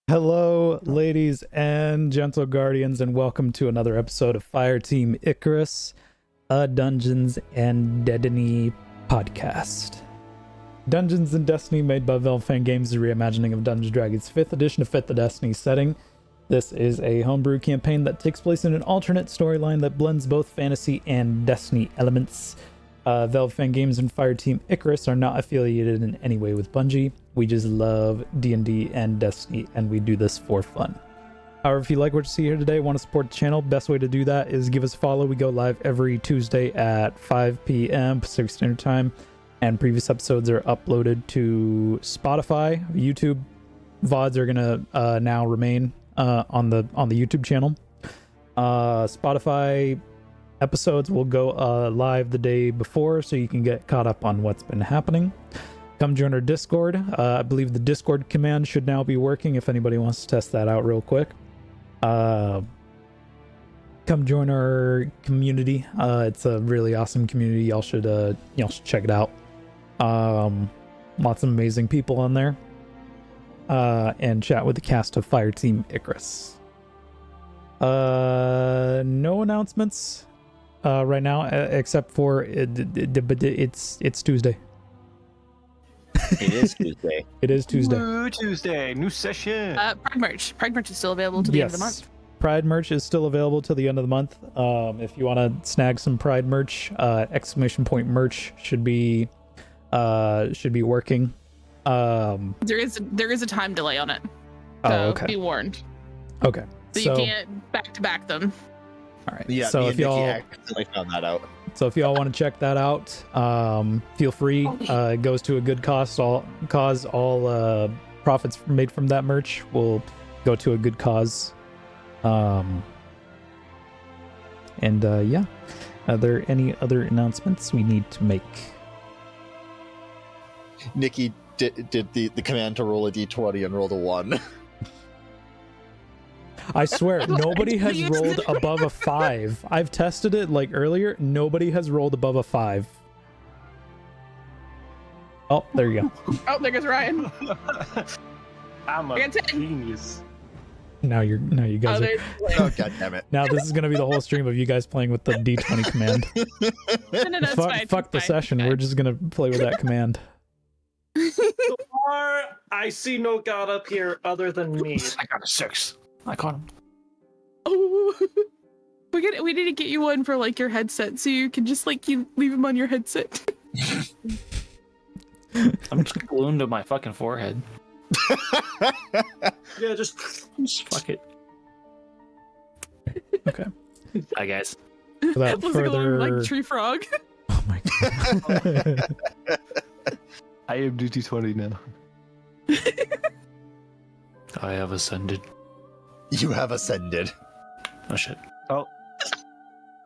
Hello, ladies and gentle guardians, and welcome to another episode of Fireteam Icarus, a Dungeons and Destiny podcast. Dungeons and Destiny, made by Velfang Games, is a reimagining of Dungeons & Dragons 5th edition to fit the Destiny setting. This is a homebrew campaign that takes place in an alternate storyline that blends both fantasy and Destiny elements. Velfang Games and Fireteam Icarus are not affiliated in any way with Bungie. We just love D&D and Destiny, and we do this for fun. However, if you like what you see here today, want to support the channel, best way to do that is give us a follow. We go live every Tuesday at 5 p.m. Pacific Standard Time, and previous episodes are uploaded to Spotify. YouTube VODs are gonna now remain on the YouTube channel. Spotify episodes will go live the day before, so you can get caught up on what's been happening. Come join our Discord. I believe the Discord command should now be working if anybody wants to test that out real quick. Come join our community. It's a really awesome community. Y'all should check it out. Lots of amazing people on there. And chat with the cast of Fireteam Icarus. No announcements right now, except for it's Tuesday. It is Tuesday. It is Tuesday. Woo, Tuesday, new session. Pride merch. Pride merch is still available to the end of the month. Pride merch is still available till the end of the month. If you want to snag some Pride merch, !merch should be working. There is a time delay on it. So okay. Be warned. Okay. So you can't back to back them. All right. Yeah, so me if and Nikki y'all accidentally found that out. So if y'all want to check that out, feel free. It goes to a good cause. All profits made from that merch will go to a good cause. Yeah. Are there any other announcements we need to make? Nikki did the command to roll a d20 and rolled a 1. I swear, nobody has rolled above a 5. I've tested it like earlier. Nobody has rolled above a 5. Oh, there you go. Oh, there goes Ryan. I'm a genius. Now you guys are... Oh, god damn it. Now this is going to be the whole stream of you guys playing with the D20 command. No, it's fine. Fuck the session. We're just going to play with that command. I see no god up here other than me. I got a 6. I caught him. Oh, we need to get you one for like your headset, so you can just like you leave him on your headset. I'm just glued to my fucking forehead. Yeah, just fuck it. Okay. Hi guys. Without Looks like a further... little, like tree frog. Oh my god. I am DT20 now. I have ascended. You have ascended. Oh shit. oh.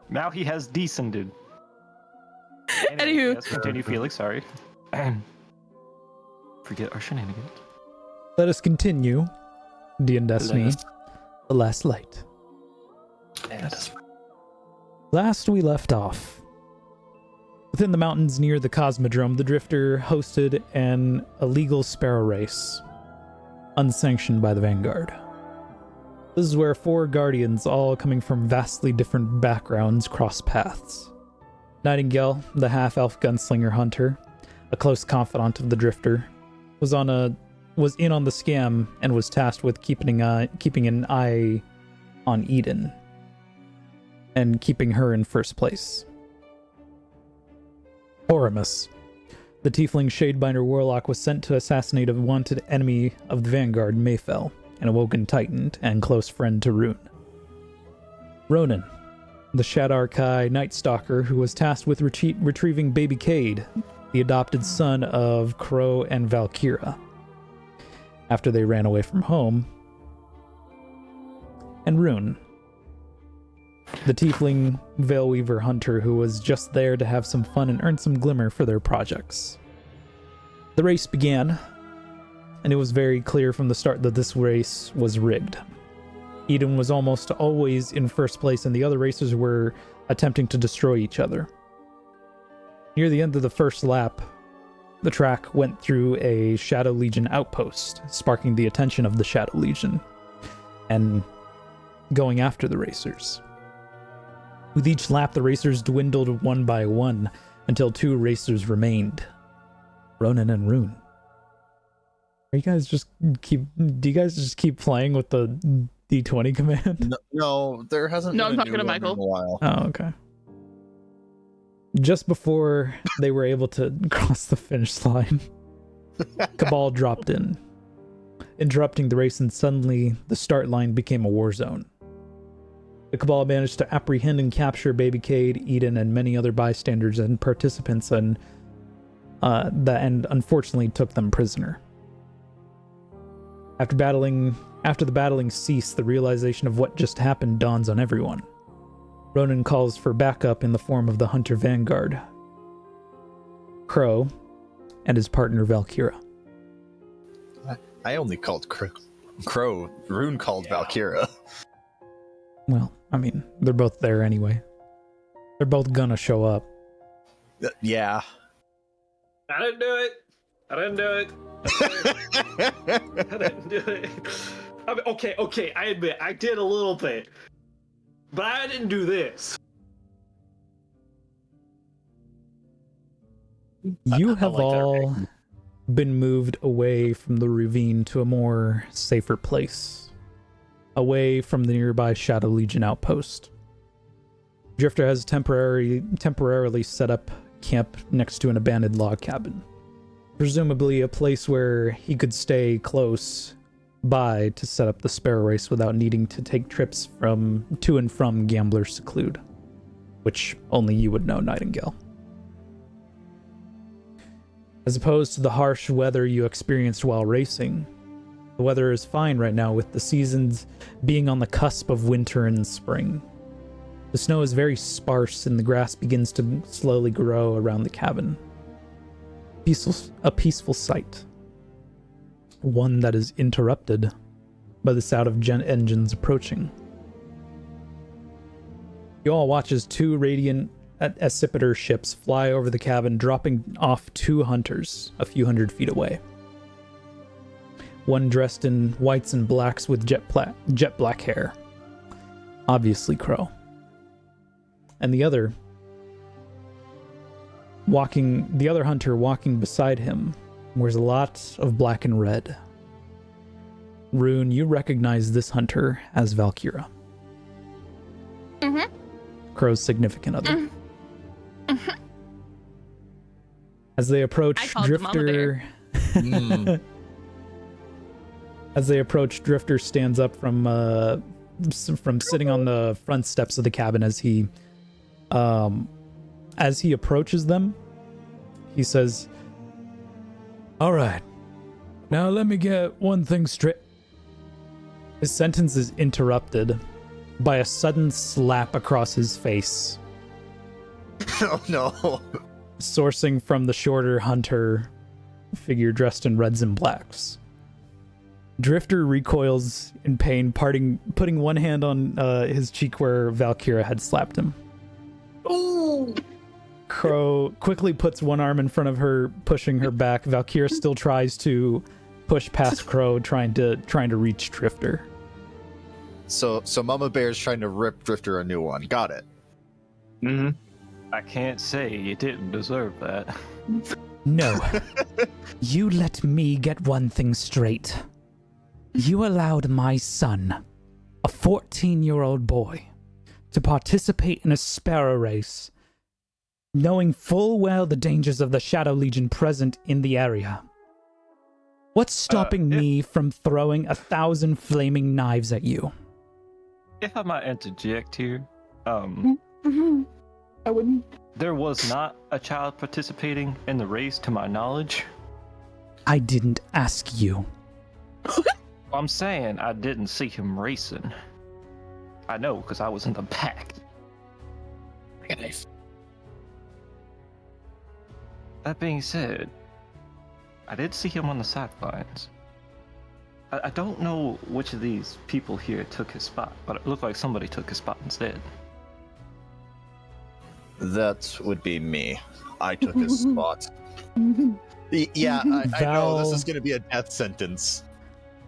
Now he has descended. Anywho. Yes, continue, Felix. Sorry. Forget our shenanigans. Let us continue. D&Destiny, the last light. Yes. Last we left off. Within the mountains near the Cosmodrome, the Drifter hosted an illegal sparrow race, unsanctioned by the Vanguard. This is where 4 guardians, all coming from vastly different backgrounds, cross paths. Nightingale, the half-elf gunslinger hunter, a close confidant of the Drifter, was in on the scam and was tasked with keeping an eye on Eden and keeping her in first place. Oramus, the tiefling Shadebinder warlock, was sent to assassinate a wanted enemy of the Vanguard, Mayfell, an awoken titan and close friend to Rune. Ronan, the Shadarkai Night Stalker, who was tasked with retrieving baby Cade, the adopted son of Crow and Valkyra, after they ran away from home. And Rune, the tiefling Veilweaver hunter, who was just there to have some fun and earn some glimmer for their projects. The race began, and it was very clear from the start that this race was rigged. Eden was almost always in first place, and the other racers were attempting to destroy each other. Near the end of the first lap, The track went through a Shadow Legion outpost, sparking the attention of the Shadow Legion and going after the racers. With each lap, the racers dwindled one by one until 2 racers remained, Ronan and Rune. Do you guys just keep playing with the D20 command? No, there hasn't No, been I'm a talking new to one Michael. in a while. Oh, okay. Just before they were able to cross the finish line, Cabal dropped in, interrupting the race, and suddenly the start line became a war zone. The Cabal managed to apprehend and capture Baby Cade, Eden, and many other bystanders and participants, and unfortunately took them prisoner. After the battling ceased, the realization of what just happened dawns on everyone. Ronan calls for backup in the form of the Hunter Vanguard, Crow, and his partner Valkyra. I only called Crow. Rune called Valkyra. Well, I mean, they're both there anyway. They're both gonna show up. Yeah. I didn't do it. I didn't do it. I didn't do it. I mean, okay, I admit, I did a little bit. But I didn't do this. You I have like that, all been moved away from the ravine to a more safer place, away from the nearby Shadow Legion outpost. Drifter has temporarily set up camp next to an abandoned log cabin, presumably a place where he could stay close by to set up the Sparrow Race without needing to take trips to and from Gambler's Seclude, which only you would know, Nightingale. As opposed to the harsh weather you experienced while racing, the weather is fine right now, with the seasons being on the cusp of winter and spring. The snow is very sparse and the grass begins to slowly grow around the cabin. A peaceful sight. One that is interrupted by the sound of engines approaching. You all watch as 2 Radiant Accipiter ships fly over the cabin, dropping off 2 hunters a few hundred feet away. One dressed in whites and blacks with jet black hair, obviously Crow. And the other hunter walking beside him wears a lot of black and red. Rune, you recognize this hunter as Valkyra. Mm-hmm. Crow's significant other. Mm-hmm. As they approach, I called the mama bear. As they approach, Drifter stands up from sitting on the front steps of the cabin. As he approaches them, he says, "All right, now let me get one thing straight." His sentence is interrupted by a sudden slap across his face, Oh no. sourcing from the shorter hunter figure dressed in reds and blacks. Drifter recoils in pain, putting one hand on his cheek where Valkyra had slapped him. Ooh. Crow quickly puts one arm in front of her, pushing her back. Valkyra still tries to push past Crow, trying to reach Drifter. So Mama Bear's trying to rip Drifter a new one. Got it. Mm-hmm. I can't say you didn't deserve that. No. You let me get one thing straight. You allowed my son, a 14-year-old boy, to participate in a Sparrow Race, knowing full well the dangers of the Shadow Legion present in the area. What's stopping me from throwing 1,000 flaming knives at you? If I might interject here, Mm-hmm. I wouldn't. there was not a child participating in the race to my knowledge. I didn't ask you. I'm saying I didn't see him racing. I know, because I was in the back. That being said, I did see him on the sidelines. I don't know which of these people here took his spot, but it looked like somebody took his spot instead. That would be me. I took his spot. Yeah, I know this Val- is going to be a death sentence.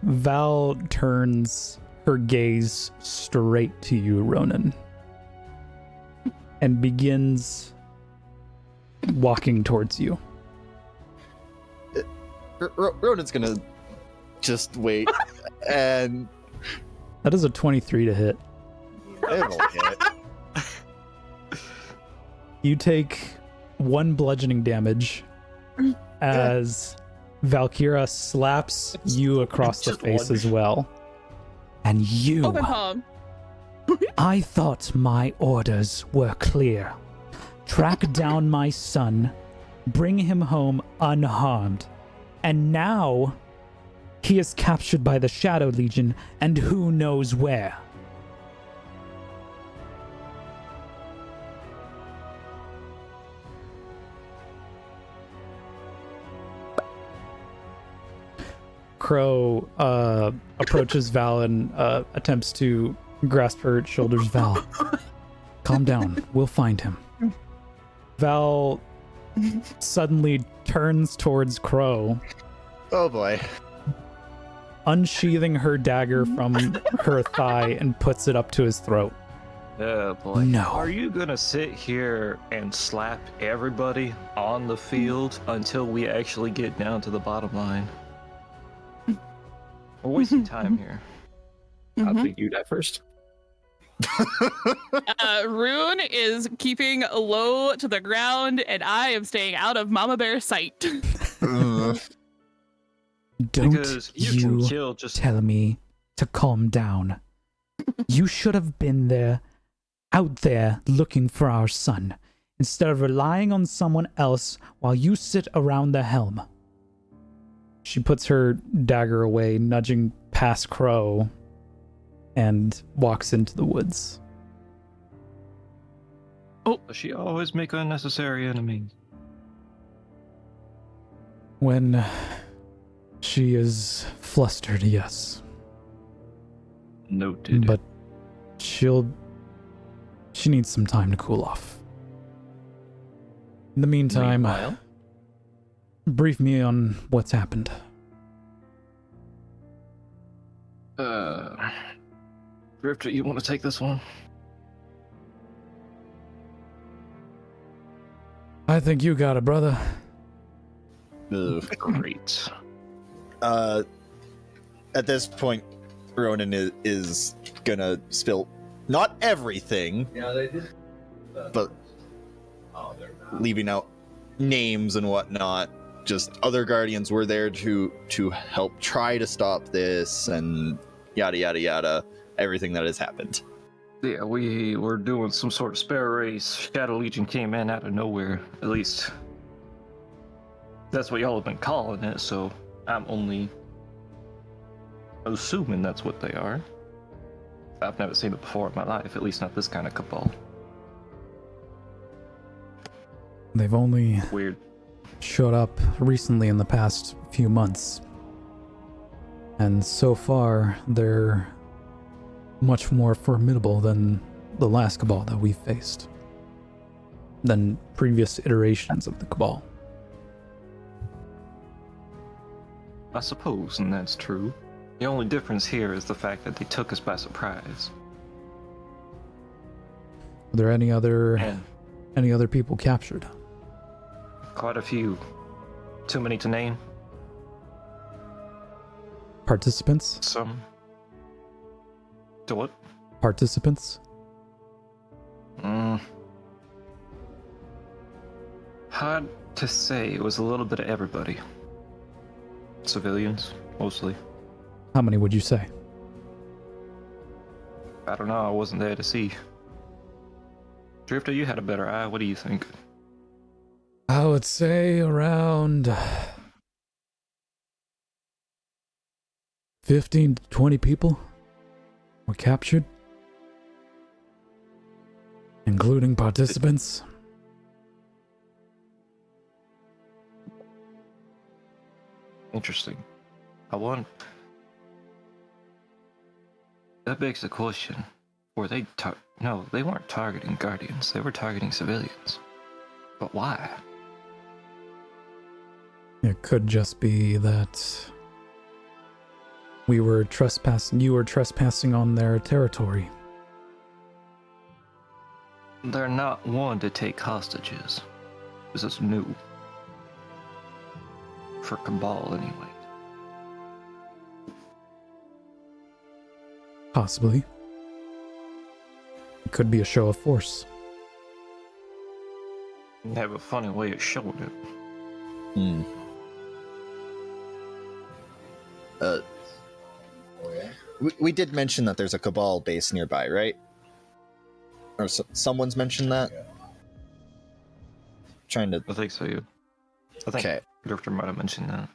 Val turns her gaze straight to you, Ronan, and begins walking towards you. Ronan's going to just wait, and That is a 23 to hit. it'll hit. You take 1 bludgeoning damage as Valkyra slaps you across the Just face one. as well. And you, Open palm. I thought my orders were clear. Track down my son, bring him home unharmed. And now he is captured by the Shadow Legion and who knows where. Crow approaches Val and attempts to grasp her shoulders. Val, calm down. We'll find him. Val suddenly turns towards Crow, Oh boy. unsheathing her dagger from her thigh and puts it up to his throat. Oh boy. No. Are you gonna sit here and slap everybody on the field until we actually get down to the bottom line? We're wasting time here. I think you die first. Rune is keeping low to the ground, and I am staying out of Mama Bear's sight. Ugh. Don't Because you can you kill just tell me to calm down. You should have been there, out there, looking for our son, instead of relying on someone else while you sit around the helm. She puts her dagger away, nudging past Crow, and walks into the woods. Does she always make unnecessary enemies? When she is flustered, yes. Noted. But she needs some time to cool off. In the meantime, Meanwhile, brief me on what's happened. Drifter, you want to take this one? I think you got it, brother. Ugh. Great. At this point, Ronan is gonna spill not everything, Yeah, they did. but leaving out names and whatnot. Just other guardians were there to help try to stop this, and yada yada yada. Everything that has happened. Yeah, we were doing some sort of spare race. Shadow Legion came in out of nowhere. At least that's what y'all have been calling it, so I'm only assuming that's what they are. I've never seen it before in my life, at least not this kind of cabal. They've only Weird. showed up recently in the past few months. And so far, they're much more formidable than the last cabal that we've faced. Than previous iterations of the cabal. I suppose, and that's true. The only difference here is the fact that they took us by surprise. Are there any other And people captured? quite a few. Too many to name. Participants? Some. To what? Participants? Hard to say. It was a little bit of everybody. Civilians, mostly. How many would you say? I don't know. I wasn't there to see. Drifter, you had a better eye. What do you think? I would say around 15 to 20 people were captured, including participants. Interesting. That begs the question. Were they No, they weren't targeting Guardians. They were targeting civilians. But why? It could just be that you were trespassing on their territory. They're not one to take hostages. This is new. For Cabal, anyway. Possibly. It could be a show of force. They have a funny way of showing it. Hmm. We did mention that there's a Cabal base nearby, right? Or someone's mentioned that? Trying to... I think so, yeah. I think Okay. Drifter might have mentioned that.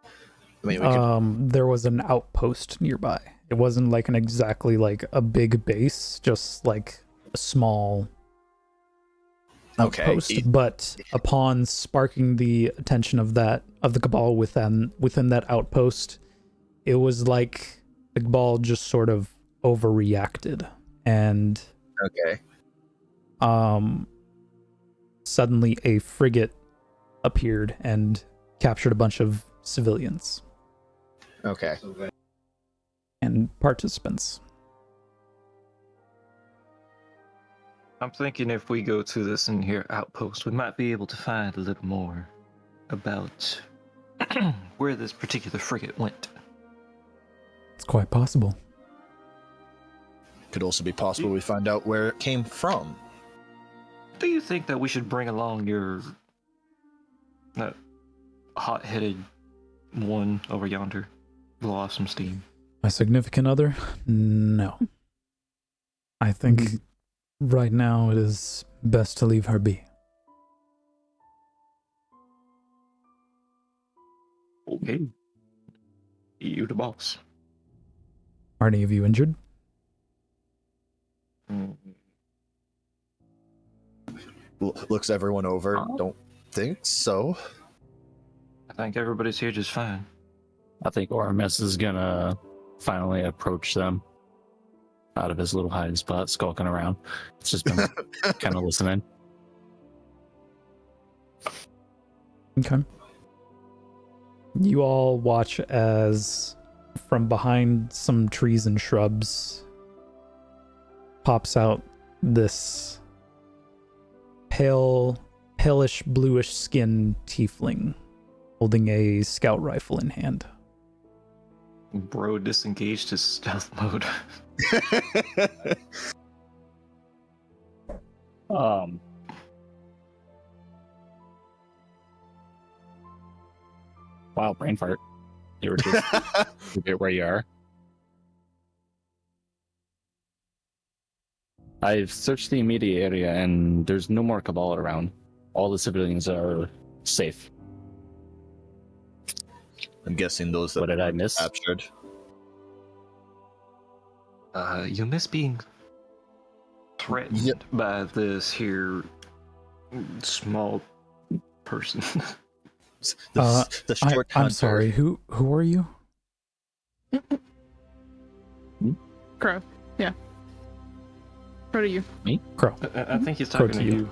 I mean, we could... There was an outpost nearby. It wasn't like exactly like a big base, just like a small outpost. But upon sparking the attention of the Cabal within that outpost, it was like the Cabal just sort of overreacted, and Okay. Suddenly a frigate appeared and captured a bunch of civilians Okay. and participants. I'm thinking if we go to this in here outpost, we might be able to find a little more about where this particular frigate went. It's quite possible. Could also be possible we find out where it came from. Do you think that we should bring along your hot-headed one over yonder? Blow off some steam. My significant other? No. I think right now it is best to leave her be. Okay. You the boss. Are any of you injured? Looks everyone over. Don't think so. I think everybody's here just fine. I think Ormus is gonna finally approach them out of his little hiding spot, skulking around. It's just been kind of listening. Okay. You all watch as from behind some trees and shrubs pops out this palish bluish skinned tiefling holding a scout rifle in hand. Bro disengaged his stealth mode. Wow, brain fart. You were just forget where you are. I've searched the immediate area and there's no more Cabal around. All the civilians are safe. I'm guessing those that What did I miss? captured. You miss being threatened by this here small person. The short I'm hunter. sorry, who are you? Crow. Yeah. Crow to you. Crow. I think he's Crow talking to to you.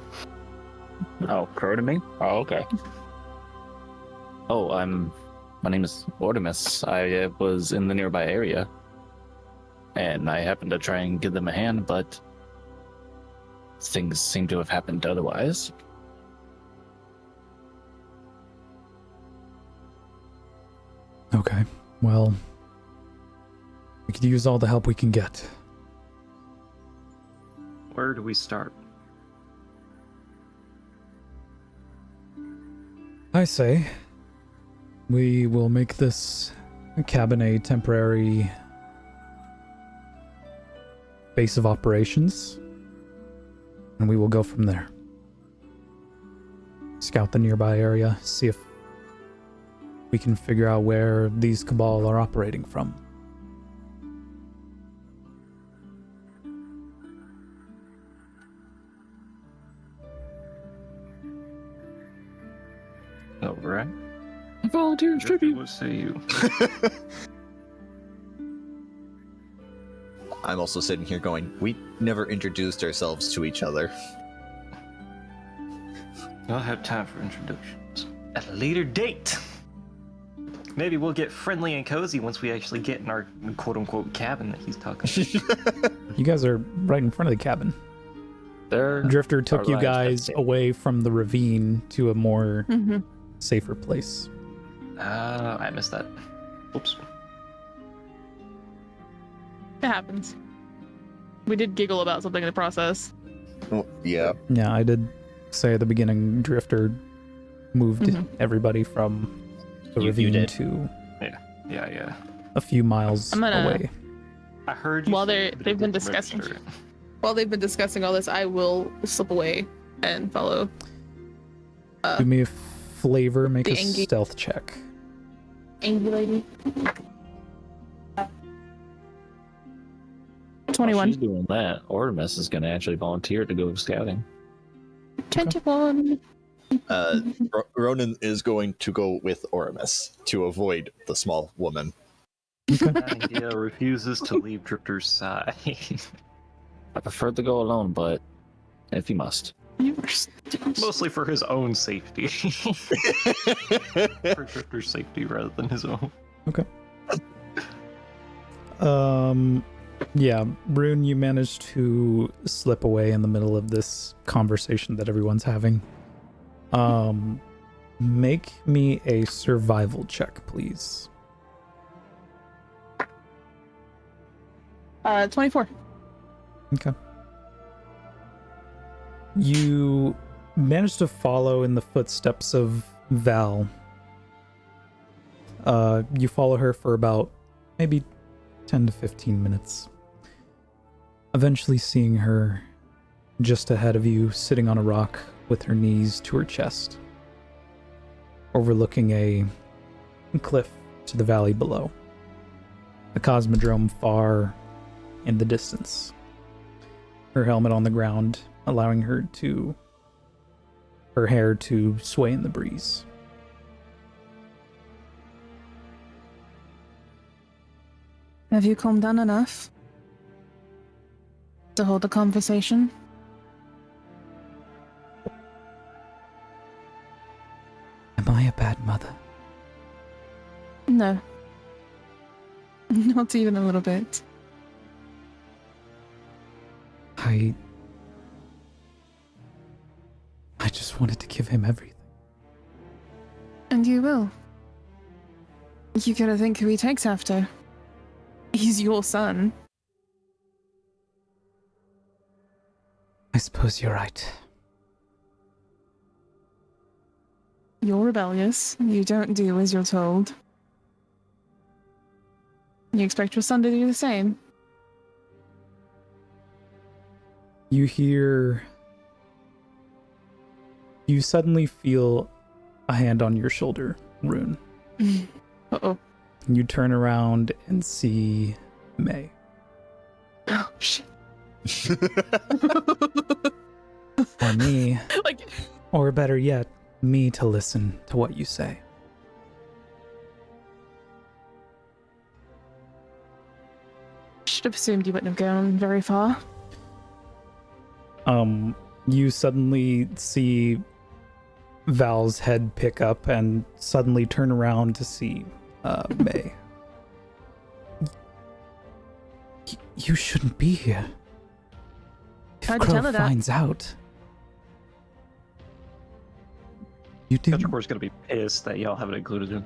you. Oh, crow to me? Oh, okay. Oh, my name is Ortimus. I was in the nearby area. And I happened to try and give them a hand, but things seem to have happened otherwise. Okay, well, we could use all the help we can get. Where do we start? I say we will make this cabin a temporary base of operations, and we will go from there. Scout the nearby area, see if we can figure out where these Cabal are operating from. All right. Volunteers tribute. What say you? I'm also sitting here going, we never introduced ourselves to each other. I'll have time for introductions at a later date. Maybe we'll get friendly and cozy once we actually get in our quote-unquote cabin that he's talking about. You guys are right in front of the cabin. There. Drifter took Our you lives guys have away from the ravine to a more Mm-hmm. safer place. I missed that. Oops. It happens. We did giggle about something in the process. Oh, yeah. Yeah, I did say at the beginning, Drifter moved Mhm. everybody from the You ravine did. to Yeah. a few miles I'm gonna- away. I heard you. While say it, but it they've been didn't discussing. register. While they've been discussing all this, I will slip away and follow. Do me a flavor, make the a Angie- stealth check. Angry lady. While 21. she's doing that, Ortimus is going to actually volunteer to go scouting. 21. Ronan is going to go with Oramus to avoid the small woman. Nightingale refuses to leave Drifter's side. I prefer to go alone, but if you must. You are stupid. Mostly for his own safety. For Drifter's safety rather than his own. Yeah, Rune, you managed to slip away in the middle of this conversation that everyone's having. Make me a survival check, please. 24. Okay. You managed to follow in the footsteps of Val. You follow her for about maybe 10 to 15 minutes. Eventually seeing her just ahead of you, sitting on a rock with her knees to her chest, overlooking a cliff to the valley below. The Cosmodrome far in the distance. Her helmet on the ground, allowing her hair to sway in the breeze. Have you calmed down enough to hold a conversation? Am I a bad mother? No. Not even a little bit. I just wanted to give him everything. And you will. You gotta think who he takes after. He's your son. I suppose you're right. You're rebellious. You don't do as you're told. You expect your son to do the same. You suddenly feel a hand on your shoulder, Rune. Uh-oh. You turn around and see May. Oh, shit. Or me, Like, or better yet, me to listen to what you say. should have assumed you wouldn't have gone very far. You suddenly see Val's head pick up and suddenly turn around to see May. You shouldn't be here. If Tried to Crow tell her that. finds out. You do. Petricor's gonna be pissed that y'all haven't included him.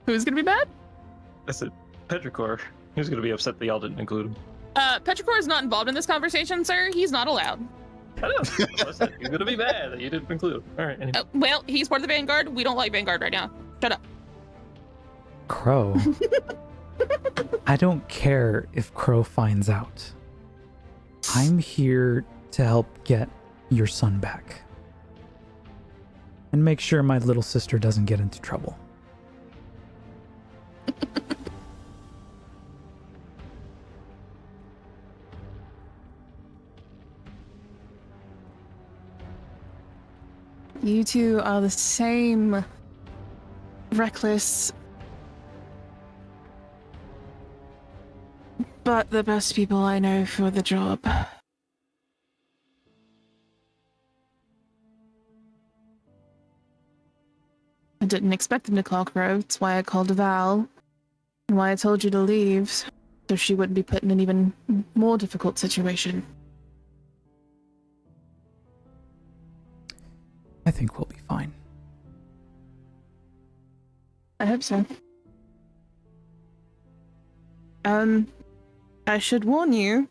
Who's gonna be bad? I said Petricor. He was gonna be upset that y'all didn't include him. Petrichor is not involved in this conversation, sir. He's not allowed. I know. I said he's gonna be mad that you didn't include him. All right. Anyway. Well, he's part of the Vanguard. We don't like Vanguard right now. Shut up. Crow. I don't care if Crow finds out. I'm here to help get your son back. And make sure my little sister doesn't get into trouble. You two are the same reckless, but the best people I know for the job. I didn't expect them to call Crow. That's why I called Val. And why I told you to leave. So she wouldn't be put in an even more difficult situation. I think we'll be fine. I hope so. I should warn you,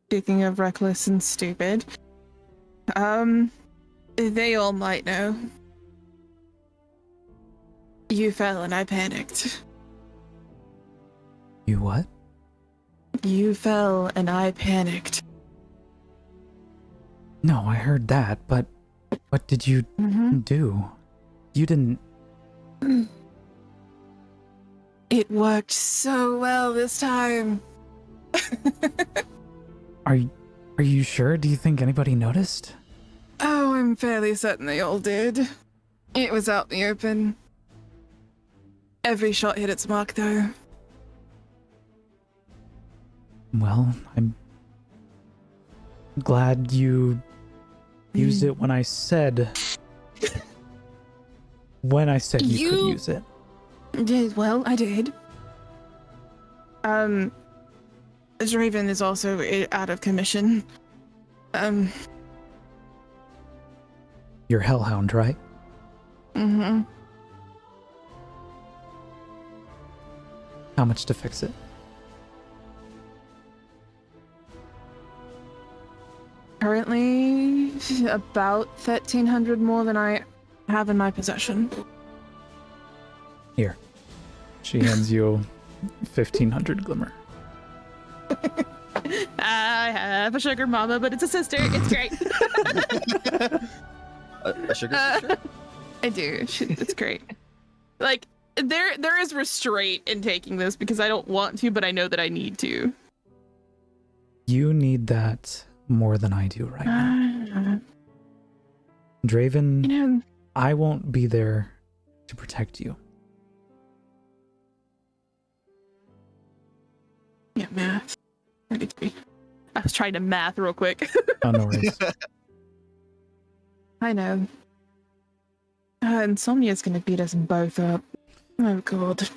speaking of reckless and stupid, they all might know. You fell and I panicked. You what? You fell and I panicked. No, I heard that, but what did you do? You didn't... It worked so well this time. Are you sure? Do you think anybody noticed? Oh, I'm fairly certain they all did. It was out in the open. Every shot hit its mark, though. Well, I'm glad you used it when I said... when I said you could use it. Well, I did. Draven is also out of commission. You're Hellhound, right? Mm-hmm. How much to fix it? Currently, about 1,300 more than I have in my possession. Here. She hands you 1,500 glimmer. I have a sugar mama, but it's a sister. It's great. A sugar sister? I do. It's great. Like, there is restraint in taking this because I don't want to, but I know that I need to. You need that more than I do right now. Draven, You know, I won't be there to protect you. yeah, math. I was trying to math real quick. Oh, no worries. I know. Insomnia's gonna beat us both up. Oh, God.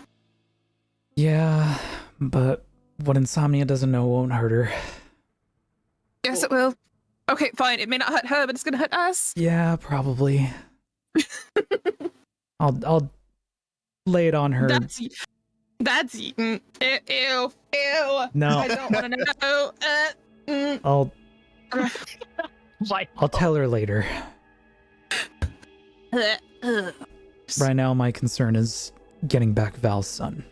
Yeah, but what Insomnia doesn't know won't hurt her. Yes, it will. Okay, fine. It may not hurt her, but it's gonna hurt us. Yeah, probably. I'll lay it on her. That's ew. No. I don't want to know. I'll tell her later. Right now, my concern is getting back Val's son.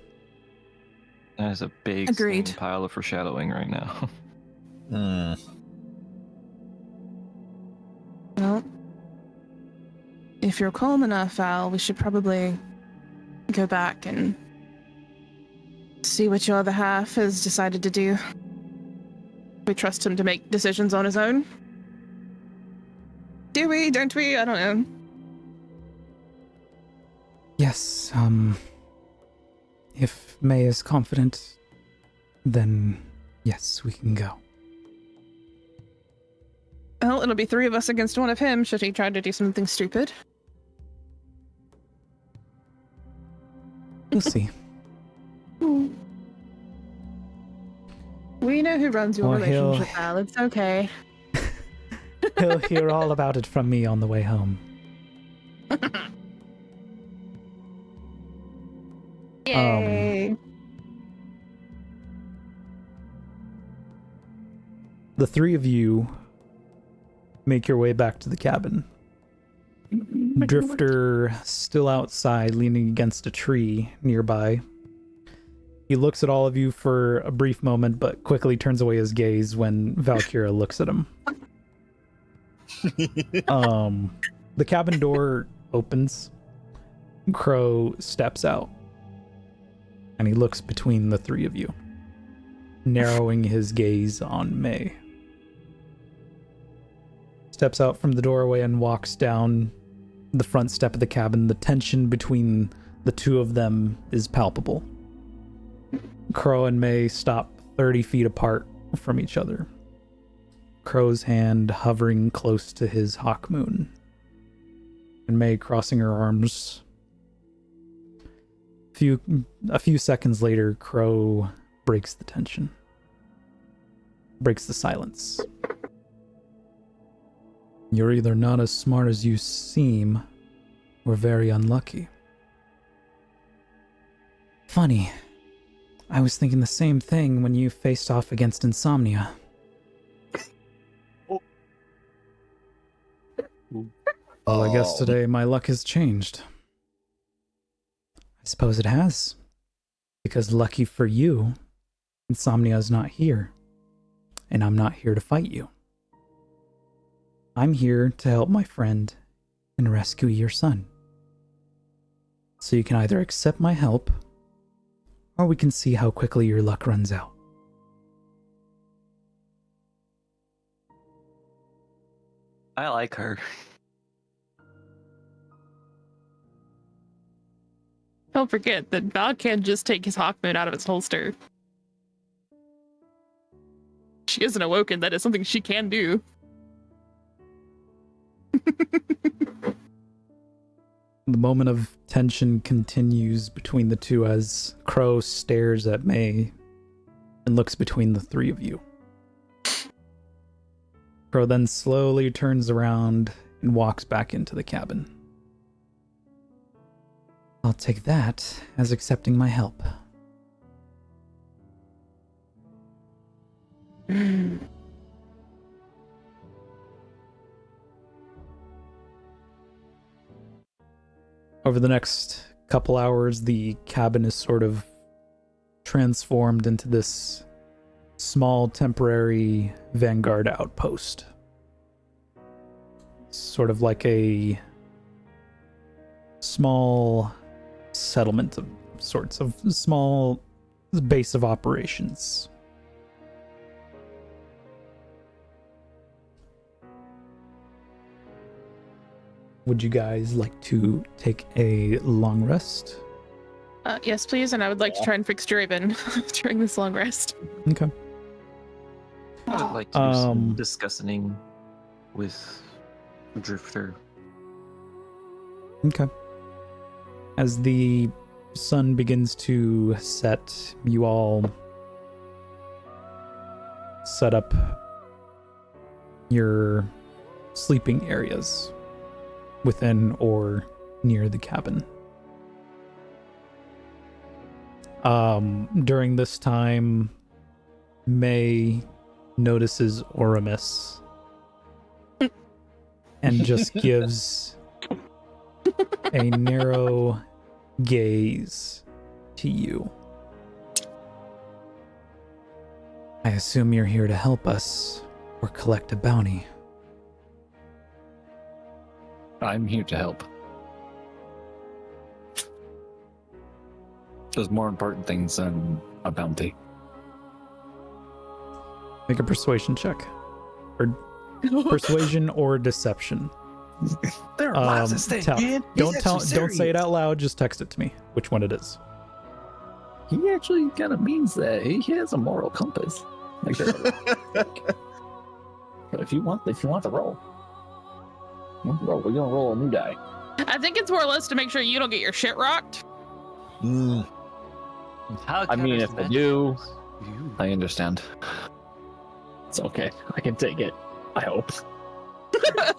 That is a big Agreed. pile of foreshadowing right now. Well, if you're calm enough, Val, we should probably go back and see what your other half has decided to do. We trust him to make decisions on his own. Do we? Don't we? I don't know. Yes, if May is confident, then yes, we can go. Well, it'll be 3 of us against 1 of him should he try to do something stupid. We'll see. We know who runs your Well, relationship, Val. It's okay. He'll hear all about it from me on the way home. Yay! The 3 of you make your way back to the cabin. Drifter still outside, leaning against a tree nearby. He looks at all of you for a brief moment, but quickly turns away his gaze when Valkyra looks at him. The cabin door opens. Crow steps out. And he looks between the 3 of you, narrowing his gaze on May. Steps out from the doorway and walks down the front step of the cabin. The tension between the 2 of them is palpable. Crow and May stop 30 feet apart from each other. Crow's hand hovering close to his hawk moon, and May crossing her arms A few seconds later, Crow breaks the tension. Breaks the silence. You're either not as smart as you seem, or very unlucky. Funny. I was thinking the same thing when you faced off against insomnia. Well, I guess today my luck has changed. I suppose it has. Because lucky for you, insomnia is not here. And I'm not here to fight you. I'm here to help my friend and rescue your son. So you can either accept my help, or we can see how quickly your luck runs out. I like her. Don't forget that Val can't just take his Hawkmoon out of its holster. She isn't awoken. That is something she can do. The moment of tension continues between the two as Crow stares at May and looks between the three of you. Crow then slowly turns around and walks back into the cabin. I'll take that as accepting my help. Over the next couple hours, the cabin is sort of transformed into this small temporary vanguard outpost. Sort of like a small settlement of sorts, of small base of operations. Would you guys like to take a long rest? Yes, please, and I would like to try and fix Draven during this long rest. Okay. I would like to do some discussing with Drifter. Okay. As the sun begins to set, you all set up your sleeping areas within or near the cabin. During this time, May notices Oramus and just gives a narrow gaze to you. I assume you're here to help us or collect a bounty. I'm here to help. There's more important things than a bounty. Make a persuasion check. Or persuasion or deception. There are lots of things, man. Don't say it out loud, just text it to me which one it is. He actually kind of means that. He has a moral compass. Like but if you want the roll, we're gonna roll a new die. I think it's more or less to make sure you don't get your shit rocked. I mean, if I do, I understand. It's okay. I can take it. I hope. I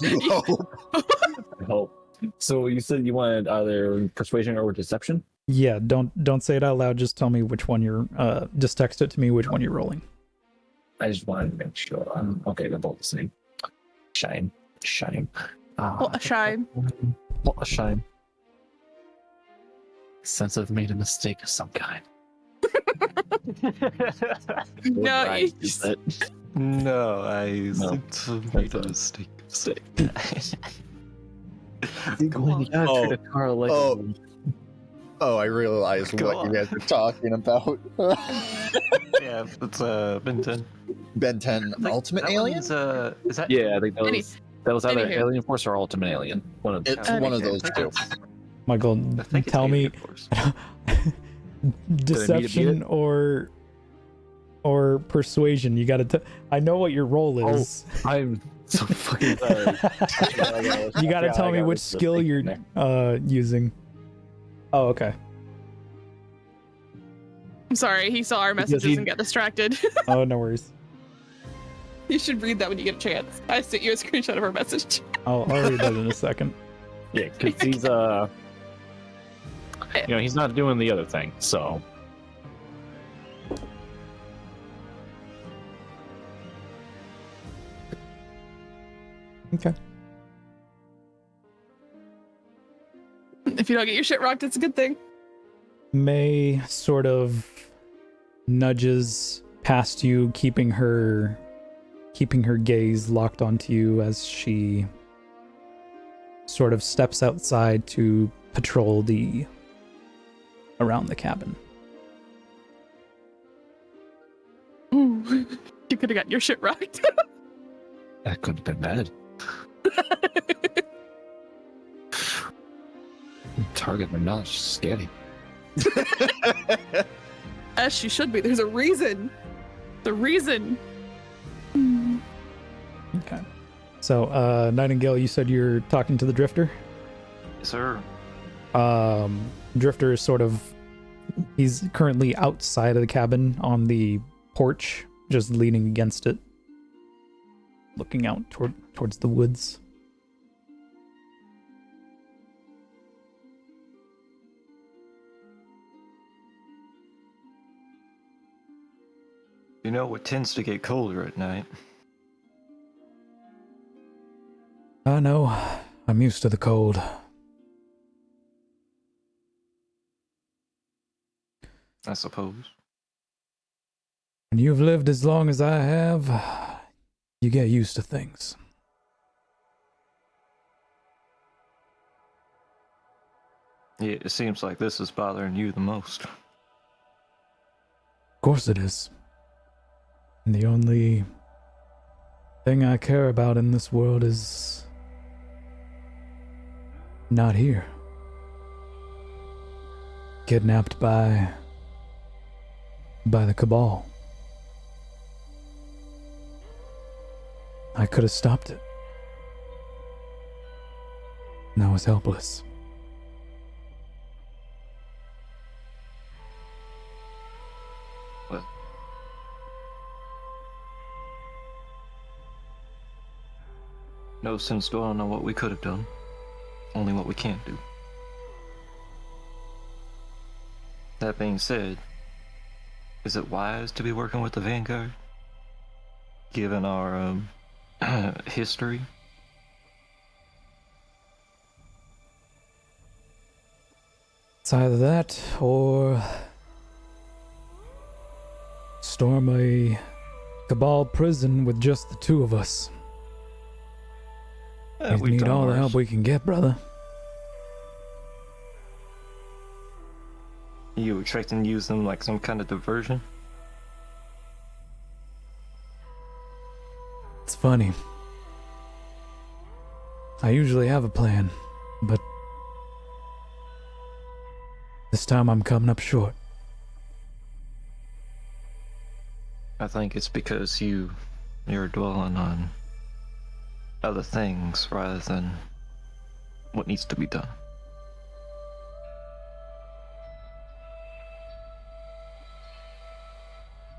hope. So you said you wanted either persuasion or deception? Yeah, don't say it out loud, just tell me which one you're just text it to me which one you're rolling. I just wanted to make sure. Okay, they're both the same. Shine. Well, a shine. What a shine. Sense I've made a mistake of some kind. No, Right, you- is it? No, I No. made a mistake. Come on, you gotta treat a car like Oh. Oh, I realized Go what on. you guys are talking about. Yeah, it's Ben 10. Ben 10 Ultimate Alien? Is that? Yeah, I think that was either Anywho. Alien Force or Ultimate Alien. One of the It's one of those two. Michael, I think it's tell me Alien Force. deception or persuasion. You gotta I know what your role is. I'm so fucking sorry. You gotta tell me which skill you're using. Oh, okay. I'm sorry, he saw our messages and got distracted. Oh, no worries. You should read that when you get a chance. I sent you a screenshot of our message. I'll read that in a second. Yeah, because he's he's not doing the other thing, so. Okay. If you don't get your shit rocked, it's a good thing. May sort of nudges past you, keeping her gaze locked onto you as she sort of steps outside to patrol around the cabin. Ooh, you could have gotten your shit rocked. That could have been bad. Target or not, she's scary. As she should be. There's a reason. The reason. Okay. So, Nightingale, you said you're talking to the Drifter? Yes, sir. Drifter is he's currently outside of the cabin on the porch, just leaning against it, looking out towards the woods. You know, it tends to get colder at night. I know. I'm used to the cold. I suppose. When you've lived as long as I have, you get used to things. Yeah, it seems like this is bothering you the most. Of course it is. And the only thing I care about in this world is not here. Kidnapped by the Cabal. I could have stopped it. And I was helpless. What? No sense dwelling on what we could have done. Only what we can't do. That being said, is it wise to be working with the Vanguard? Given our history? It's either that or storm a Cabal prison with just the two of us. We need all the help we can get, brother. You expecting to use them like some kind of diversion? It's funny. I usually have a plan, but this time I'm coming up short. I think it's because you're dwelling on other things rather than what needs to be done.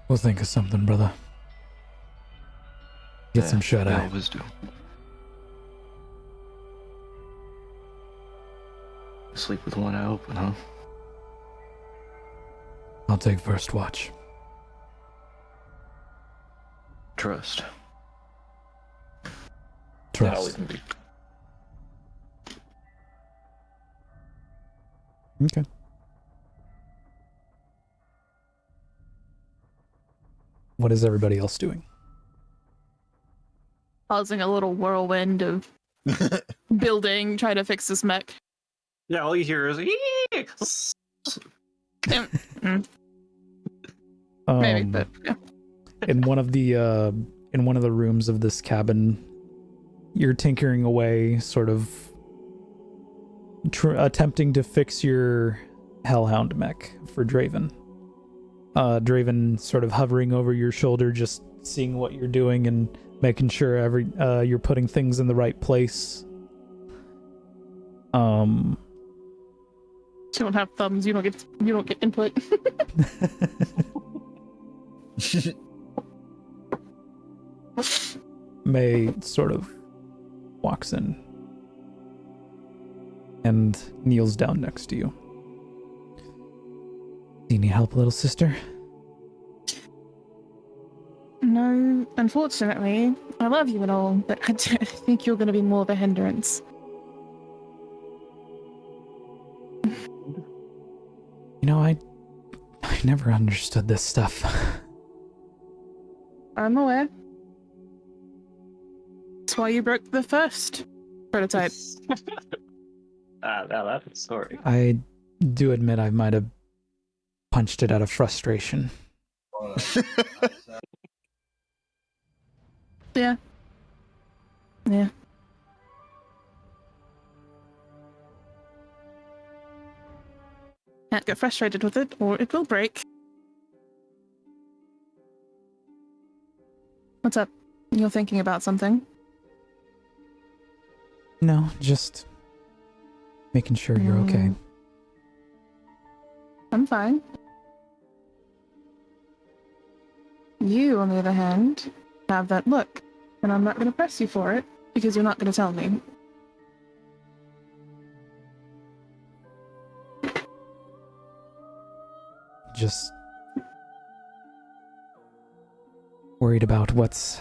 We'll think of something, brother. Get some shut-eye. I always do. Sleep with one eye open, huh? I'll take first watch. Trust. That always Trust. can be. Okay. What is everybody else doing? Causing a little whirlwind of building, trying to fix this mech. Yeah, all you hear is Maybe, but yeah. in one of the rooms of this cabin, you're tinkering away, sort of attempting to fix your Hellhound mech for Draven. Draven sort of hovering over your shoulder, just seeing what you're doing and making sure you're putting things in the right place. You don't have thumbs. You don't get input. May sort of walks in and kneels down next to you. Do you need help, little sister? No, unfortunately, I love you and all, but I don't think you're going to be more of a hindrance. You know, I never understood this stuff. I'm aware. That's why you broke the first prototype. Now that's a story. I do admit I might have punched it out of frustration. Yeah. Can't get frustrated with it, or it will break. What's up? You're thinking about something? No, just making sure you're okay. I'm fine. You, on the other hand, have that look, and I'm not going to press you for it, because you're not going to tell me. Just worried about what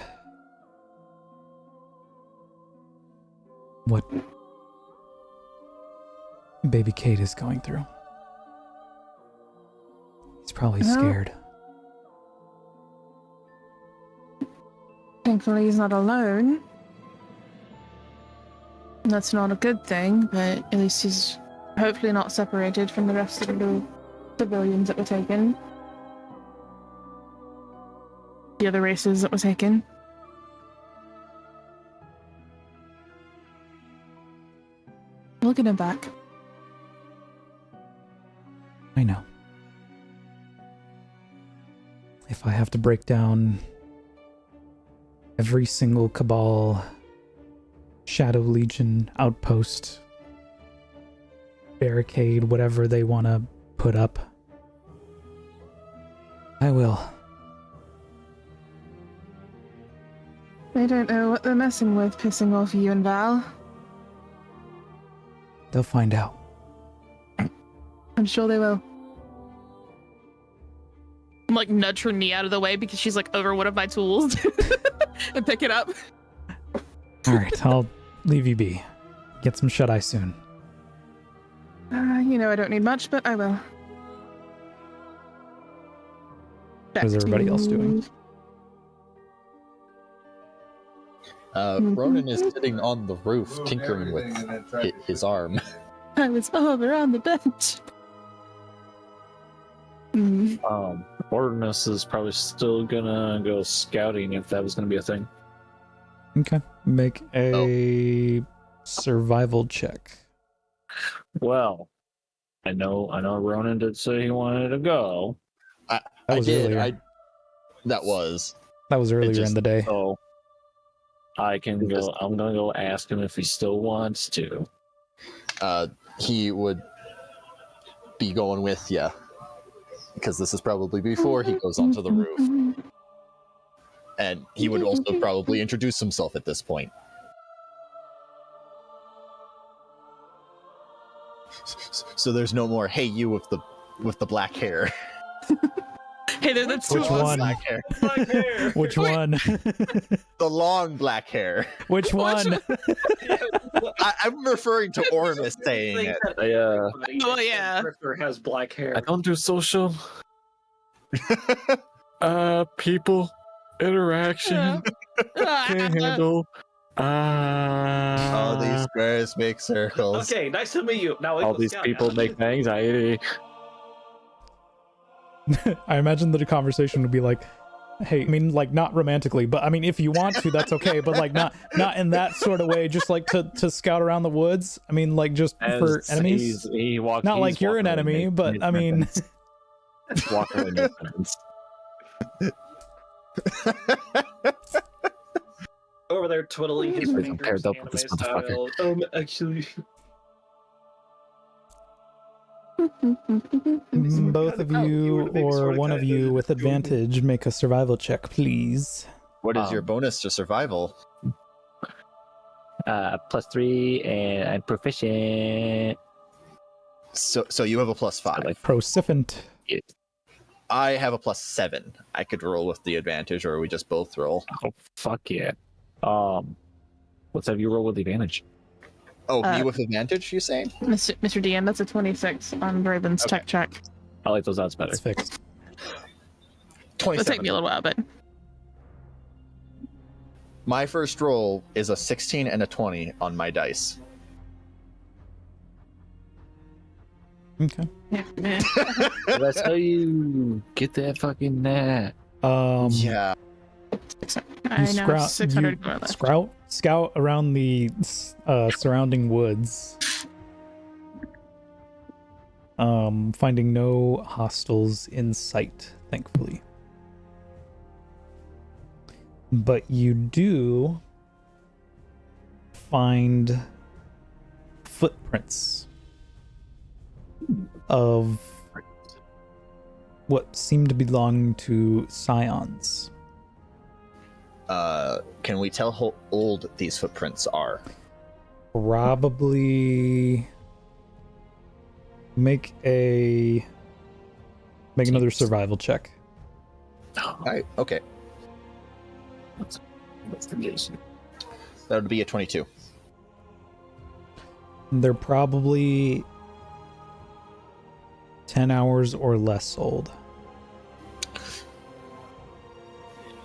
baby Kate is going through. He's probably scared. Thankfully, he's not alone. That's not a good thing, but at least he's hopefully not separated from the rest of the civilians that were taken. The other races that were taken. We'll get him back. I know. If I have to break down every single Cabal, Shadow Legion outpost, barricade, whatever they want to put up, I will. They don't know what they're messing with, pissing off you and Val. They'll find out. I'm sure they will. I'm like nudge her knee out of the way because she's like over one of my tools and pick it up. Alright, I'll leave you be. Get some shut-eye soon. You know I don't need much, but I will. How's everybody else doing? Ronan is sitting on the roof tinkering with his arm. I was over on the bench. Ordinus is probably still gonna go scouting if that was gonna be a thing. Okay, make a survival check. Well, I know Ronan did say he wanted to go. That I was did. earlier. That was earlier in the day. So I can go. I'm gonna go ask him if he still wants to. He would be going with you because this is probably before he goes onto the roof, and he would also probably introduce himself at this point. So there's no more "Hey, you with the black hair." Hey, that's Which one? Black hair. Black hair. Which one? The long black hair. Which one? I'm referring to Ormus saying it. Oh, yeah. Rifter has black hair. I don't do social. People, interaction, can't handle. All these squares make circles. Okay, nice to meet you. Now All these people make me anxiety. I imagine that a conversation would be like, hey, I mean, like, not romantically, but I mean, if you want to, that's okay, but like not in that sort of way, just like to scout around the woods. I mean, like, just for enemies. Not like you're an enemy, but I mean, walking in your friends. Over there twiddling his You've been fingers paired up with this anime style. motherfucker. Actually. Both of you or one of you with advantage make a survival check, please. What is your bonus to survival? +3, and I'm proficient. So you have a +5. Like- Proficient. Yeah. I have a +7. I could roll with the advantage, or we just both roll. Oh, fuck yeah. Let's have you roll with the advantage. Oh, me with advantage, you saying? Mr. DM, that's a 26 on Raven's Okay. tech check. I like those odds better. It's fixed. It'll 27. take me a little while, but My first roll is a 16 and a 20 on my dice. Okay. yeah. That's how you get that fucking net. Yeah. I know 600 more left. Scout around the surrounding woods, finding no hostiles in sight, thankfully. But you do find footprints of what seem to belong to scions. Can we tell how old these footprints are? Probably make another survival check. Alright, okay. What's the case? That would be a 22. They're probably 10 hours or less old.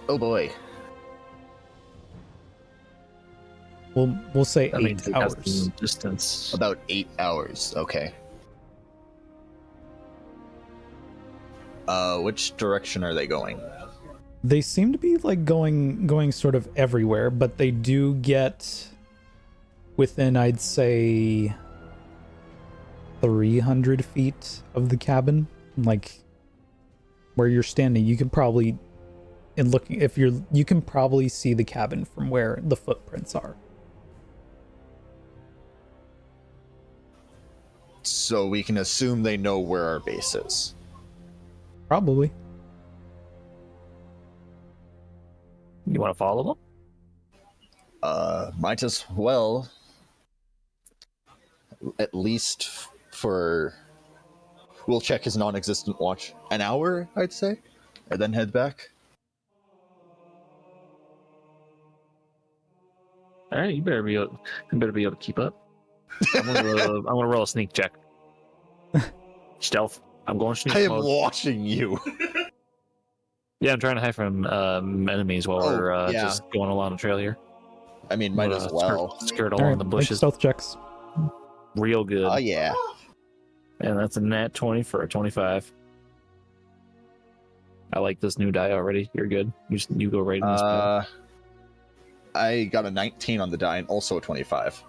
Oh boy. We'll say That means 8 we got hours. some distance. About 8 hours. Okay. Which direction are they going? They seem to be like going sort of everywhere, but they do get within, I'd say, 300 feet of the cabin. Like where you're standing, you can probably, you can probably see the cabin from where the footprints are. So we can assume they know where our base is. Probably. You want to follow them? Might as well. At least for... We'll check his non-existent watch. An hour, I'd say? And then head back. All right, you better be able to keep up. I'm gonna roll a sneak check. Stealth. I'm going sneak I am mode. watching you. Yeah, I'm trying to hide from enemies while we're yeah. just going along the trail here. I mean, might as well. Skirt All along right, the make bushes. stealth checks. Real good. Oh, yeah. And that's a nat 20 for a 25. I like this new die already. You're good. You go right in this bed. I got a 19 on the die and also a 25.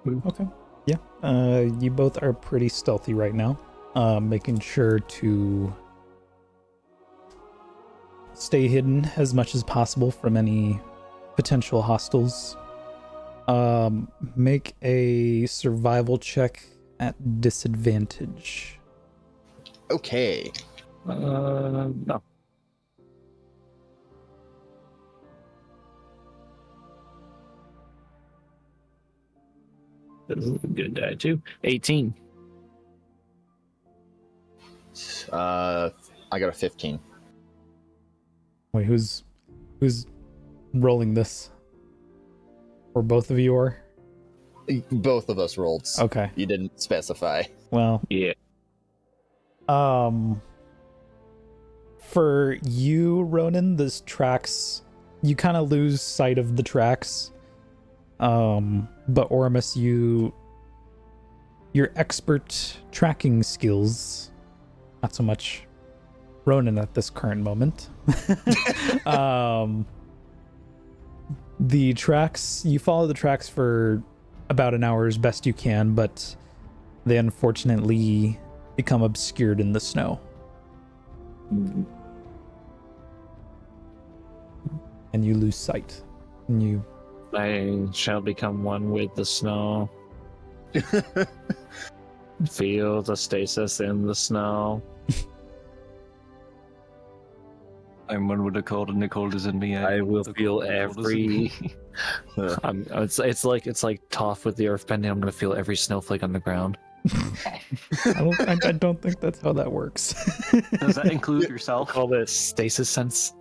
Okay. Yeah. You both are pretty stealthy right now. Making sure to stay hidden as much as possible from any potential hostiles. Make a survival check at disadvantage. Okay. No. This is a good die too. 18. I got a 15. Wait, who's rolling this? Or both of you are? Both of us rolled. Okay. You didn't specify. Well, Yeah. for you, Ronan, this tracks, you kind of lose sight of the tracks. But Ormus, your expert tracking skills, not so much Ronan at this current moment. The tracks, you follow the tracks for about an hour as best you can, but they unfortunately become obscured in the snow. And you lose sight. And you I shall become one with the snow. Feel the stasis in the snow. I'm one with the cold, and the cold is in me. I will the feel cold, the cold is in me. It's like Toph with the earth bending. I'm gonna feel every snowflake on the ground. I don't think that's how that works. Does that include yourself? Call this stasis sense.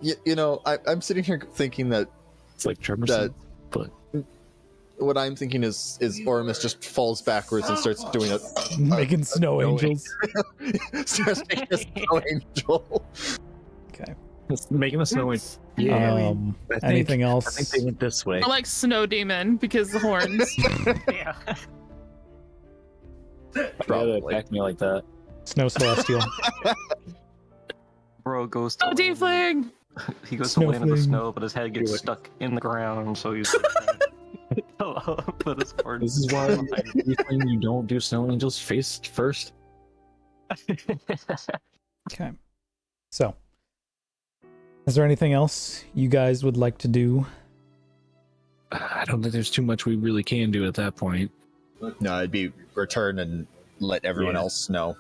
I'm sitting here thinking that It's like tremor That- sense, but what I'm thinking is Ormus just falls backwards and starts doing a Making snow angels. starts making a snow angel. Okay. it's making the snow. Yeah. I think- Anything I else? think they went this way. I like Snow Demon because the horns. Yeah. Probably. Attack me like that. Snow Celestial. Bro goes to Oh, Defling! he goes to land in the Snowflake. snow, but his head gets Do it. stuck in the ground, so he's put his horns. This is why you don't do snow angels face first. Okay. So, is there anything else you guys would like to do? I don't think there's too much we really can do at that point. No, it'd be return and let everyone Yeah. else know.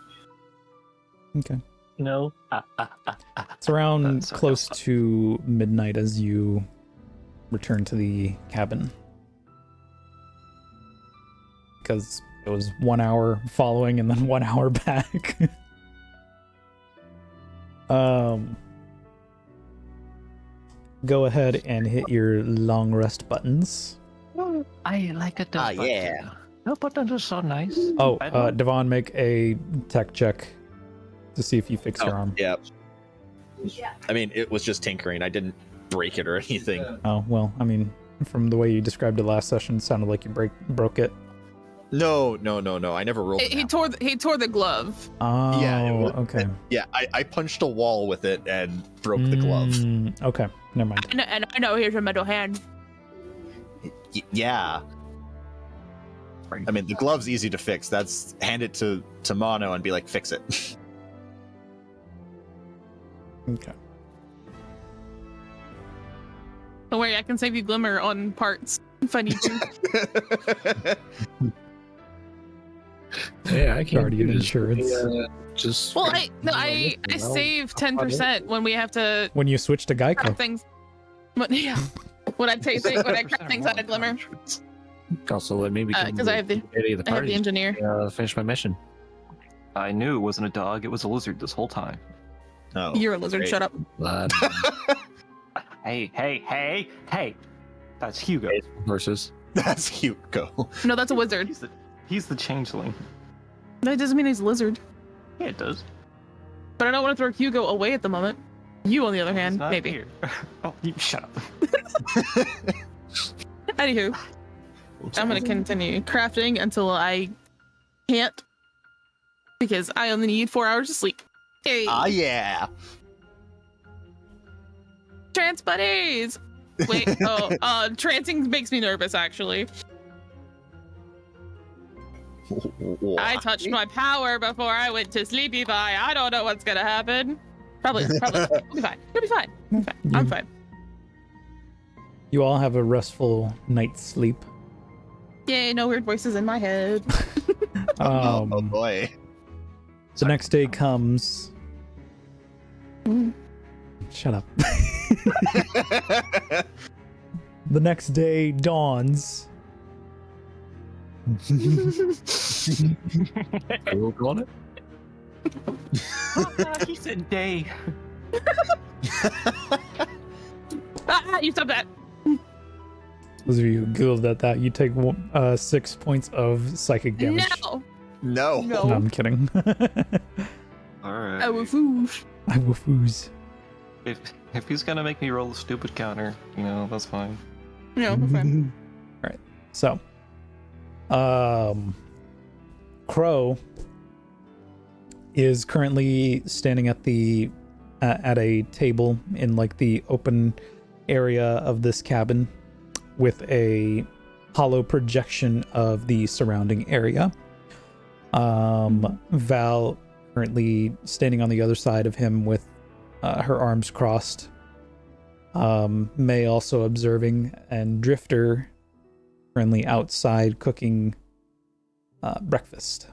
Okay. No. It's around That's okay. close to midnight as you return to the cabin. Because it was 1 hour following and then 1 hour back. Go ahead and hit your long rest buttons. I like it. Ah, yeah. No button is so nice. Oh, I don't- Devon, make a tech check to see if you fix your arm. Yeah. I mean, it was just tinkering. I didn't break it or anything. Oh, well, I mean, from the way you described it last session, it sounded like you broke it. No. I never rolled. He an tore the glove. Oh, Yeah, it was- okay. Yeah, I punched a wall with it and broke the glove. Okay, never mind. And I know here's your middle hand. Yeah. I mean, the glove's easy to fix. That's hand it to Mono and be like, fix it. Okay. Don't worry, I can save you Glimmer on parts if I need to. Yeah, I can't. Guardian do this. insurance. Just. Well, I save 10% when we have to When you switch to craft Geico. things. When I craft things out of Glimmer, Also, let me become because I have the lady of the I have the party. engineer. Finish my mission. I knew it wasn't a dog. It was a lizard this whole time. No. You're a lizard. great. Shut up. Hey! That's Hugo. Horses. That's Hugo. No, that's a wizard. He's the changeling. That doesn't mean he's a lizard. Yeah, it does. But I don't want to throw Hugo away at the moment. You, on the other He's hand, not maybe. here. Oh, you shut up. Anywho, I'm gonna continue crafting until I can't, because I only need 4 hours of sleep. Hey, Ah, yeah. trance buddies. Wait, trancing makes me nervous. Actually, I touched my power before I went to sleepy pie. I don't know what's gonna happen. Probably. We'll be fine. You'll be fine. I'm fine. You all have a restful night's sleep. Yay! No weird voices in my head. Oh boy. The next day comes. Shut up. The next day dawns. I will go on it. He said day. You stop that. Those of you who googled at that, you take 6 points of psychic damage. No. No. No. No, I'm kidding. All right. I will foosh. I will fooze. If he's gonna make me roll a stupid counter, that's fine. No, we're fine. Right. So, Crow is currently standing at at a table in like the open area of this cabin with a hollow projection of the surrounding area. Val currently standing on the other side of him with her arms crossed. May also observing, and Drifter currently outside cooking breakfast.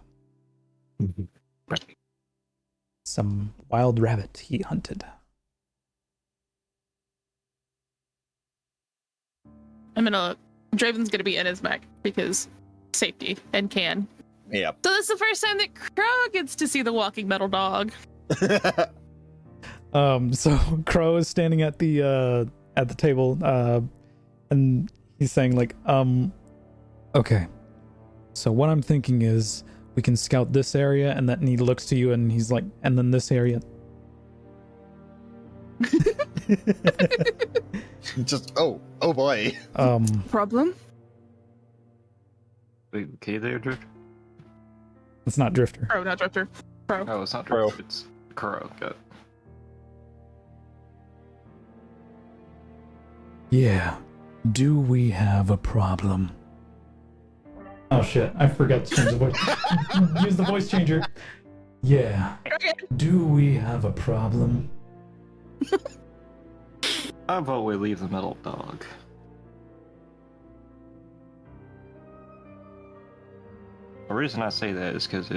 Some wild rabbit he hunted. Draven's gonna be in his mech because safety and can. Yeah. So this is the first time that Crow gets to see the walking metal dog. So Crow is standing at the table, and he's saying like, okay. So what I'm thinking is we can scout this area, and then he looks to you and he's like, and then this area. Just oh boy. Problem? Wait, okay there, Drifter? It's not Drifter. Crow, not Drifter. Crow. No, it's not Crow. Drifter. It's Crow. Got it. Yeah. Do we have a problem? Oh shit, I forgot to change the voice. Use the voice changer. Yeah. Okay. Do we have a problem? How about we leave the metal dog? The reason I say that is because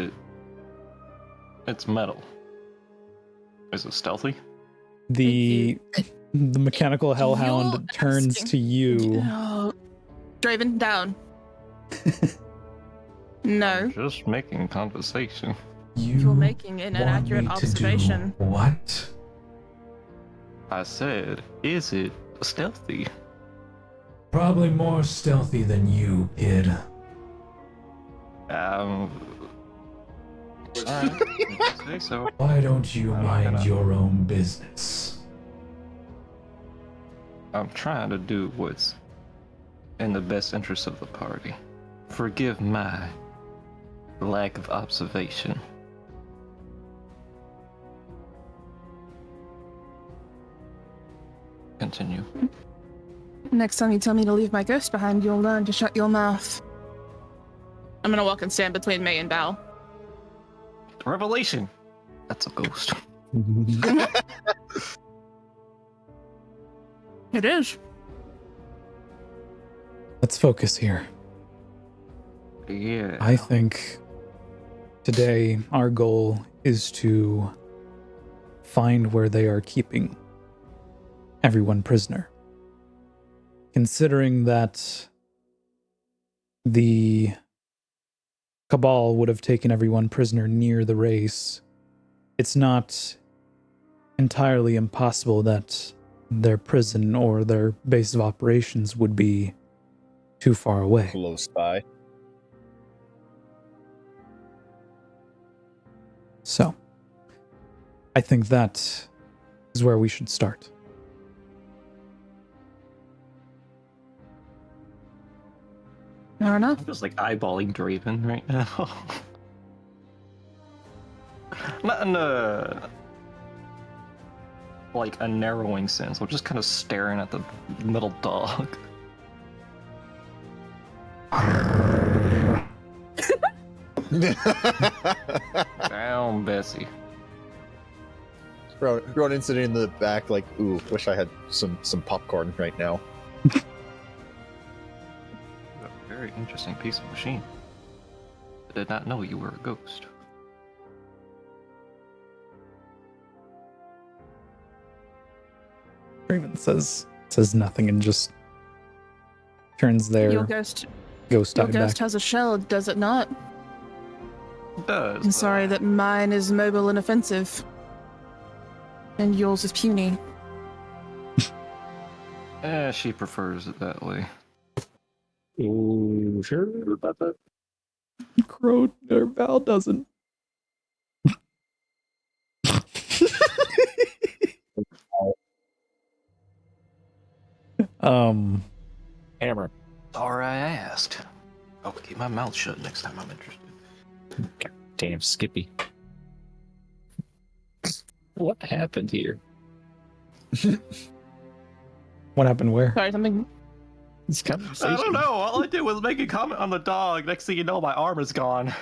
it's metal. Is it stealthy? The mechanical hellhound You're turns asking- to you. No. Draven, down. No. Just making conversation. You're making an inaccurate observation. What? I said, is it stealthy? Probably more stealthy than you, kid. Alright, say so. Why don't you mind your own business? I'm trying to do what's in the best interest of the party. Forgive my lack of observation. Continue. Next time you tell me to leave my ghost behind, you'll learn to shut your mouth. I'm gonna walk and stand between May and Val. Revelation! That's a ghost. It is. Let's focus here. Yeah. I think today our goal is to find where they are keeping everyone prisoner. Considering that the Cabal would have taken everyone prisoner near the race, it's not entirely impossible that their prison or their base of operations would be too far away. Close by. So, I think that is where we should start. Fair enough. I'm just like eyeballing Draven right now. Not in a like a narrowing sense. I'm just kind of staring at the middle dog. Down, Bessie. Ronan sitting in the back like, ooh, wish I had some popcorn right now. A very interesting piece of machine. I did not know you were a ghost. Raven says nothing and just turns their Your ghost ghost eye back. has a shell, does it not? It does. I'm sorry that mine is mobile and offensive. And yours is puny. She prefers it that way. Oh, sure about that. Crow or Val doesn't. Hammer. Sorry I asked. I'll keep my mouth shut next time I'm interested. God damn Skippy. What happened here? What happened where? Sorry, something. This conversation. I don't know. All I did was make a comment on the dog. Next thing you know, my arm is gone.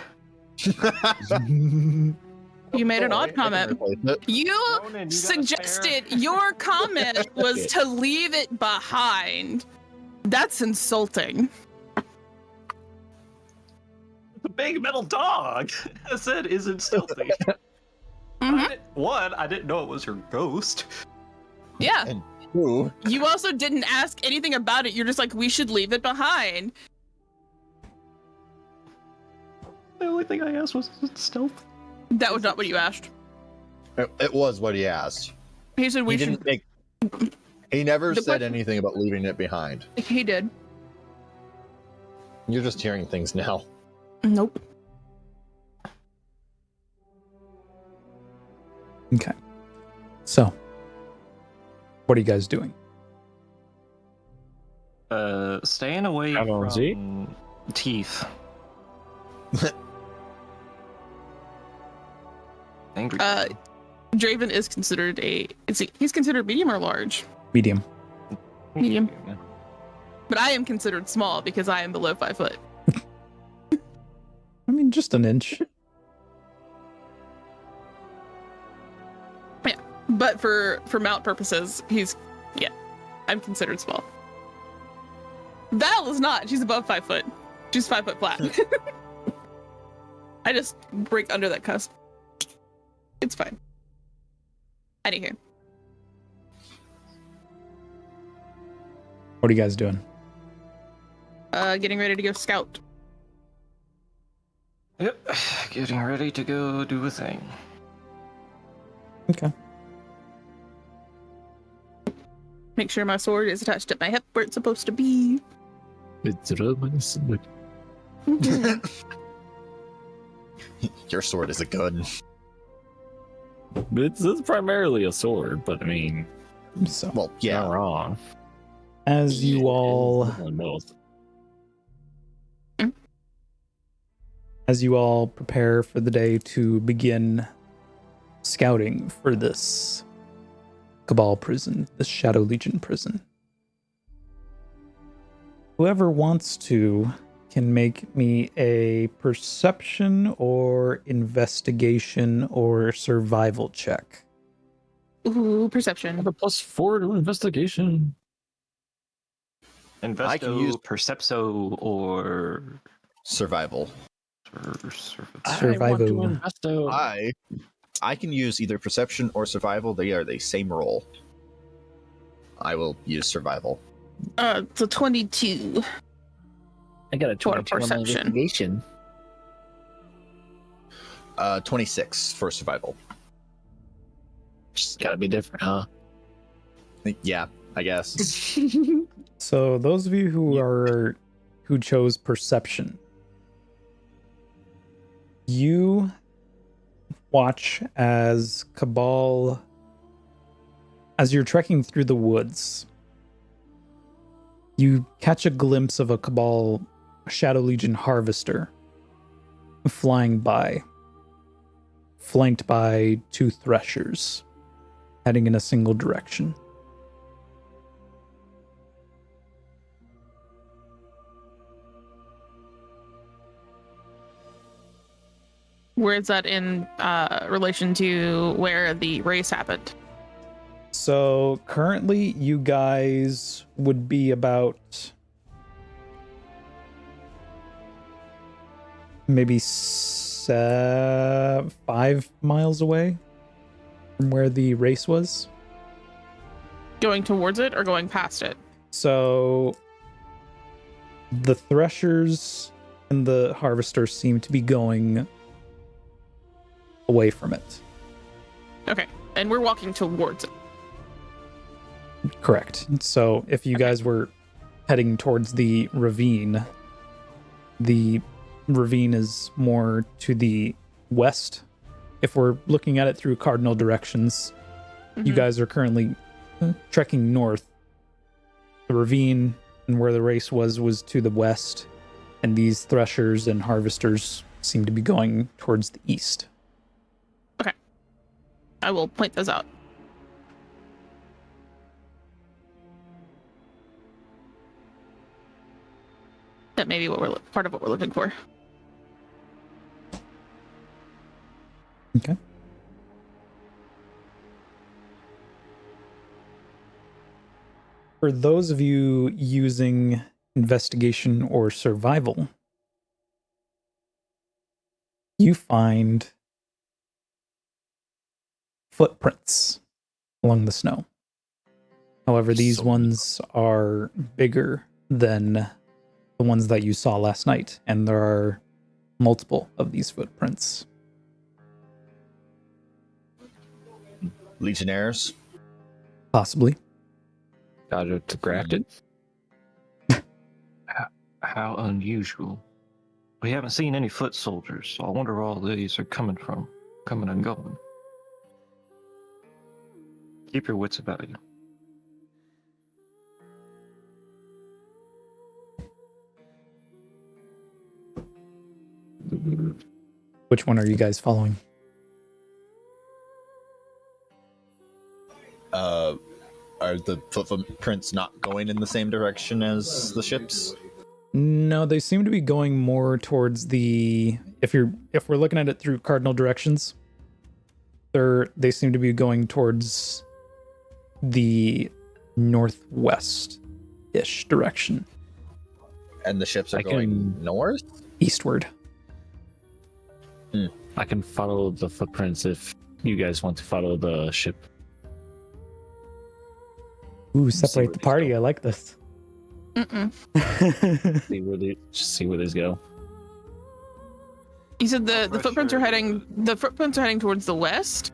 You made an Oh, odd I can comment. replace it. You Ronan, you got a suggested spare? your comment was to leave it behind. That's insulting. big metal dog. I said, isn't stealthy. Mhm. I didn't know it was her ghost. Yeah. And two, You also didn't ask anything about it. You're just like, we should leave it behind. The only thing I asked was stealth. That was not what you asked. it was what he asked. He said we He should. didn't make. He never The said question- anything about leaving it behind. He did. You're just hearing things now. Nope. Okay. So, what are you guys doing? Staying away Allons-y. from teeth. Angry. Draven is considered he's considered medium or large? Medium. Medium. But I am considered small because I am below 5 foot. I mean, just an inch. Yeah. But for mount purposes, I'm considered small. Val is not. She's above 5 foot. She's 5 foot flat. I just break under that cusp. It's fine. Anywho. What are you guys doing? Getting ready to go scout. Yep. Getting ready to go do a thing. Okay. Make sure my sword is attached at my hip where it's supposed to be. It's reminiscent. Your sword is a gun. It's primarily a sword, but I mean, So, Well, yeah, yeah. not wrong. as you all Both. as you all prepare for the day to begin scouting for this Cabal prison, this Shadow Legion prison, whoever wants to can make me a perception or investigation or survival check. Ooh, I perception. have a +4 to investigation. Investo, I can use- Percepso, or Survival. Survival. I want to investo. I can use either perception or survival. They are the same roll. I will use survival. It's a 22. I got a For 22 on my perception. investigation. 26 for survival. Just gotta be different, huh? Yeah, I guess. So those of you who chose perception, you watch as Cabal, as you're trekking through the woods, you catch a glimpse of a Cabal Shadow Legion harvester flying by, flanked by 2 threshers, heading in a single direction. Where is that in relation to where the race happened? So currently, you guys would be about maybe 5 miles away from where the race was. Going towards it or going past it? So the threshers and the harvesters seem to be going away from it. Okay. And we're walking towards it. Correct. So if you guys were heading towards the ravine is more to the west. If we're looking at it through cardinal directions, you Mhm. guys are currently trekking north. The ravine and where the race was to the west, and these threshers and harvesters seem to be going towards the east. I will point those out. That may be part of what we're looking for. Okay. For those of you using investigation or survival, you find footprints along the snow. However, these ones are bigger than the ones that you saw last night, and there are multiple of these footprints. Legionnaires. Possibly. Got it grafted. How unusual. We haven't seen any foot soldiers, so I wonder where all these are coming from, coming and going. Keep your wits about you. Which one are you guys following? Are the footprints not going in the same direction as the ships? No, they seem to be going more towards the. If we're looking at it through cardinal directions, they seem to be going towards the northwest-ish direction. And the ships are going north? Eastward. I can follow the footprints if you guys want to follow the ship. Ooh, separate the party. I like this. See where these go. You said the footprints are heading. The footprints are heading towards the west.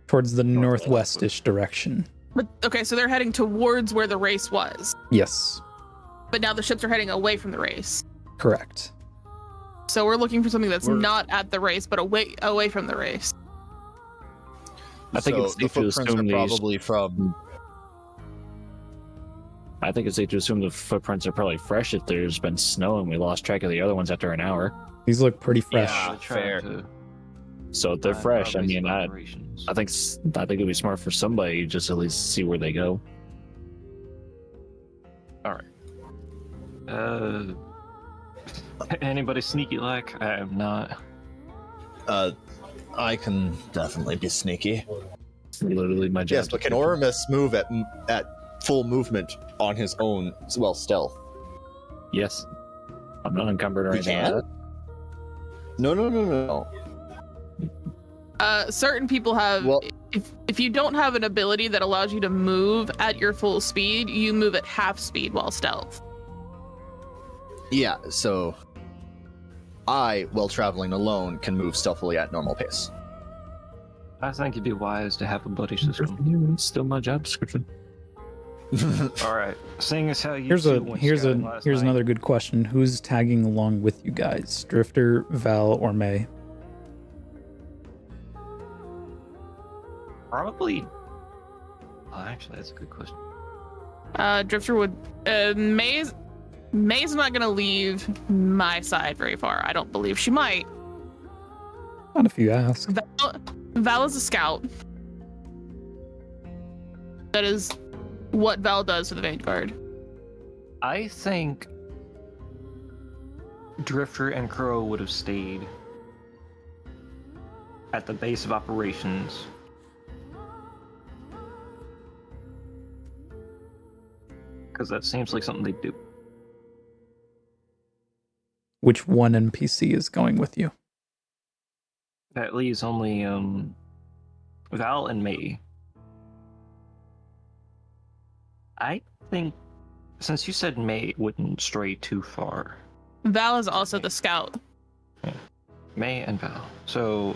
Towards the northwest-ish direction. But okay, so they're heading towards where the race was. Yes, But now the ships are heading away from the race. correct. So we're looking for something that's not at the race, but away from the race. I think So it's the safe to footprints are assume probably from. I think it's safe to assume the footprints are probably fresh if there's been snow and we lost track of the other ones after an hour. These look pretty fresh. Yeah. Fair. So if they're fresh, I mean, I think it'd be smart for somebody to just at least see where they go. All right. Anybody sneaky like? I am not. I can definitely be sneaky. It's literally my job. Yes, but can Oramus move at full movement on his own? Well, stealth. Yes. I'm not encumbered or He anything can? like that. No. Certain people have. Well- If you don't have an ability that allows you to move at your full speed, you move at half speed while stealth. Yeah, so I, while traveling alone, can move stealthily at normal pace. I think it'd be wise to have a buddy system. It's still my job description. All right. Seeing as how you Here's two went scouting last night, another good question. Who's tagging along with you guys? Drifter, Val, or May? Probably. Oh, actually, that's a good question. Drifter would. May's not gonna leave my side very far. I don't believe she might. Not if you ask. Val is a scout. That is what Val does for the Vanguard. I think Drifter and Crow would have stayed at the base of operations. Because that seems like something they do. Which one NPC is going with you? That leaves only Val and May. I think, since you said May wouldn't stray too far, Val is also the scout. May and Val. So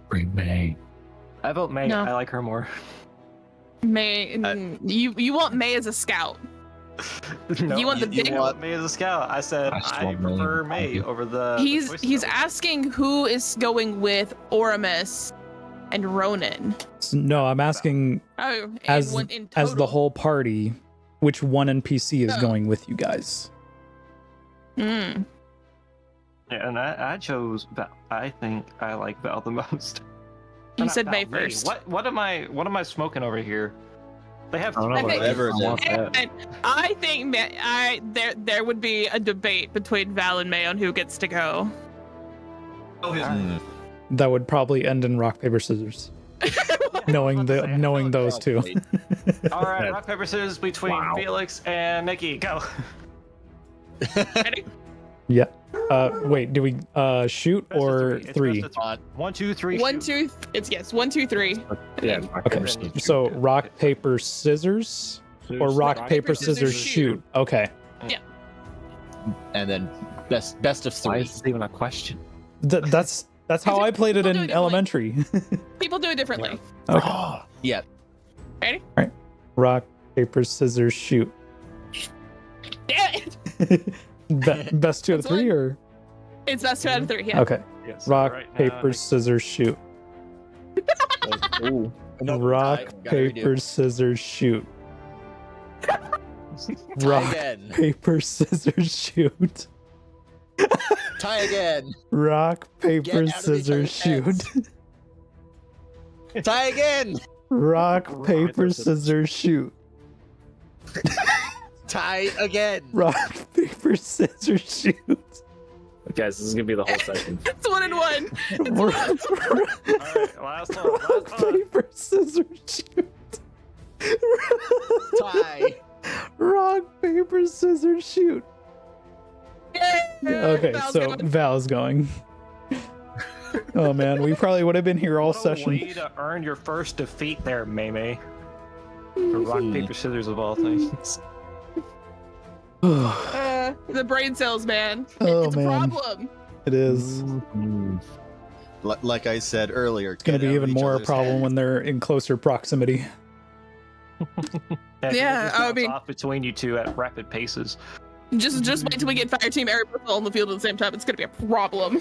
Bring May. I vote May. No. I like her more. May, you want May as a scout. No, You want the big- want May as a scout. I said I just I want May. prefer May over the. He's asking who is going with Oramus and Ronan. No, I'm asking Oh, as in as the total. whole party, which one NPC is Oh. going with you guys? Hmm. Yeah, and I chose Val. I think I like Val the most. You Not said Val, May first. What am I smoking over here? They have I don't know Okay. Whatever it is. And I think there would be a debate between Val and May on who gets to go. Hmm. That would probably end in rock paper scissors. knowing those two. All right, rock paper scissors between Wow. Felix and Nikki. Go. Ready? Yeah. Wait, do we shoot Best of or It's three? best of 1, 2, 3. One, shoot. two. It's yes. 1, 2, 3. Yeah. Okay. And then you So shoot. rock, paper, scissors, or rock, paper, scissors, shoot. Okay. And then best of Why 3. is this even a question? That's how I played it We'll do in it elementary. People do it differently. Okay. Yeah. Ready? Rock, paper, scissors, shoot. Damn it! Best 2 out of That's 3, one. or It's best 2 out of 3. Yeah. okay. Yes, Rock, right now, paper, Nick. scissors, shoot. Ooh. Rock, Gotta paper, redo. scissors, shoot. Tie Rock, again. paper, scissors, shoot. Tie again. Rock, paper, Get out of each scissors, other's shoot. heads. Tie again. Rock, paper, scissors, shoot. Tie again. Rock, paper, scissors, shoot. Guys, this is gonna be the whole session. It's 1 and 1. Alright, last one. Rock, paper, scissors, shoot. Tie. Rock, paper, scissors, shoot. Okay, Val's so going. Val's going. Oh man, we probably would have been here all What a session. way to earn your first defeat there, Meme. For rock, paper, scissors of all things. The brain cells, man. Oh, It's man. a problem. It is. Mm. Like I said earlier, It's going to be even more a problem when they're in closer proximity. Yeah, I mean- off between you two at rapid paces. Just wait till we get fire team Eric all on the field at the same time. It's gonna be a problem.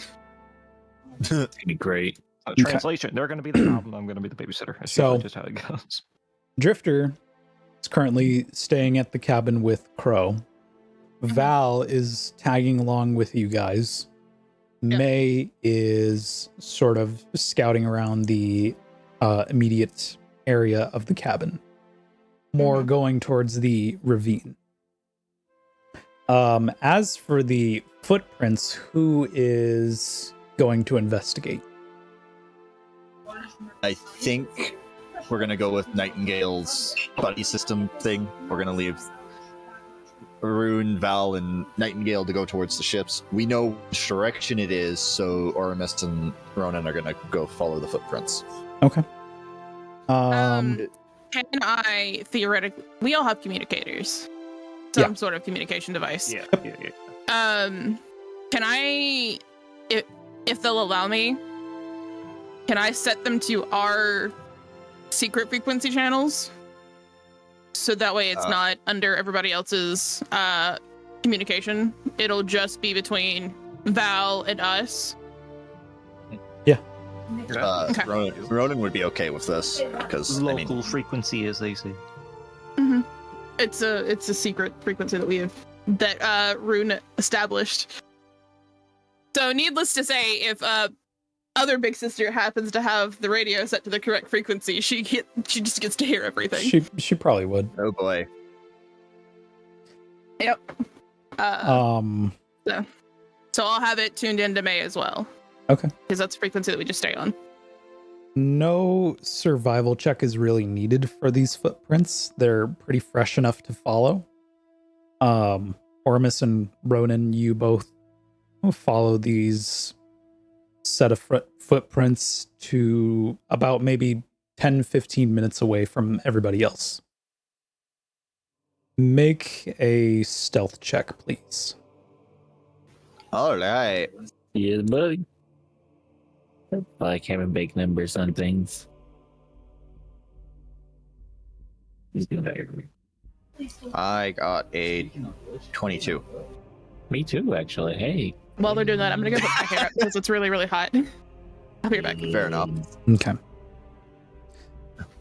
It's gonna be great. Translation: they're going to be the problem. I'm going to be the babysitter. That's So- usually just how it goes. Drifter is currently staying at the cabin with Crow. Val is tagging along with you guys. Yeah. May is sort of scouting around the immediate area of the cabin, more going towards the ravine. As for the footprints, who is going to investigate? I think we're gonna go with Nightingale's buddy system thing. We're gonna leave Arun, Val, and Nightingale to go towards the ships. We know which direction it is, so Oramus and Ronan are gonna go follow the footprints. Okay. Can I theoretically? We all have communicators, some sort of communication device. Yeah. Can I, if they'll allow me, can I set them to our secret frequency channels? So that way it's not under everybody else's communication. It'll just be between Val and us. Okay. Ronan would be okay with this because I Local mean, frequency, as they say. It's a secret frequency that we have that Rune established. So needless to say, if other big sister happens to have the radio set to the correct frequency, she just gets to hear everything. She probably would. oh boy. Yep. So I'll have it tuned into May as well. Okay. Because that's the frequency that we just stay on. No survival check is really needed for these footprints. They're pretty fresh enough to follow. Ormus and Ronan, you both follow these set of footprints to about maybe 10-15 minutes away from everybody else. Make a stealth check, please. All right. Yeah, buddy. I can't even make numbers on things. He's doing that. I got a 22. Me too, actually. Hey. While they're doing that, I'm gonna go put my hair up because it's really, really hot. I'll be right back. Fair enough. Okay.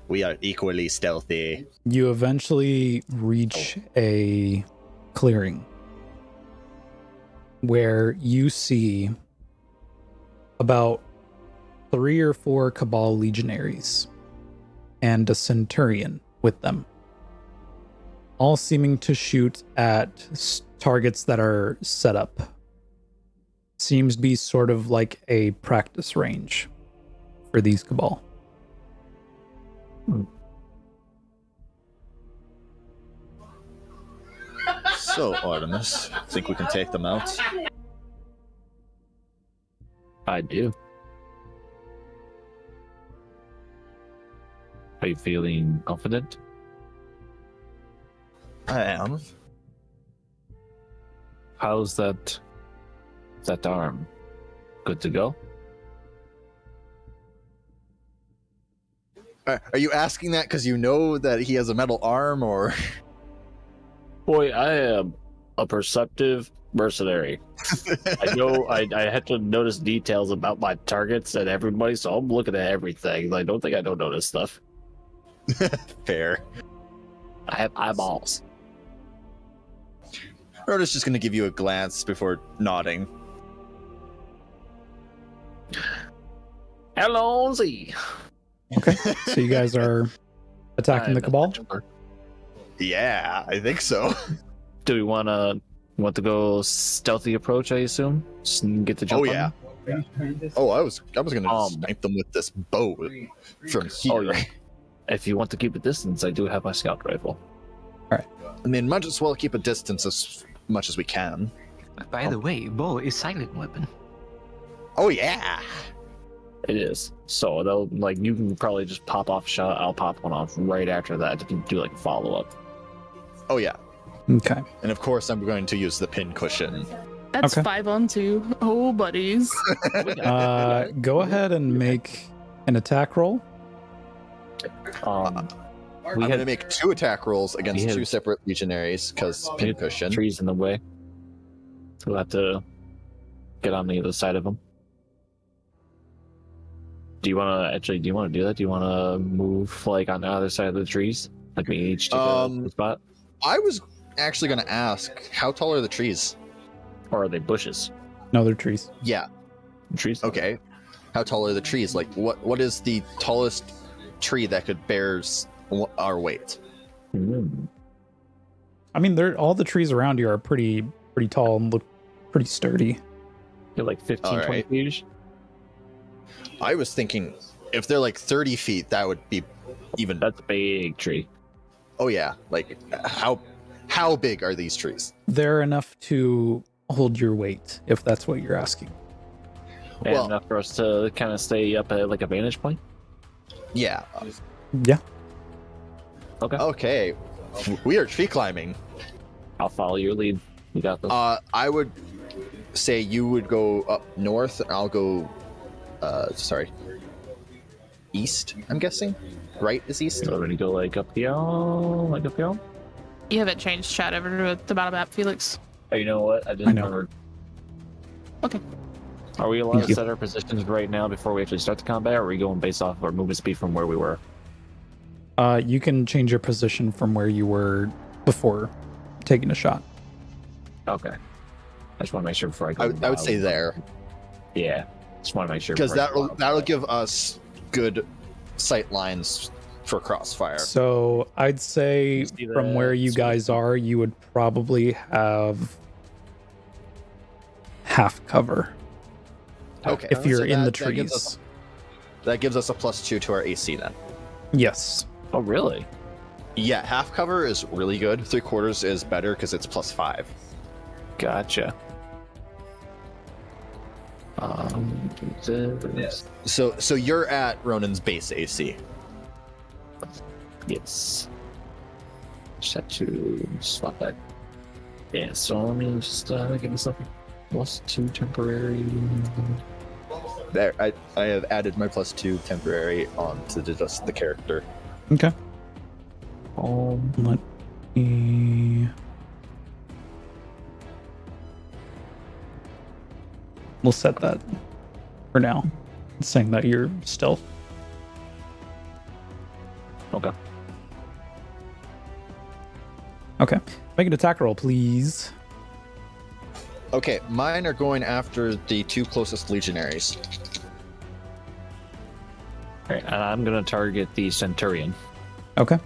We are equally stealthy. You eventually reach a clearing where you see about 3 or 4 Cabal legionaries and a centurion with them, all seeming to shoot at targets that are set up. Seems to be sort of like a practice range for these Cabal. So, Artemis, think we can take them out? I do. Are you feeling confident? I am. How's that arm? Good to go? Are you asking that because you know that he has a metal arm, or? Boy, I am a perceptive mercenary. I know I have to notice details about my targets and everybody, so I'm looking at everything. I don't think I don't notice stuff. Fair. I have eyeballs. Rhoda's just going to give you a glance before nodding. Hello, Z. Okay, so you guys are attacking the Cabal? Yeah, I think so. Do we want to go stealthy approach, I assume? Just get the jump Oh, yeah. Oh, I was going to snipe them with this bow from here. Oh, yeah. If you want to keep a distance, I do have my scout rifle. I mean, might as well keep a distance as much as we can. By the way, bow is silent weapon. Oh, yeah. It is. So they'll you can probably just pop off a shot. I'll pop one off right after that to do like a follow up. Oh, yeah. Okay. And of course, I'm going to use the pin cushion. That's Okay. 5 on 2. Oh, buddies. Go ahead and make an attack roll. I'm We going to had make 2 attack rolls against we had- 2 separate legionaries because pin cushion. trees in the way, so we'll have to get on the other side of them. Do you want to do that? Do you want to move on the other side of the trees? Like we each take a spot, I was actually going to ask, how tall are the trees? or are they bushes? No, they're trees. Yeah. Trees. Okay. How tall are the trees? What is the tallest tree that could bear our weight? Mm. I mean, all the trees around you are pretty tall and look pretty sturdy. You're like 15, All 20 right. feet. I was thinking if they're 30 feet, that would be even. That's a big tree. Oh yeah, how big are these trees? They're enough to hold your weight, if that's what you're asking. And Well- enough for us to kind of stay up at a vantage point. Yeah. Yeah. Okay. We are tree climbing. I'll follow your lead. You got this. I would say you would go up north, and I'll go. East. I'm guessing. Right is east. So we're gonna go up here, You haven't changed chat over to the battle map, Felix. Oh, you know what? I I didn't know. remember. Okay. Are we allowed Thank to you. set our positions right now before we actually start the combat, or are we going based off of our movement speed from where we were? You can change your position from where you were before taking a shot. Okay. I just want to make sure before I go. I would say there, Yeah. Just want to make sure. because before I go that'll out. give us good sight lines for crossfire. So I'd say See from the where you switch? guys are, you would probably have half cover Okay. if you're so in the that gives trees. us- That gives us a +2 to our AC then. Yes. Oh, really? Yeah, half cover is really good. 3/4 is better because it's +5. Gotcha. So you're at Ronan's base AC. Yes. Just have to swap that. Yeah, so let me just give myself a +2 temporary. There, I have added my +2 temporary on to just the character. Okay. Um, Let me. We'll set that for now. It's saying that you're stealth. okay. Okay. Make an attack roll, please. Okay, mine are going after the 2 closest legionaries. Alright, and I'm gonna target the Centurion. Okay.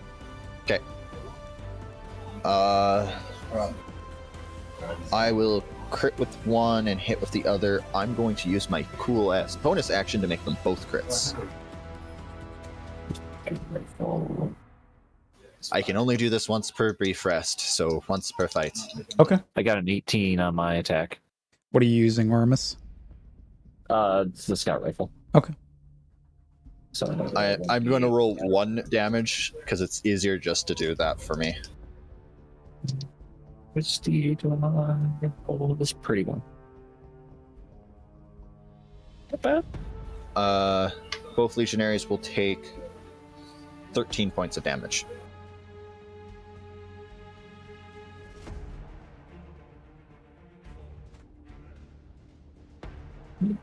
I will crit with one and hit with the other. I'm going to use my cool ass bonus action to make them both crits. I can only do this once per brief rest, so once per fight. Okay. I got an 18 on my attack. What are you using, Ormus? It's the scout rifle. Okay. So I'm going to roll 1 damage because it's easier just to do that for me. Which D8 do I roll? This pretty one. Not bad. Both legionaries will take 13 points of damage.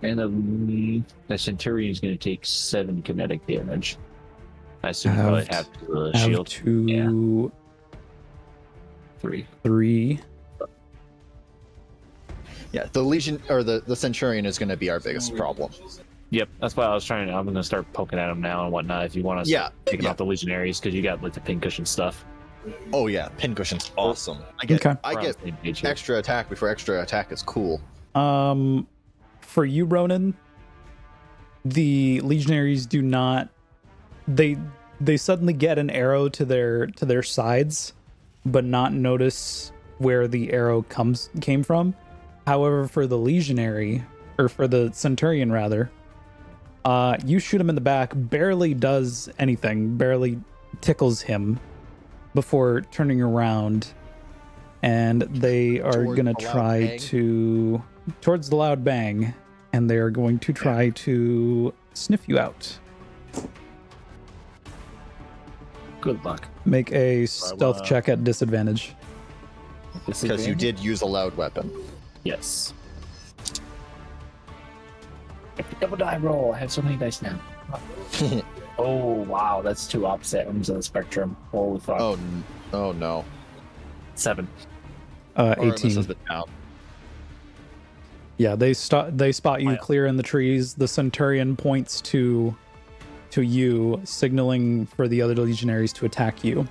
And the Centurion is going to take 7 kinetic damage. I assume probably have shield. 2, 3. 3. Yeah, the Legion or the Centurion is going to be our biggest problem. Yep, that's why I was trying. I'm going to start poking at him now and whatnot. If you want to, taking off the Legionaries because you got like the pincushion stuff. Oh yeah, pincushion's awesome. I get Okay. extra attack before extra attack is cool. For you, Ronan, the Legionaries do not. They suddenly get an arrow to their sides, but not notice where the arrow came from. However, for the Legionary, or for the Centurion rather, you shoot him in the back, barely does anything, barely tickles him before turning around, and they are going to try to towards the loud bang, and they are going to try to sniff you out. Good luck. Make a stealth check at disadvantage. Because you did use a loud weapon. Yes. Double die roll. I have so many dice now. Oh wow, that's 2 opposite ends of the spectrum. Holy fuck. Oh no. 7. 18. Yeah, they spot you clear in the trees. The Centurion points to you, signaling for the other legionaries to attack you.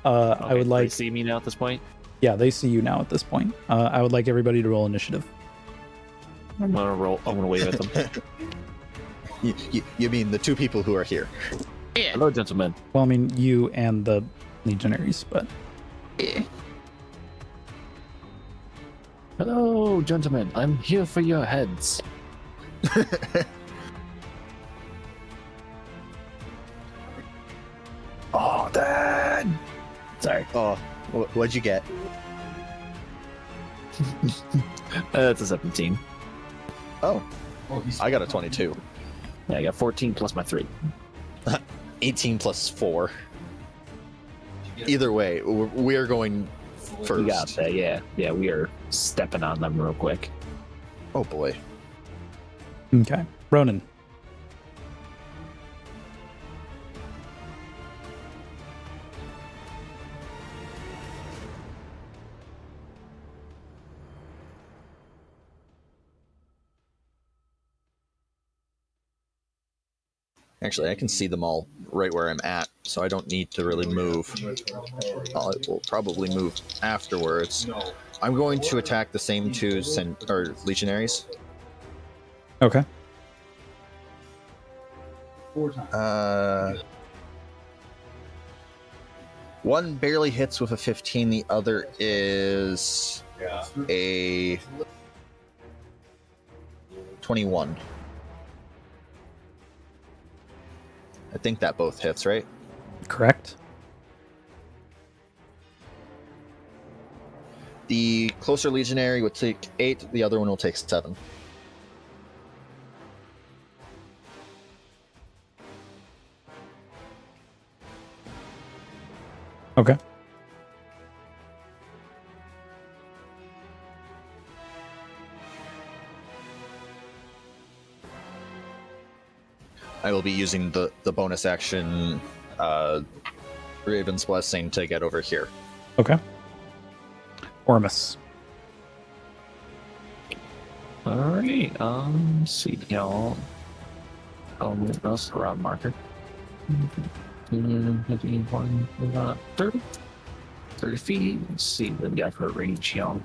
Okay, I would like. They see me now at this point. Yeah, they see you now at this point. I would like everybody to roll initiative. I'm gonna wave at them. You mean the 2 people who are here? Yeah. Hello, gentlemen. Well, I mean you and the legionaries, but Yeah. Hello, gentlemen. I'm here for your heads. Oh, Dad! Sorry. Oh, what'd you get? That's a 17. Oh, I got a 22. Yeah, I got 14 plus my 3. 18 plus 4. Either way, we're going first. We got that, yeah. Yeah, we are stepping on them real quick. Oh boy. okay. Ronan. Actually, I can see them all right where I'm at, so I don't need to really move. I will probably move afterwards. I'm going to attack the same 2 legionaries. Okay. One barely hits with a 15. The other is a 21. I think that both hits, right? Correct. The closer legionary would take 8. The other one will take 7. Okay. I will be using the bonus action Raven's Blessing to get over here. Okay. Ormus. Alright, see y'all. That's the round marker. 30? 30 feet. Let's see what we got for a range, y'all.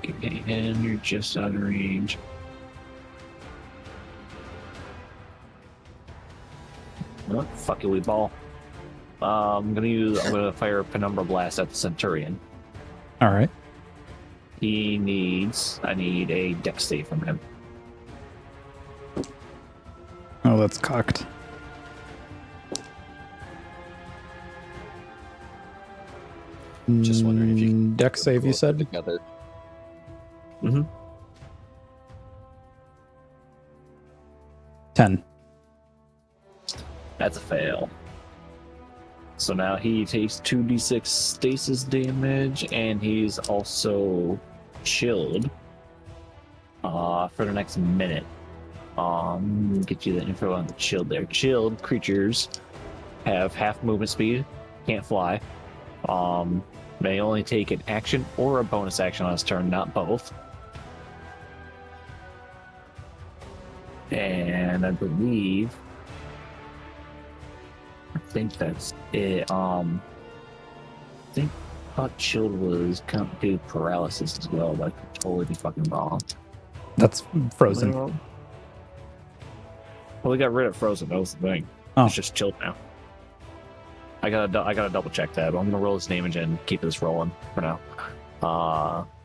Okay, and you're just out of range. What? Fuck it, we ball. I'm gonna fire a Penumbra Blast at the Centurion. All right. I need a Dex save from him. Oh, that's cocked. Just wondering if you can Dex save, you said? together. Mm-hmm. 10. That's a fail. So now he takes 2d6 stasis damage, and he's also chilled for the next minute. Get you the info on the chilled there. Chilled creatures have half movement speed, can't fly. May only take an action or a bonus action on his turn, not both. And I think that's it. I thought chilled was kind of do paralysis as well, but I could totally be fucking wrong. That's frozen. Well, we got rid of frozen. That was the thing. Oh. It's just chilled now. I gotta double check that. But I'm gonna roll his damage and keep this rolling for now.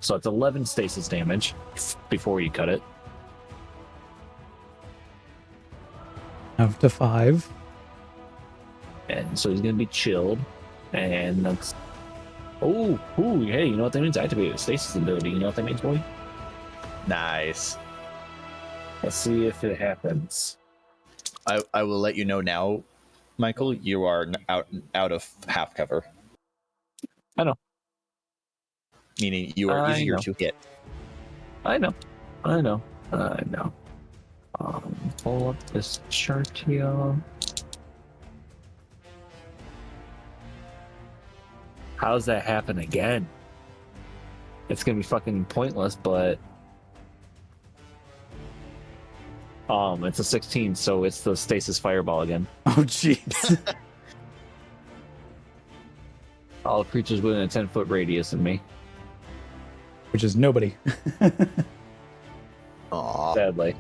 So it's 11 stasis damage before you cut it. Up to 5. And so he's gonna be chilled. And that's hey, you know what that means? Activate a stasis ability. You know what that means, boy? Nice. Let's see if it happens. I will let you know now, Michael. You are out of half cover. I know. Meaning you are I easier know. to hit. I know. Pull up this chart here. How's that happen again? It's gonna be fucking pointless, but it's a 16, so it's the stasis fireball again. Oh, jeez. All creatures within a 10-foot radius of me. Which is nobody. Aw. Sadly.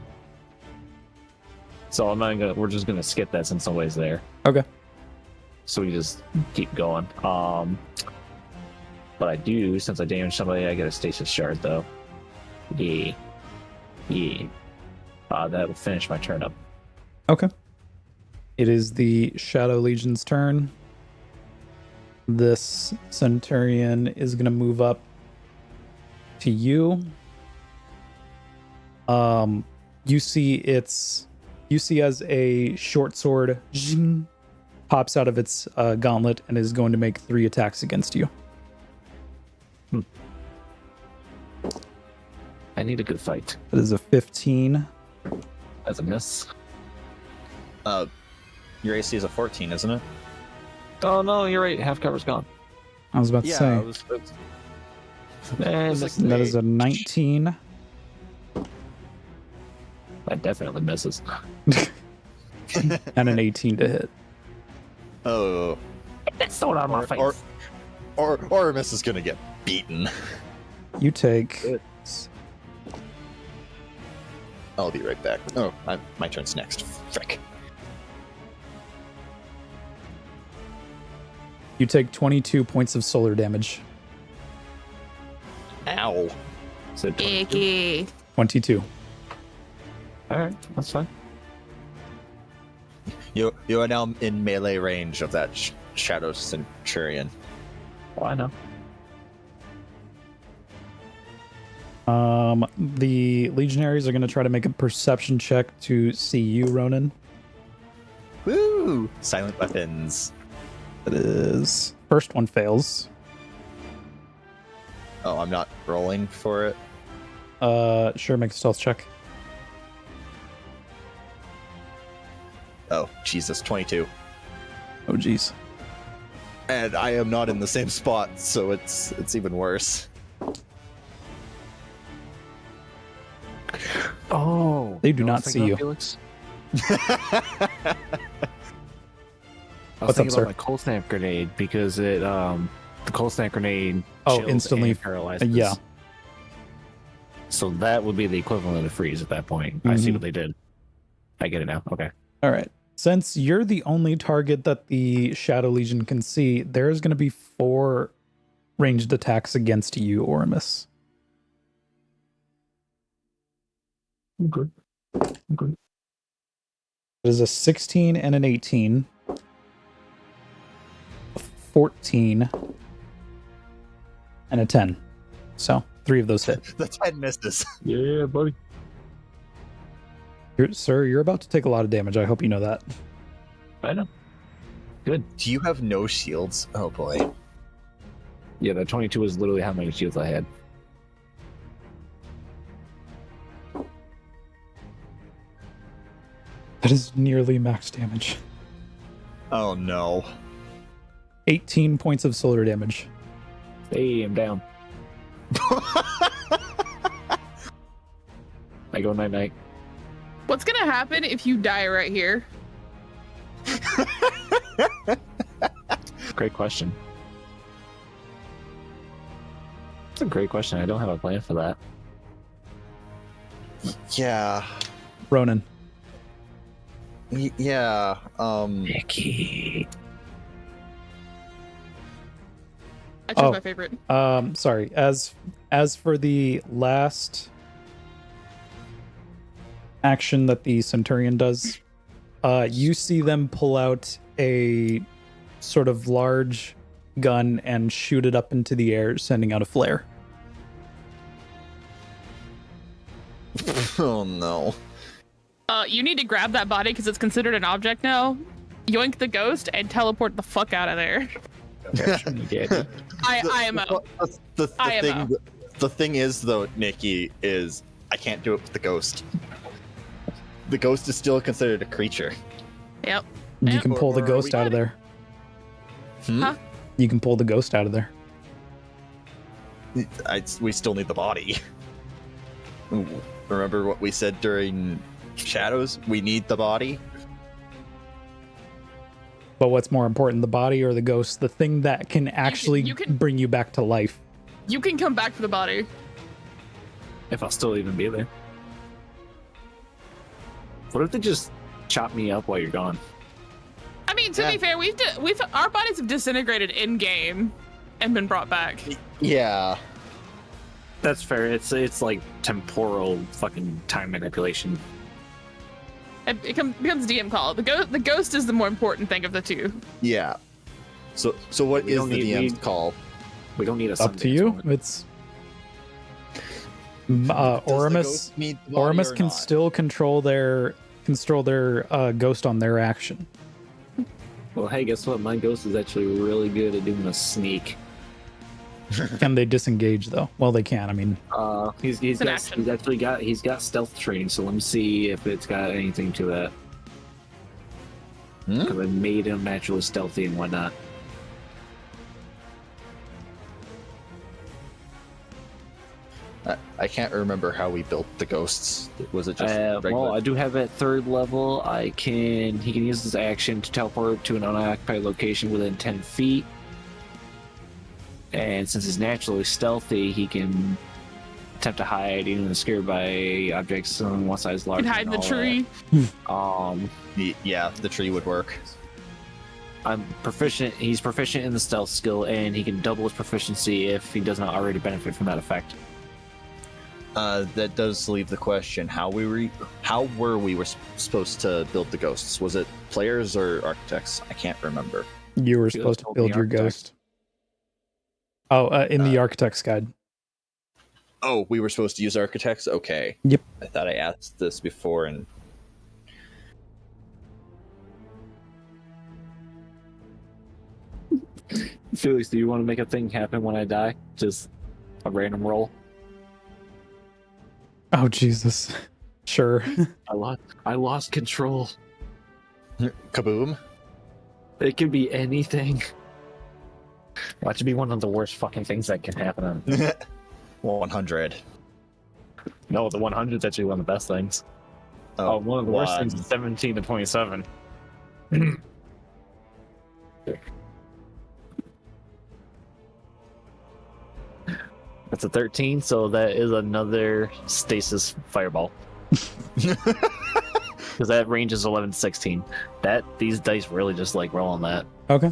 So we're just gonna skip that since nobody's there. Okay. So we just keep going. But I do, since I damaged somebody, I get a stasis shard though. Yeah. That will finish my turn up. Okay. It is the Shadow Legion's turn. This Centurion is going to move up to you. You see as a short sword pops out of its gauntlet and is going to make 3 attacks against you. I need a good fight. That is a 15. As a miss. Your AC is a 14, isn't it? Oh no, you're right. Half cover's gone. I was about to say. Man, That is a 19. that definitely misses. And an 18 to hit. Oh. That's not on my face. Or Miss is gonna get beaten. You take... Good. I'll be right back. Oh, my turn's next. Frick. You take 22 points of solar damage. Ow. So 22. Icky. 22. Alright, that's fine. You are now in melee range of that Shadow Centurion. Oh, I know. The Legionaries are going to try to make a perception check to see you, Ronan. Woo! Silent weapons. It is... First one fails. Oh, I'm not rolling for it. Sure, make a stealth check. Oh, Jesus, 22. Oh, jeez. And I am not in the same spot, so it's even worse. Oh, They do not see you. Felix? I What's was up, thinking sir? about my cold snap grenade because it the cold snap grenade Oh, chills instantly and paralyzes. yeah. So that would be the equivalent of freeze at that point. I see what they did. I get it now. Okay. All right. Since you're the only target that the Shadow Legion can see, there's going to be 4 ranged attacks against you, Ormus. Good. Good. It is a 16 and an 18, a 14, and a 10. So 3 of those hit. The 10 misses. Yeah, buddy. Sir, you're about to take a lot of damage. I hope you know that. I know. Good. Do you have no shields? Oh boy. Yeah, that 22 is literally how many shields I had. That is nearly max damage. Oh no. 18 points of solar damage. Hey, I'm down. I go night night. What's gonna happen if you die right here? Great question. It's a great question. I don't have a plan for that. Yeah. Ronan. Yeah. Nicky. I chose Oh. my favorite. Sorry. As for the last action that the Centurion does, you see them pull out a sort of large gun and shoot it up into the air, sending out a flare. Oh no. You need to grab that body because it's considered an object now. Yoink the ghost and teleport the fuck out of there. IMO. IMO. The thing is, though, Nikki, is I can't do it with the ghost. The ghost is still considered a creature. Yep. You Yep. can pull the Or are ghost we- out of there. Huh? You can pull the ghost out of there. We still need the body. Remember what we said during Shadows? We need the body. But what's more important, the body or the ghost? The thing that can actually you can- bring you back to life. You can come back for the body. If I'll still even be there. What if they just chop me up while you're gone? I mean, to be fair, we've our bodies have disintegrated in game and been brought back. Yeah. That's fair. It's like temporal fucking time manipulation. It becomes DM call. The ghost is the more important thing of the two. Yeah. So what We is don't the need- DM's we- call? We don't need a Up to Sundance you. moment. It's Does the Oramus. ghost need the body Oramus or can not? still control their ghost on their action. Well, hey, guess what? My ghost is actually really good at doing a sneak. Can they disengage though? Well, they can. I mean, He's an got action. he's got stealth training. So let me see if it's got anything to that. Hmm? Because I made him naturally stealthy and whatnot. I can't remember how we built the ghosts. Was it just Well, regular? I do have at 3rd level. He can use his action to teleport to an unoccupied location within 10 feet. And since he's naturally stealthy, he can attempt to hide even when scared by objects on one size larger. And hide in the than all tree. that. Yeah, the tree would work. I'm proficient. He's proficient in the stealth skill, and he can double his proficiency if he does not already benefit from that effect. That does leave the question: how were we supposed to build the ghosts? Was it players or architects? I can't remember. you were Feel supposed to told build the your architect. ghost. Oh, in the architect's guide. Oh, we were supposed to use architects? Okay. Yep. I thought I asked this before and Felix, do you want to make a thing happen when I die? Just a random roll. Oh Jesus. Sure. I lost control. kaboom. It could be anything. Watch it be one of the worst fucking things that can happen. 100. No, the 100 is actually one of the best things. Oh, one of the worst things is 17 to 27. That's a 13, so that is another stasis fireball. because that range is 11 to 16. These dice really just like rolling that. Okay.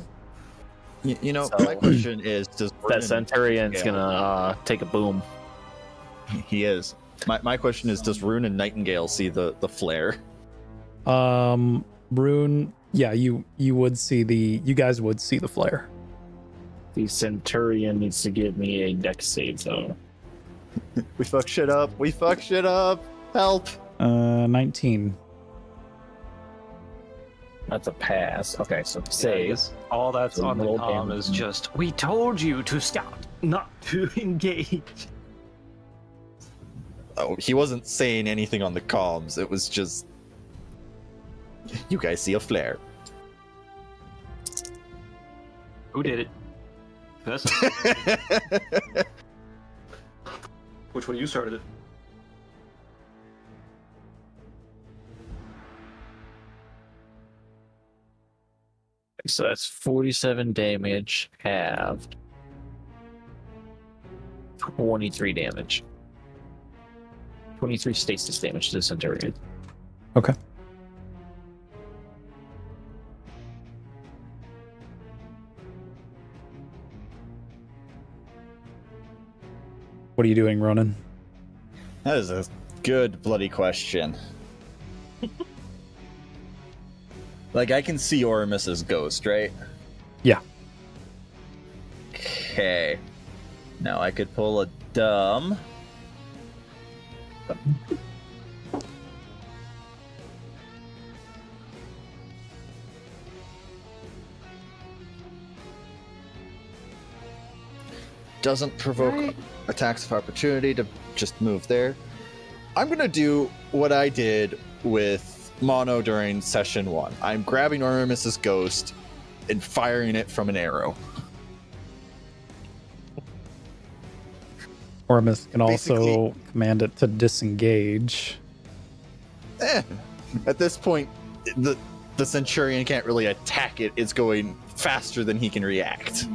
You know, So- my question is, does That Ronan Centurion's Nightingale- gonna take a boom. He is. My question is, does Rune and Nightingale see the flare? Rune, yeah, you guys would see the flare. The Centurion needs to give me a dex save though. We fuck shit up. We fuck shit up. Help. 19. That's a pass. Okay, so Yeah, I save. guess all that's So on the roll comm damage. is just, we told you to scout, not to engage. Oh, he wasn't saying anything on the comms. It was just, you guys see a flare. Who did it? That's which one of you started it? So that's 47 damage halved. 23 damage. 23 stasis damage to the Centurion. Okay. What are you doing, Ronan? That is a good bloody question. Like, I can see Oramus's ghost, right? Yeah. Okay. Now I could pull a dumb. Doesn't provoke Right. attacks of opportunity to just move there. I'm gonna do what I did with Mono during session 1. I'm grabbing Oramus's ghost and firing it from an arrow. Ormus can also Basically- command it to disengage. At this point, the Centurion can't really attack it. It's going faster than he can react.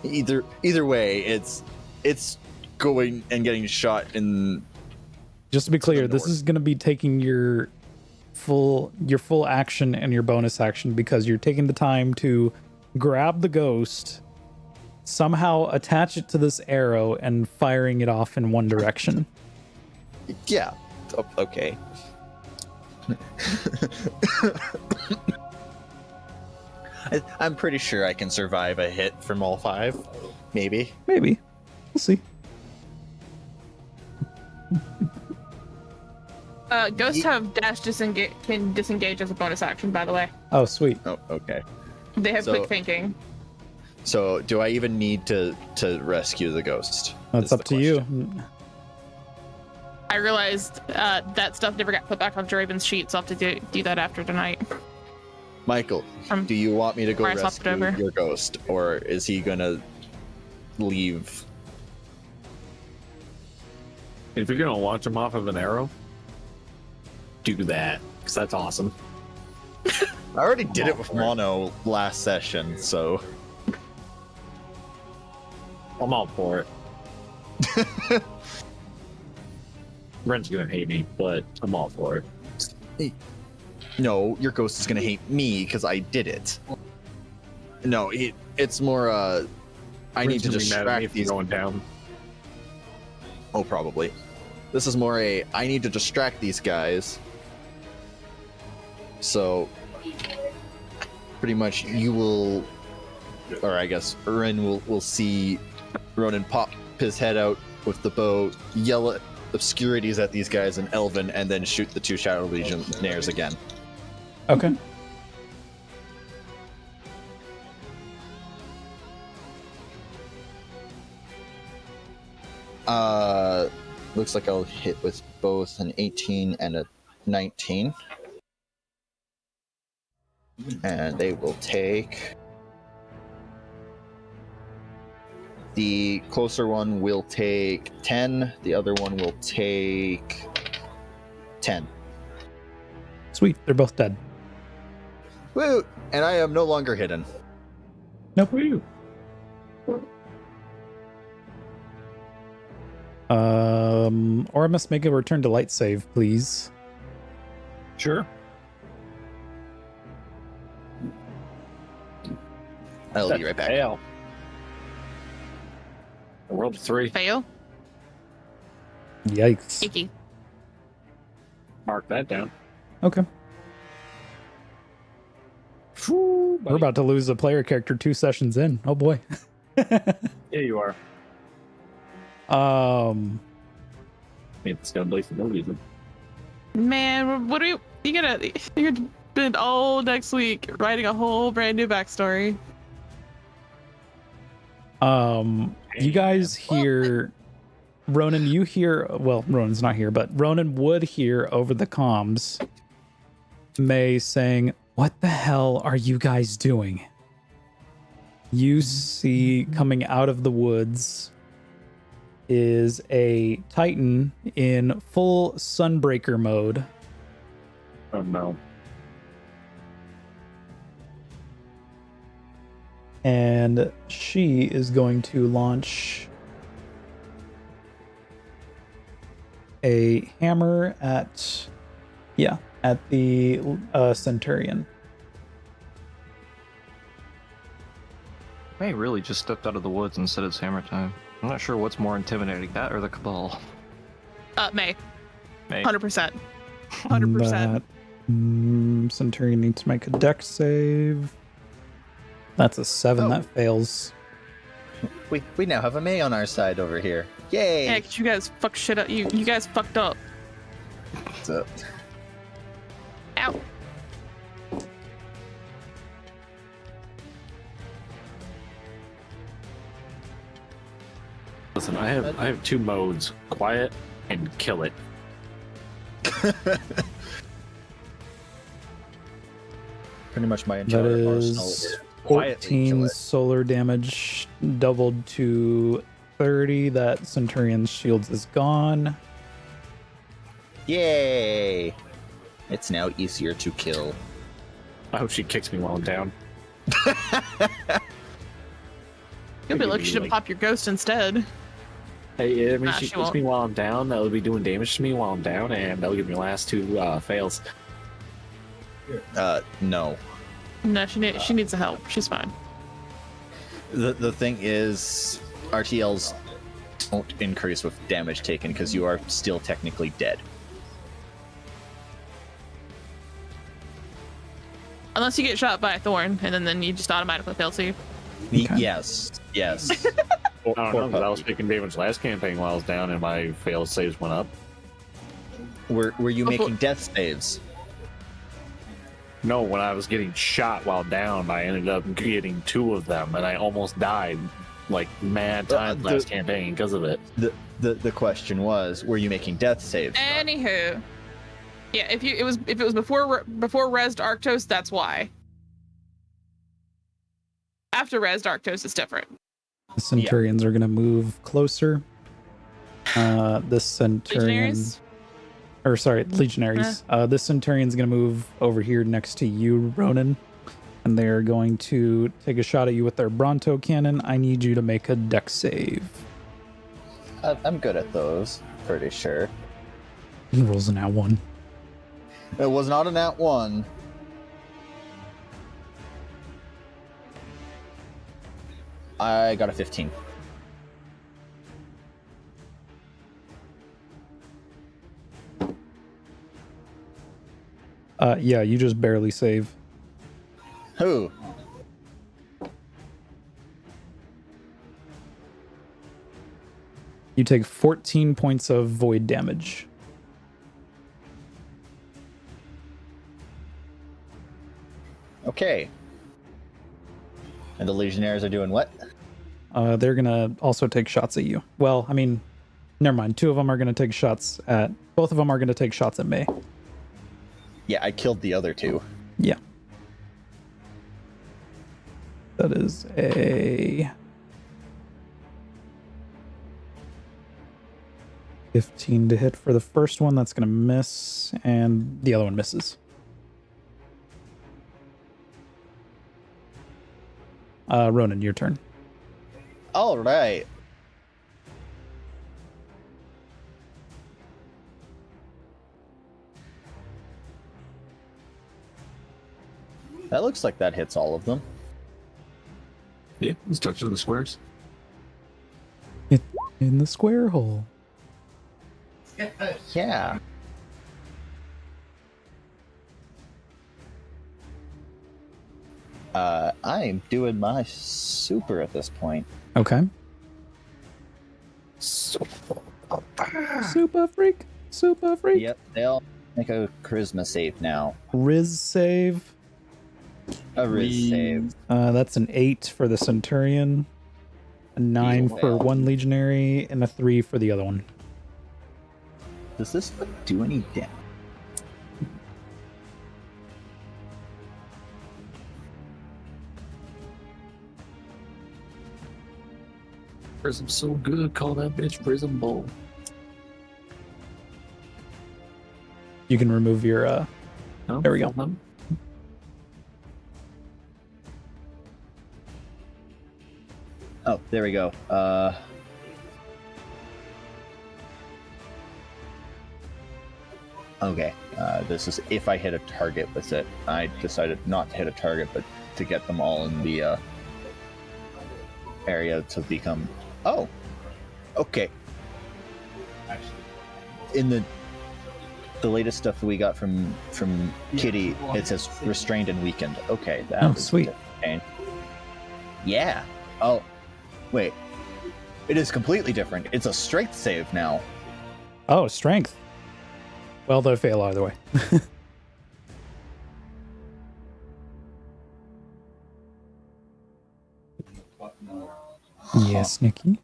Either way, it's going and getting shot in. Just to be clear, this north. is going to be taking your full action and your bonus action because you're taking the time to grab the ghost, somehow attach it to this arrow, and firing it off in one direction. Yeah. Okay. I'm pretty sure I can survive a hit from all 5. Maybe. Maybe. We'll see. Ghosts have dash can disengage as a bonus action, by the way. Oh, sweet. Oh, okay. They have So- quick thinking. So, do I even need to rescue the ghost? That's is up the to question. you. I realized that stuff never got put back onto Raven's sheet, so I'll have to do that after tonight. Michael, From do you want me to go where I swapped it rescue over. your ghost, or is he gonna leave? If you're gonna launch him off of an arrow, do that, because that's awesome. I already did it all with for it. Mono last session, so I'm all for it. Ren's gonna hate me, but I'm all for it. no, your ghost is gonna hate me because I did it. No, it's more. I need to distract these. going down. Oh, probably. This is more a. I need to distract these guys. So, pretty much, you will, or I guess Ren will see Ronan pop his head out with the bow, yell at obscurities at these guys in Elven, and then shoot the 2 Shadow Legionnaires again. Okay. Looks like I'll hit with both an 18 and a 19. And they will take. The closer one will take 10, the other one will take 10. Sweet. They're both dead. Woo! And I am no longer hidden. Nope. Oramus, make a return to light save, please. Sure. I'll be right back. Fail. I rolled a 3. Fail. Yikes. Icky. Mark that down. Okay. Whew, We're about to lose a player character 2 sessions in. Oh boy. Yeah, you are. It's gonna play for no reason. Man, what are you're spend all next week writing a whole brand new backstory. You guys hear Ronan, you hear, well, Ronan's not here, but Ronan would hear over the comms May saying, "What the hell are you guys doing?" You see coming out of the woods is a Titan in full Sunbreaker mode. Oh no. And she is going to launch a hammer at the Centurion. May really just stepped out of the woods and said it's hammer time. I'm not sure what's more intimidating, that or the Cabal. May. May. 100%. 100%. That Centurion needs to make a dex save. That's a 7. Oh. That fails. We now have a May on our side over here. Yay! Yeah, 'cause you guys fucked shit up. You guys fucked up. What's up? Ow. Listen, I have 2 modes: quiet and kill it. Pretty much my That entire arsenal is is quietly kill 14 it. solar damage doubled to 30. That Centurion's shields is gone. Yay! It's now easier to kill. I hope she kicks me while I'm down. You'll be lucky to pop your ghost instead. Hey, I mean, Nah, she she kicks won't. me while I'm down. That'll be doing damage to me while I'm down, and that'll give me the last 2 fails. No. No, she needs the help. She's fine. The thing is, RTLs don't increase with damage taken because you are still technically dead. Unless you get shot by a thorn, and then you just automatically fail save. Okay. Yes. Yes. I don't know, 'cause I was taking damage last campaign while I was down, and my fail saves went up. Were you Before- making death saves? No, when I was getting shot while down, I ended up getting 2 of them, and I almost died like mad times last campaign because of it. The question was, were you making death saves? Anywho, yeah, if it was before Res Arctos, that's why. After Res Arctos, it's different. The Centurions are going to move closer. This Centurion... Legionaries? Or sorry, Legionaries. This Centurion's going to move over here next to you, Ronan. And they're going to take a shot at you with their Bronto cannon. I need you to make a dex save. I'm good at those, pretty sure. He rolls an at 1. It was not an at 1. I got a 15. Yeah, you just barely save. Who? You take 14 points of void damage. Okay. And the Legionnaires are doing what? They're going to also take shots at you. Well, I mean, never mind. 2 of them are going to take shots at... Both of them are going to take shots at May. Yeah, I killed the other 2. Yeah. That is a 15 to hit for the first one. That's going to miss, and the other one misses. Ronan, your turn. All right. That looks like that hits all of them. Yeah, let's touch the squares. In the square hole. Yeah. I'm doing my super at this point. Okay. Super freak. Super freak. Yep, they'll make a charisma save now. Riz save. A riz save. That's an 8 for the Centurion, a 9 for one Legionary, and a 3 for the other one. Does this do any damage? Prism's so good. Call that bitch Prism Bowl. You can remove your there we go. Oh, there we go. Okay. This is if I hit a target with it. I decided not to hit a target, but to get them all in the area to become. Oh. Okay. In the latest stuff that we got from Kitty, it says restrained and weakened. Okay. That was sweet. Different. Yeah. Oh. Wait. It is completely different. It's a strength save now. Oh, strength. Well, they'll fail either way. Yes, Nikki.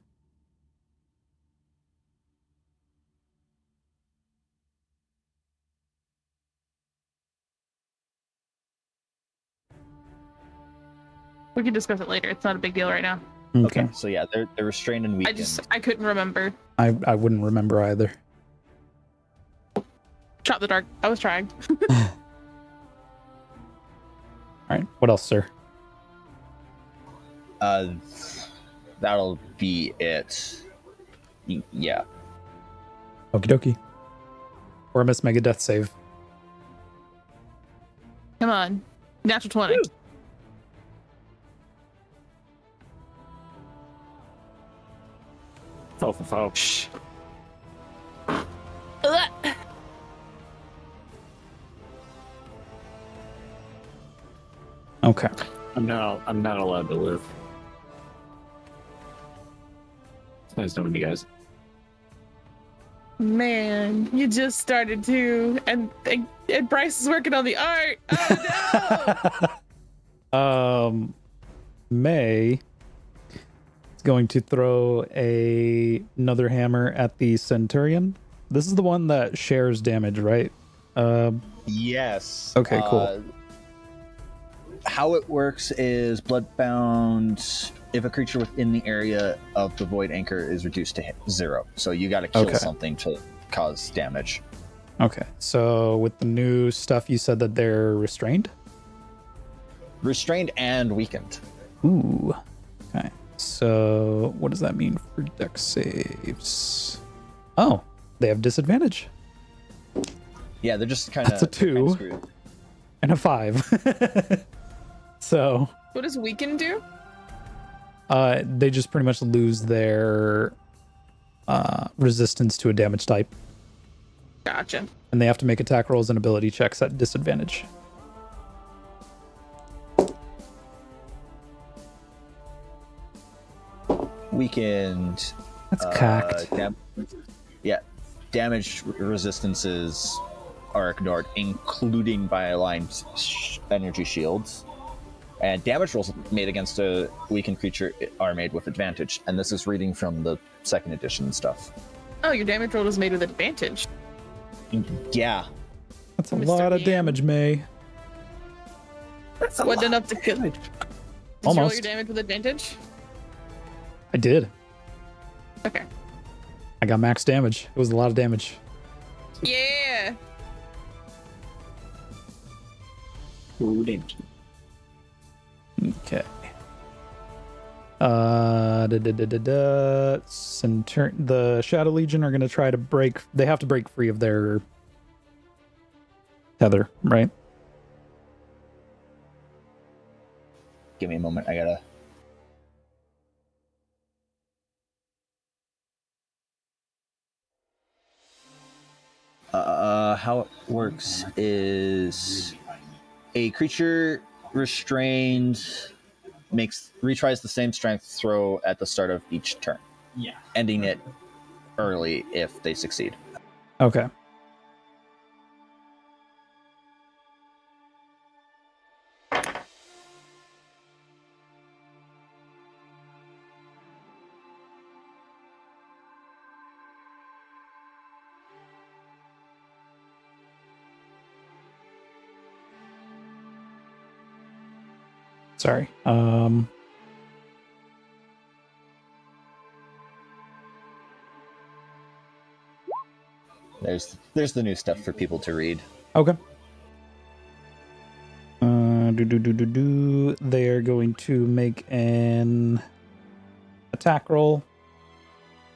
We can discuss it later. It's not a big deal right now. Okay. So yeah, they're restrained and weakened. I couldn't remember. I wouldn't remember either. Shot the dark. I was trying. All right. What else, sir? That'll be it. Yeah. Okie dokie. Or a miss mega death save. Come on. Natural 20. Woo. Foul. Shh. Okay. I'm not allowed to live. It's nice knowing you guys. Man, you just started to, and Bryce is working on the art. Oh no! May is going to throw another hammer at the Centurion. This is the one that shares damage, right? Yes. Okay, cool. How it works is bloodbound. If a creature within the area of the void anchor is reduced to 0, so you got to kill something to cause damage. Okay, so with the new stuff, you said that they're restrained? Restrained and weakened. Ooh. Okay, so what does that mean for dex saves? Oh, they have disadvantage. Yeah, they're just kind of. That's a 2 and a 5. So. What does weaken do? They just pretty much lose their resistance to a damage type. Gotcha. And they have to make attack rolls and ability checks at disadvantage. Weakened. That's cocked. Damage resistances are ignored, including by aligned energy shields. And damage rolls made against a weakened creature are made with advantage. And this is reading from the 2nd edition stuff. Oh, your damage roll is made with advantage. Yeah. That's a lot of damage, May. That's Wasn't enough to kill. Did you roll your damage with advantage? I did. Okay. I got max damage. It was a lot of damage. Yeah. Ooh, damage. Okay. The Shadow Legion are going to try to break. They have to break free of their tether, right? Give me a moment. I gotta. How it works is a creature restrained retries the same strength throw at the start of each turn. Yeah. Ending it early if they succeed. Okay. Sorry. There's the new stuff for people to read. Okay. They are going to make an attack roll.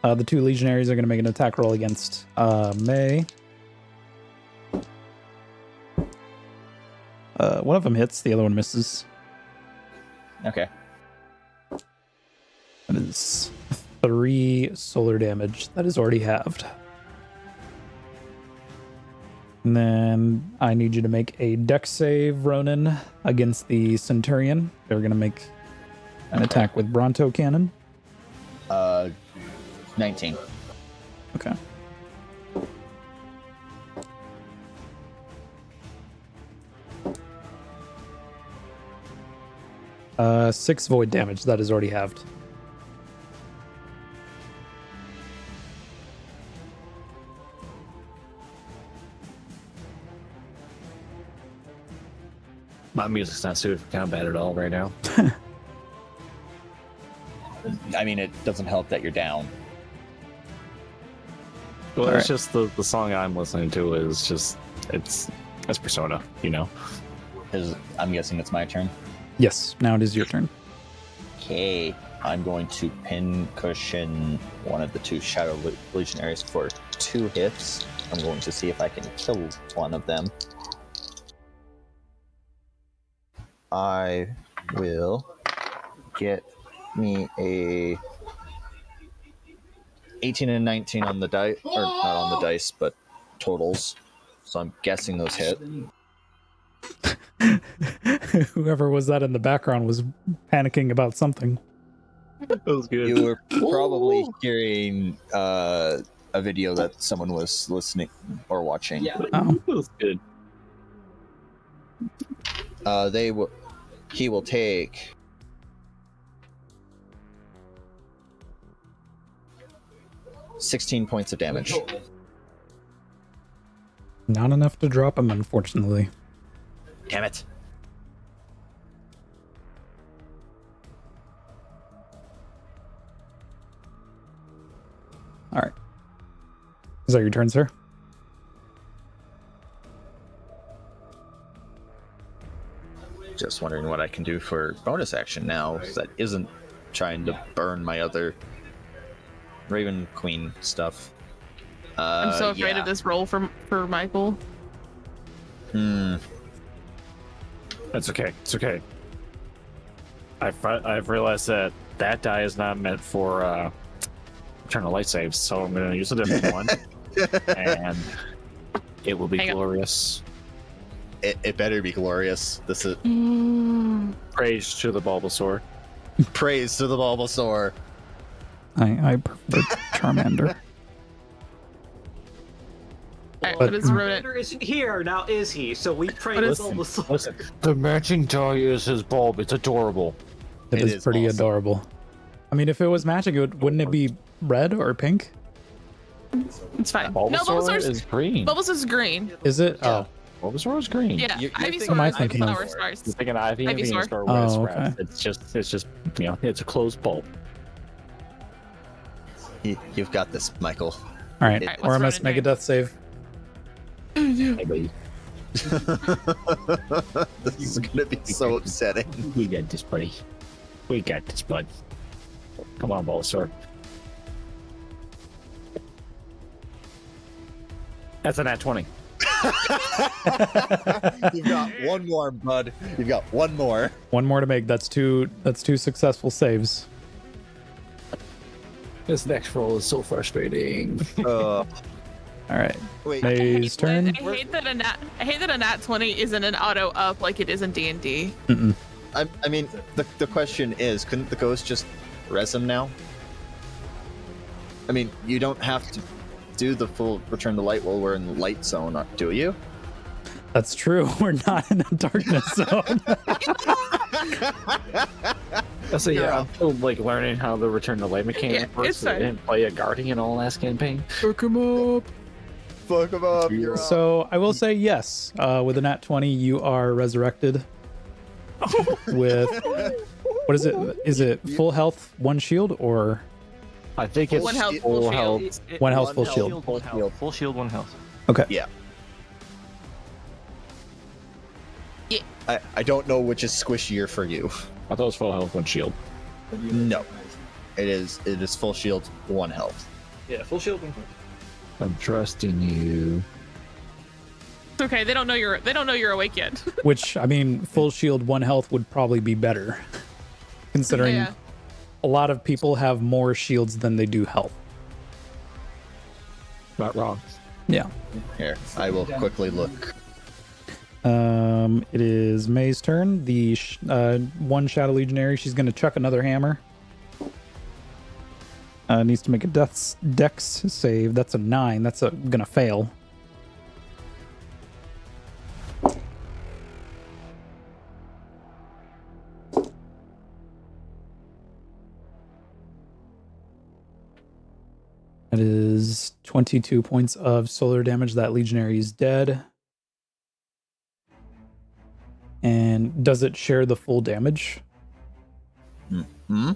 The two legionaries are going to make an attack roll against May. One of them hits, the other one misses. Okay. That is 3 solar damage. That is already halved. And then I need you to make a dex save, Ronan, against the Centurion. They're going to make an attack with Bronto Cannon. 19. Okay. Six void damage. That is already halved. My music's not suited for combat at all right now. I mean, it doesn't help that you're down. Well, All it's right. just the song I'm listening to is just it's Persona, you know. I'm guessing it's my turn. Yes, now it is your turn. Okay, I'm going to pin cushion one of the two Shadow Legionaries for 2 hits. I'm going to see if I can kill one of them. I will get me a 18 and 19 on the dice, or not on the dice, but totals. So I'm guessing those hit. Whoever was that in the background was panicking about something. That was good. You were probably hearing a video that someone was listening or watching. Yeah. Oh, That was good. He will take 16 points of damage. not enough to drop him, unfortunately. Damn it. All right. Is that your turn, sir? Just wondering what I can do for bonus action now that isn't trying to burn my other Raven Queen stuff. I'm so afraid of this roll for Michael. That's okay. It's okay. I've realized that die is not meant for eternal light saves, so I'm going to use a different one, and it will be Hang on. glorious. It better be glorious. This is Praise to the Bulbasaur. praise to the Bulbasaur. I prefer Charmander. Alright, But- what is Rodent? Commander isn't here now, is he? So we pray What with is- Bulbasaur. Listen, the matching die is his bulb. It's adorable. It It is is pretty awesome. adorable. I mean, if it was matching, wouldn't it be red or pink? It's fine. Bulbasaur No, Bulbasaur's is green. Bulbasaur's green. Is it? Yeah. Bulbasaur is green. Yeah, You're Ivysaur thinking What am I is thinking of? flower stars. You're thinking Ivy and Ivysaur. Venusaur Oh, with okay. It's just you know, it's a closed bulb. You've got this, Michael. All right. Alright, what's Oramus, Ronan make a doing? death save. Hey, buddy. This is gonna be so upsetting. We got this, buddy. We got this, bud. Come on, Bulbasaur. That's a nat 20. You've got one more, bud. You've got one more. One more to make. That's two successful saves. This next roll is so frustrating. All right. Wait. May's turn. I hate that a nat 20 isn't an auto up like it is in D&D. Mm-mm. I mean, the question is, couldn't the ghost just res him now? I mean, you don't have to do the full return to light while we're in the light zone, do you? That's true. We're not in a darkness zone. So yeah, I'm still like learning how the return to light mechanic Yeah, works. it's I fine. didn't play a guardian all last campaign. Fuck him up. Fuck him up. You're up. So I will say yes. With a nat 20, you are resurrected. With what is it? Is it full health, one shield, or I think it's One health, full full health. shield. one health, full health. shield? Full health. Full shield, 1 health. Okay. Yeah. Yeah. I don't know which is squishier for you. I thought it was full health, one shield. No. It is full shield, 1 health. Yeah, full shield. 1 health. I'm trusting you. It's okay. They don't know you're awake yet. Which I mean, full shield, one health would probably be better, considering Yeah. a lot of people have more shields than they do health. Not wrong. Yeah. Here, I will quickly look. It is May's turn. The one Shadow Legionary, she's going to chuck another hammer. Needs to make a dex save. That's a 9. That's gonna fail. That is 22 points of solar damage. That Legionary is dead. And does it share the full damage? Hmm?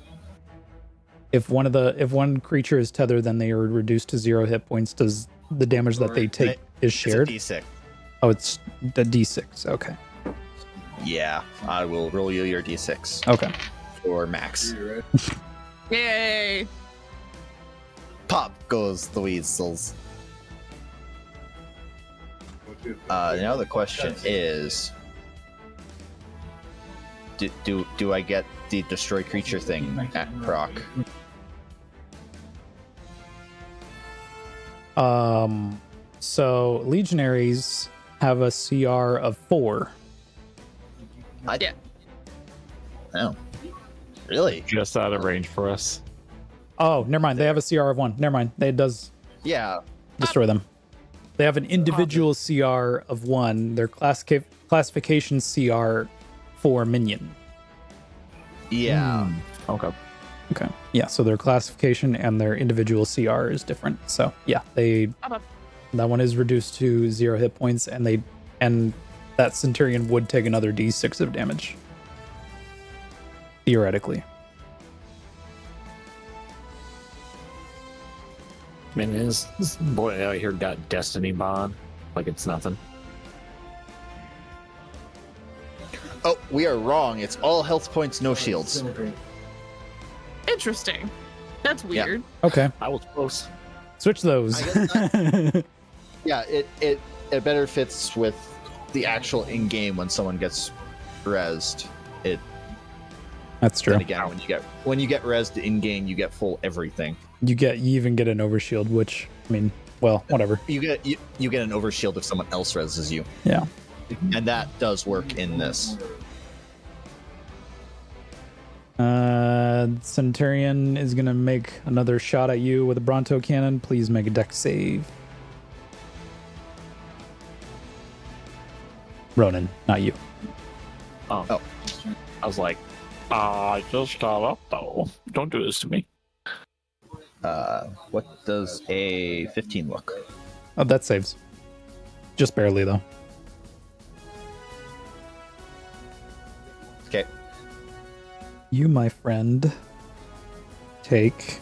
If one creature is tethered, then they are reduced to 0 hit points. Does the damage that they take is shared? It's a D6. Oh, it's the D6. Okay. Yeah, I will roll you your D6 Okay. for max. Yay! Pop goes the weasels. Now the question is, do I get the destroy creature thing at proc? So legionaries have a CR of 4. Yeah. Oh, really? Just out of range for us. Oh, never mind. They have a CR of 1. Never mind. It does Yeah. destroy them. They have an individual CR of 1. Their classification CR for minion. Yeah. Okay. Okay. Yeah, so their classification and their individual CR is different. So yeah, Okay. that one is reduced to 0 hit points, and that Centurion would take another D6 of damage. Theoretically. Man, this boy out here got Destiny Bond like it's nothing. Oh, we are wrong. It's all health points, no shields. Interesting. That's weird. Okay. I was close. Switch those. Yeah, it better fits with the actual in-game when someone gets rezzed. That's true. Then again, when you get rezzed in-game, you get full everything. You even get an overshield, which I mean, well, whatever. You get an overshield if someone else rezzes you. Yeah. And that does work in this. Centurion is gonna make another shot at you with a Bronto cannon. Please make a dex save. Ronan, not you. Oh. I was like, I just got up though. Don't do this to me. What does a 15 look? Oh, that saves. Just barely though. Okay. You, my friend, take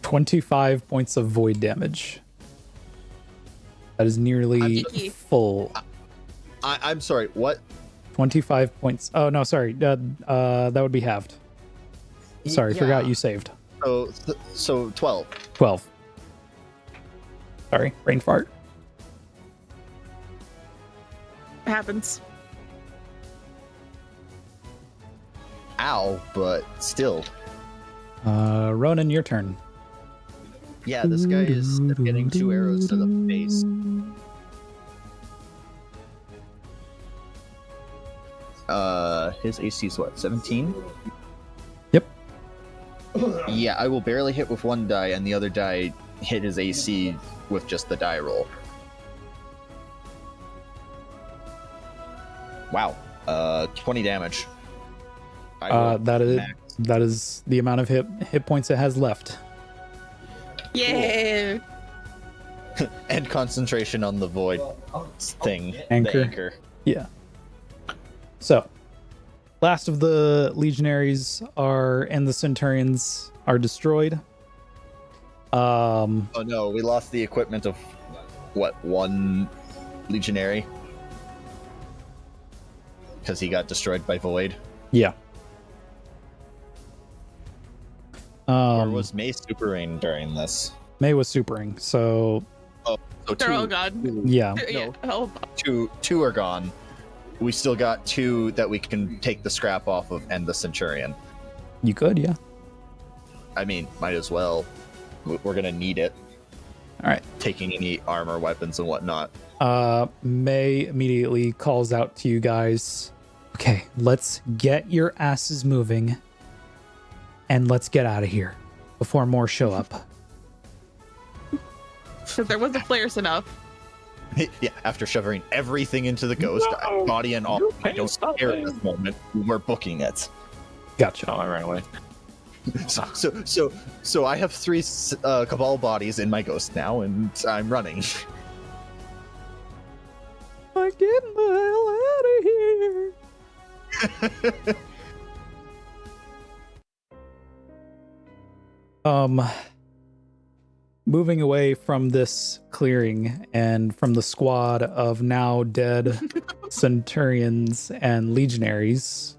25 points of void damage. That is nearly full. I'm sorry, what? 25 points. Oh, no, sorry. That would be halved. Sorry, forgot you saved. So 12. 12. Sorry, brain fart. Happens. Ow, but still. Ronan, your turn. Yeah, this guy is getting 2 arrows to the face. His AC is what, 17? Yep. Yeah, I will barely hit with one die, and the other die hit his AC with just the die roll. Wow. 20 damage. That is the amount of hit points it has left. Yeah. And concentration on the void thing. Anchor. The anchor. Yeah. So, last of the legionaries and the centurions are destroyed. Oh no, we lost the equipment of what, 1 legionary? Because he got destroyed by void. Yeah. Or was May supering during this? May was supering, so So They're all gone. yeah. Yeah. Oh, Two are gone. We still got 2 that we can take the scrap off of and the centurion. You could, yeah. I mean, might as well. We're gonna need it. All right. Taking any armor, weapons, and whatnot. May immediately calls out to you guys. Okay, let's get your asses moving, and let's get out of here before more show up. because there was a flares enough. Yeah, after shoving everything into the ghost, body and all, I don't care at this moment. We're booking it. Gotcha. Oh, I ran away. So I have 3 Cabal bodies in my ghost now, and I'm running. I'm getting the hell out of here. Moving away from this clearing and from the squad of now dead centurions and legionaries,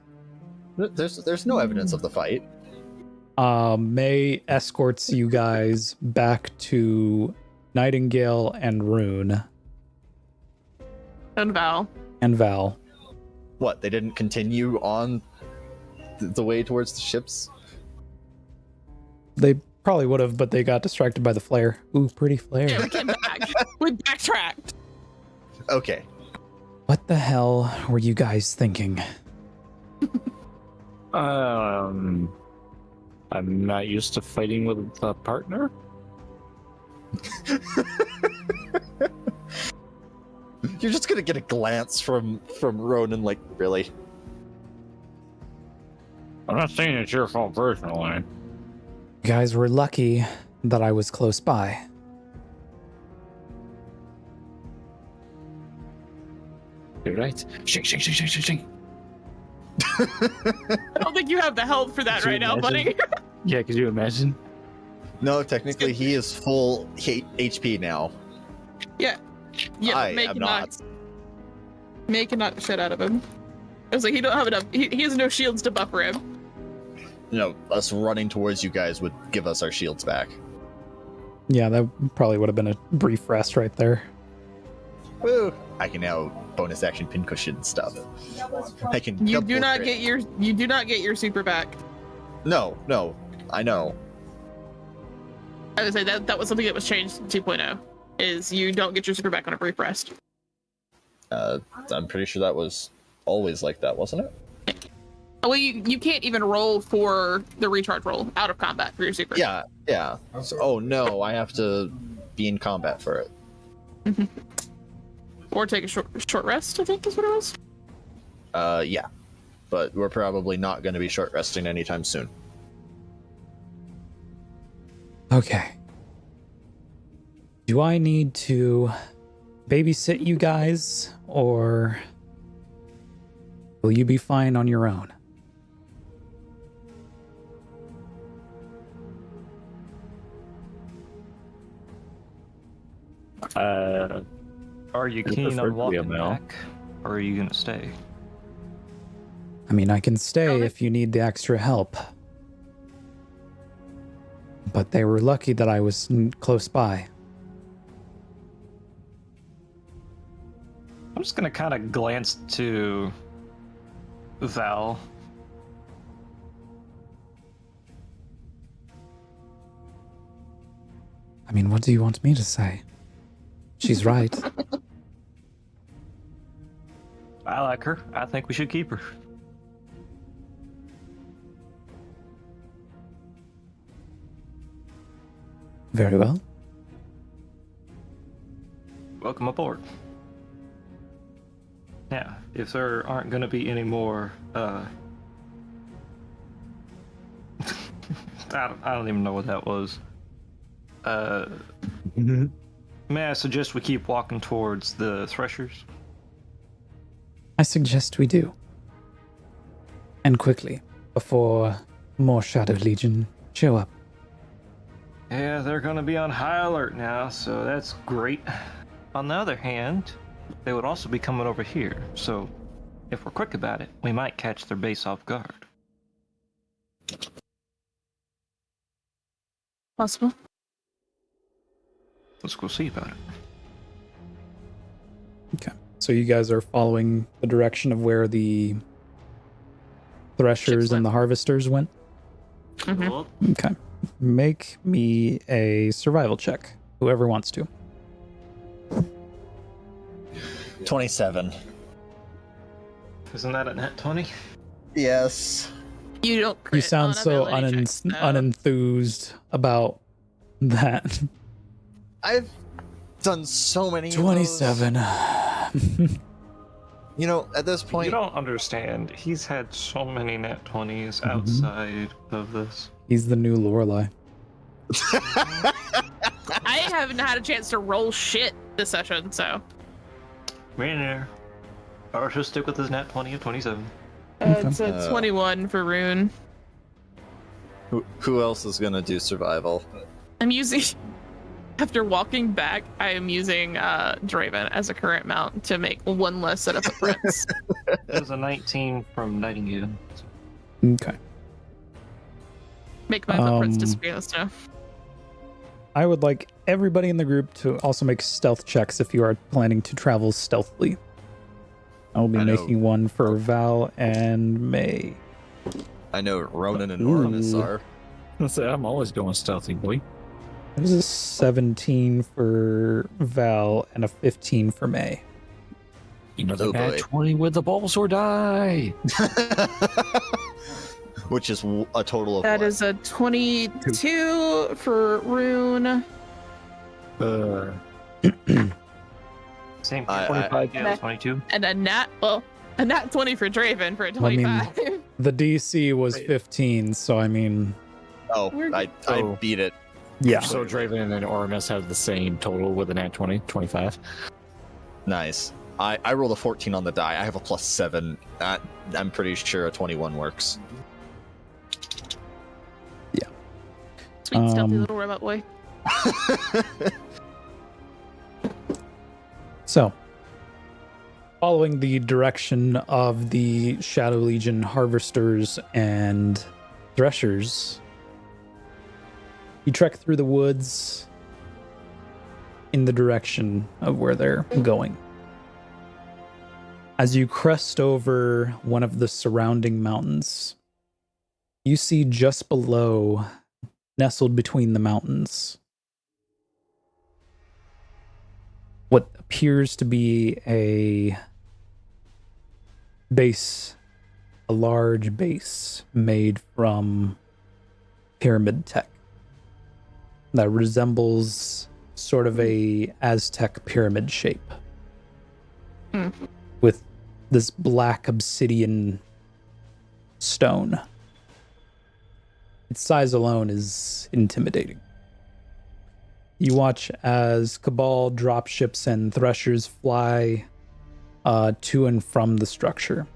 There's no evidence of the fight. May escorts you guys back to Nightingale and Rune And Val. and Val. What, they didn't continue on the way towards the ships? They probably would have, but they got distracted by the flare. Ooh, pretty flare. Yeah, we came back. We backtracked. Okay. What the hell were you guys thinking? I'm not used to fighting with a partner. You're just gonna get a glance from Ronan, like, really? I'm not saying it's your fault personally. You guys were lucky that I was close by. You're right. Shake, shake, shake, shake, shake, shake. I don't think you have the health for that Could you right now, imagine? buddy. Yeah, could you imagine? No, technically he is full HP now. Yeah, I May am can not. May can knock the shit out of him. I was like, he don't have enough. He has no shields to buffer him. No, us running towards you guys would give us our shields back. Yeah, that probably would have been a brief rest right there. Woo! I can now bonus action pincushion stuff. I can. You double do not crit. get your super back. No, I know. I would say that was something that was changed in 2.0. Is you don't get your super back on a brief rest. I'm pretty sure that was always like that, wasn't it? Well, you can't even roll for the recharge roll out of combat for your super. Yeah. So, oh no, I have to be in combat for it. Or take a short rest, I think is what it was. Yeah. But we're probably not going to be short resting anytime soon. Okay. Do I need to babysit you guys, or will you be fine on your own? Are you I keen prefer to on be walking a male. back, or are you gonna stay? I mean, I can stay Okay. if you need the extra help. but they were lucky that I was close by. I'm just gonna kind of glance to Val. I mean, what do you want me to say? She's right. I like her. I think we should keep her. Very well. Welcome aboard. Now, if there aren't going to be any more, I don't even know what that was. May I suggest we keep walking towards the threshers? I suggest we do. And quickly, before more Shadow Legion show up. Yeah, they're going to be on high alert now, so that's great. On the other hand, they would also be coming over here, so if we're quick about it, we might catch their base off guard. Possible. Let's go see about it. Okay. So you guys are following the direction of where the threshers and the harvesters went? Mm-hmm. Okay. Make me a survival check. Whoever wants to. 27. Isn't that a net 20? Yes. You don't. You crit sound on so ability checks, though. unenthused about that. I've done so many. 27. You know, at this You point, don't understand. He's had so many net 20s outside of this. He's the new Lorelei. I haven't had a chance to roll shit this session, so. Me in there. Or just stick with his net 20 of 27. It's a 21 for Rune. who else is gonna do survival? I'm using. After walking back, I am using Draven as a current mount to make one less set of footprints. It was a 19 from Nightingale. Okay. Make my footprints disappear this now. I would like everybody in the group to also make stealth checks if you are planning to travel stealthily. I will be making one for Val and May. I know Ronan and Oramus are. I'm always going stealthy, boy. It was a 17 for Val and a 15 for May. You know the Oh, bad boy. 20 with the Bulbasaur die. Which is a total of That what? is a 22 for Rune. Same. I- 25, yeah, 22. And a nat 20 for Draven for a Well, I mean, 25. The DC was 15, so I mean, Oh, I So- beat it. yeah. So Draven and Oramus have the same total with an at 20, 25. Nice. I rolled a 14 on the die. I have a +7. I'm pretty sure a 21 works. Sweet stealthy little robot boy. So, following the direction of the Shadow Legion harvesters and threshers, you trek through the woods in the direction of where they're going. As you crest over one of the surrounding mountains, you see just below, nestled between the mountains, what appears to be a base, a large base made from pyramid tech that resembles sort of a Aztec pyramid shape with this black obsidian stone. Its size alone is intimidating. You watch as Cabal dropships and threshers fly to and from the structure.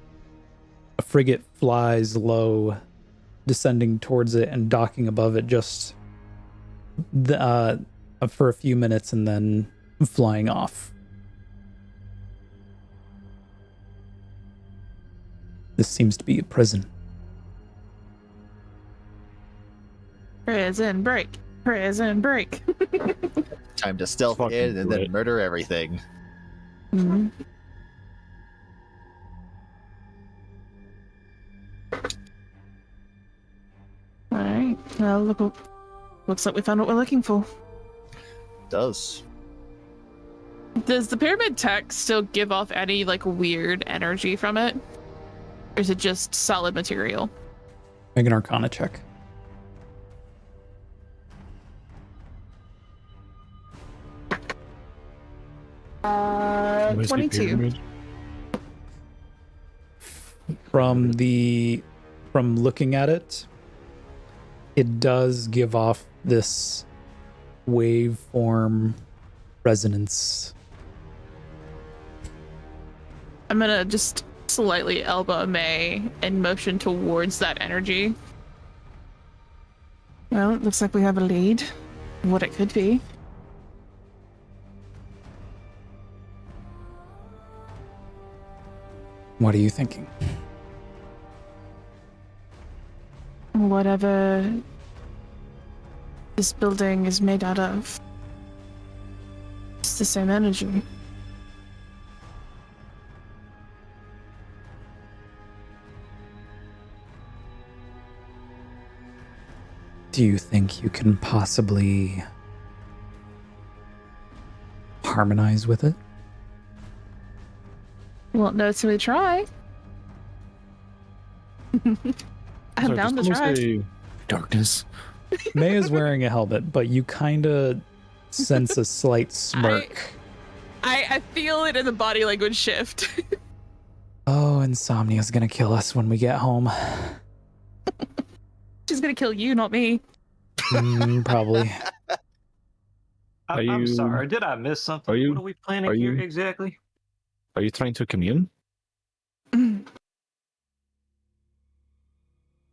A frigate flies low, descending towards it and docking above it just for a few minutes and then flying off. This seems to be a prison. Prison break. Prison break. Time to stealth Fucking in and then great. murder everything. Mhm. All right. Well, looks like we found what we're looking for. Does. Does the pyramid tech still give off any like weird energy from it? Or is it just solid material? Make an Arcana check. Where's the 22. pyramid? From looking at it, it does give off this waveform resonance. I'm gonna just slightly elbow May and motion towards that energy. Well, it looks like we have a lead. What it could be. What are you thinking? Whatever this building is made out of, it's the same energy. Do you think you can possibly harmonize with it? Won't know till we try. I'm Sorry, down to did someone try. say darkness? May is wearing a helmet, but you kind of sense a slight smirk. I feel it in the body language shift. Oh, Insomnia's gonna kill us when we get home. She's gonna kill you, not me. Probably. Are I'm you- sorry. Did I miss something? are you- What are we planning are here you- exactly? Are you trying to commune?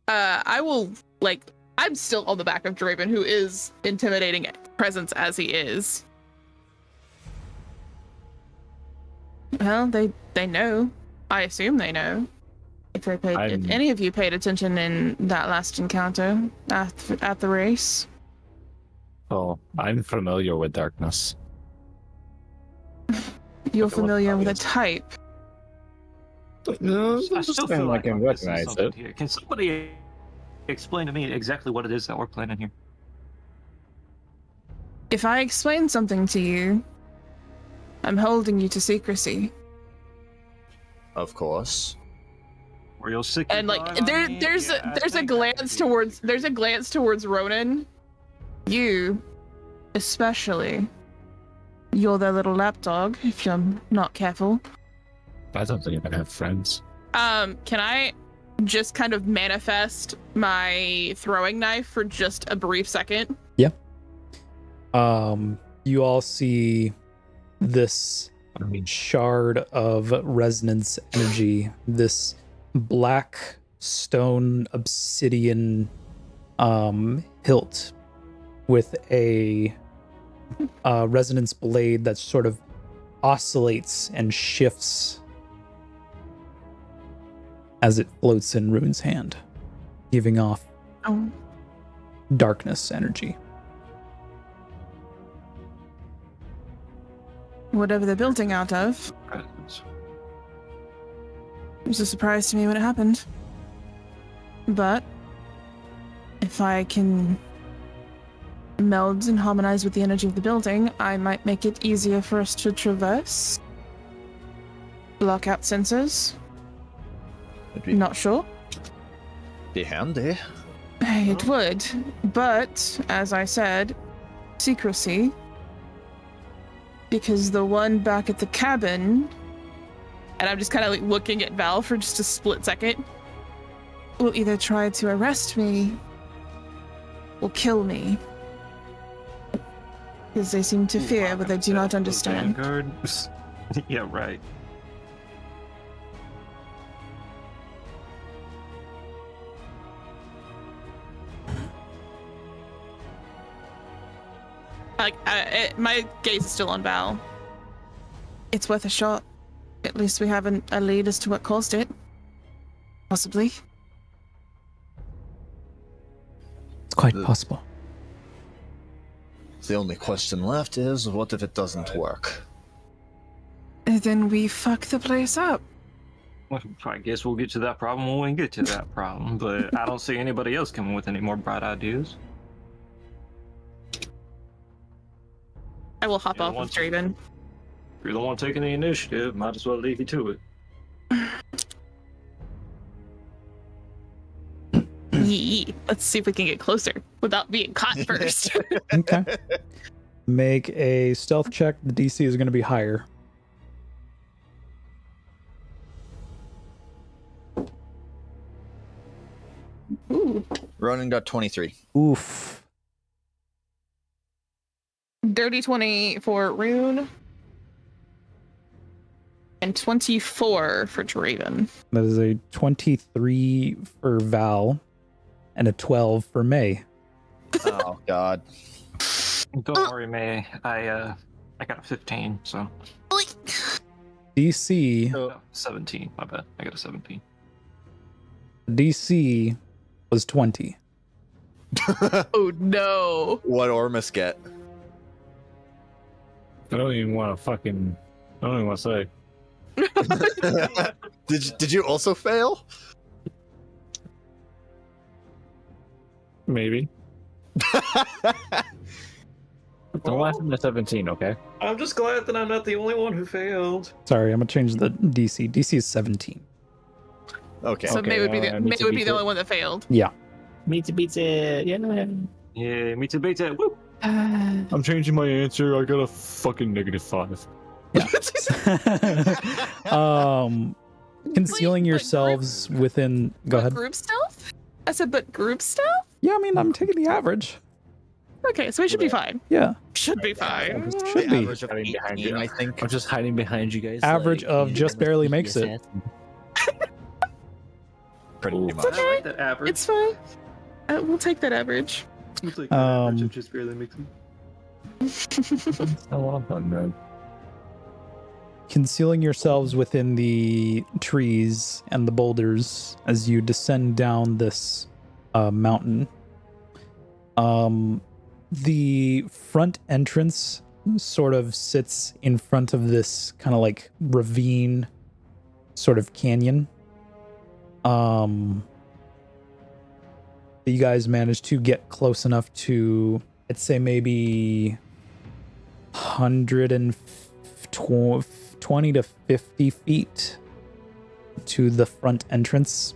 I will, like, I'm still on the back of Draven, who is intimidating presence as he is. Well, they know. I assume they know. If any of you paid attention in that last encounter at the race. Oh, I'm familiar with darkness. You're Okay, familiar with a obvious. type. I still feel like I I'm can missing recognize something it. here. Can somebody explain to me exactly what it is that we're planning here? If I explain something to you, I'm holding you to secrecy. Of course. Real sick. And like there's a glance towards Ronan. You, especially. You're their little lapdog, if you're not careful. I don't think I have friends. Can I just kind of manifest my throwing knife for just a brief second? You all see this shard of resonance energy, this black stone obsidian hilt with a resonance blade that sort of oscillates and shifts as it floats in Rune's hand, giving off Oh. darkness energy. Whatever they're building out of, it was a surprise to me when it happened. But if I can meld and harmonize with the energy of the building, I might make it easier for us to traverse. Block out sensors. It'd Not sure. be handy. It would, but as I said, secrecy. Because the one back at the cabin, and I'm just kind of like looking at Val for just a split second, will either try to arrest me or kill me. Because they seem to fear what they do not understand. Vanguard. Yeah, right. Like, my gaze is still on Val. It's worth a shot. At least we have a lead as to what caused it. Possibly. It's quite possible. The only question left is, what if it doesn't work? Then we fuck the place up. Well, I guess we'll get to that problem when we get to that problem, but I don't see anybody else coming with any more bright ideas. I will hop Yeah, off once- with Draven. If you're the one taking the initiative, might as well leave you to it. Yee. Let's see if we can get closer without being caught first. Okay. Make a stealth check. The DC is going to be higher. Ooh. Ronan got 23. Oof. Dirty 20 for Rune. And 24 for Draven. That is a 23 for Val and a 12 for May. Oh, God. Don't worry, May. I got a 15, so DC no, 17. My bad. I got a 17. DC was 20. Oh no. What Ormus get? I don't even want to say. Did you also fail? Maybe. Don't laugh at the 17, okay? I'm just glad that I'm not the only one who failed. Sorry, I'm gonna change the DC. DC is 17. Okay. So Okay, May would be the me May too, would me be the too. only one that failed. Yeah. Meet it, yeah. Yeah, me too, beta. Woo! I'm changing my answer. I got a fucking -5. Concealing Wait, but yourselves within. Go ahead. Group stealth? I said, but group stealth? Yeah, I mean, I'm taking the average. Okay, so we should be fine. Yeah, Should be fine. should be. Average of Hiding behind 18, you. I think. I'm just hiding behind you guys. Average of just barely makes it. assassin. Pretty Ooh. much. Okay. I like that average. It's fine. We'll take that average. We'll take that average. Um, It just barely makes it. Oh, well done, man. Concealing yourselves within the trees and the boulders as you descend down this mountain. The front entrance sort of sits in front of this kind of like ravine sort of canyon. You guys managed to get close enough to, I'd say maybe 120 to 50 feet to the front entrance.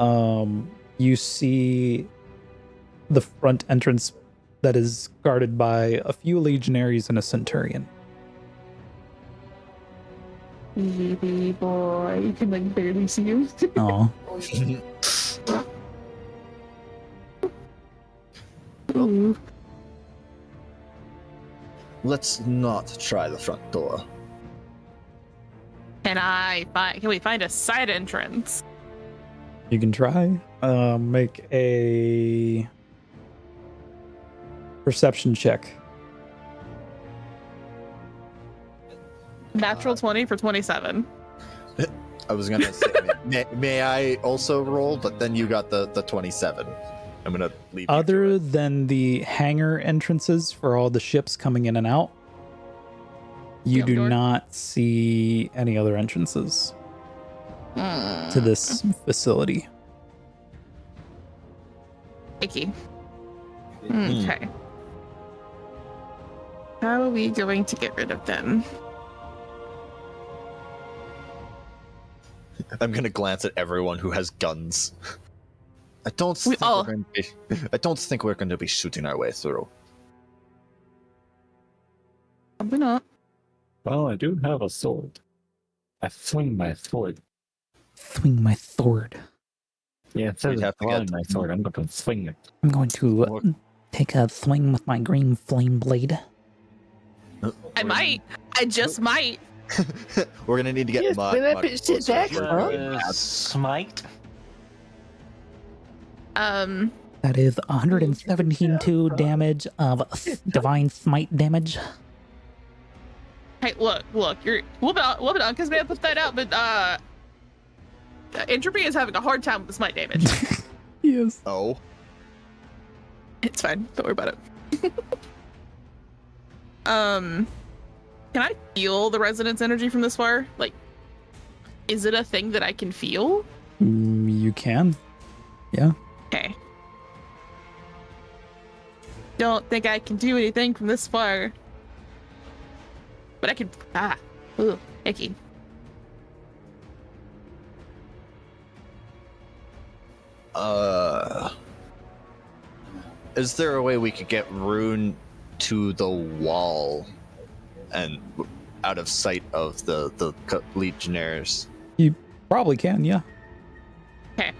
You see the front entrance that is guarded by a few legionaries and a centurion. Baby boy, you can like barely see him. Oh, Ooh. Let's not try the front door. Can we find a side entrance? you can try. Make a perception check. Natural 20 for 27. I was gonna say, may I also roll? But then you got the 27. I'm gonna leave. you to Other it. than the hangar entrances for all the ships coming in and out, you Yep. do Door. not see any other entrances to this facility. Icky. Okay. How are we going to get rid of them? I'm gonna glance at everyone who has guns. I don't We think all- we're going to be. I don't think we're going to be shooting our way through. Probably not. Well, I do have a sword. I swing my sword. Swing my sword. Yeah, instead We'd of have to drawing get- my sword, I'm going to swing it. I'm going to take a swing with my green flame blade. I might. I just might. We're gonna need to get much closer. Smite. That is 117 damage of divine smite damage. Hey, look, you're whoop it on, because man put that out, but Entropy is having a hard time with the smite damage. Yes. Oh, It's fine. Don't worry about it. Can I feel the resonance energy from this far? Like, is it a thing that I can feel? You can. Yeah. Okay. Don't think I can do anything from this far. But I can... Ooh, icky. Is there a way we could get Rune to the wall and out of sight of the legionnaires? You probably can, yeah. Okay.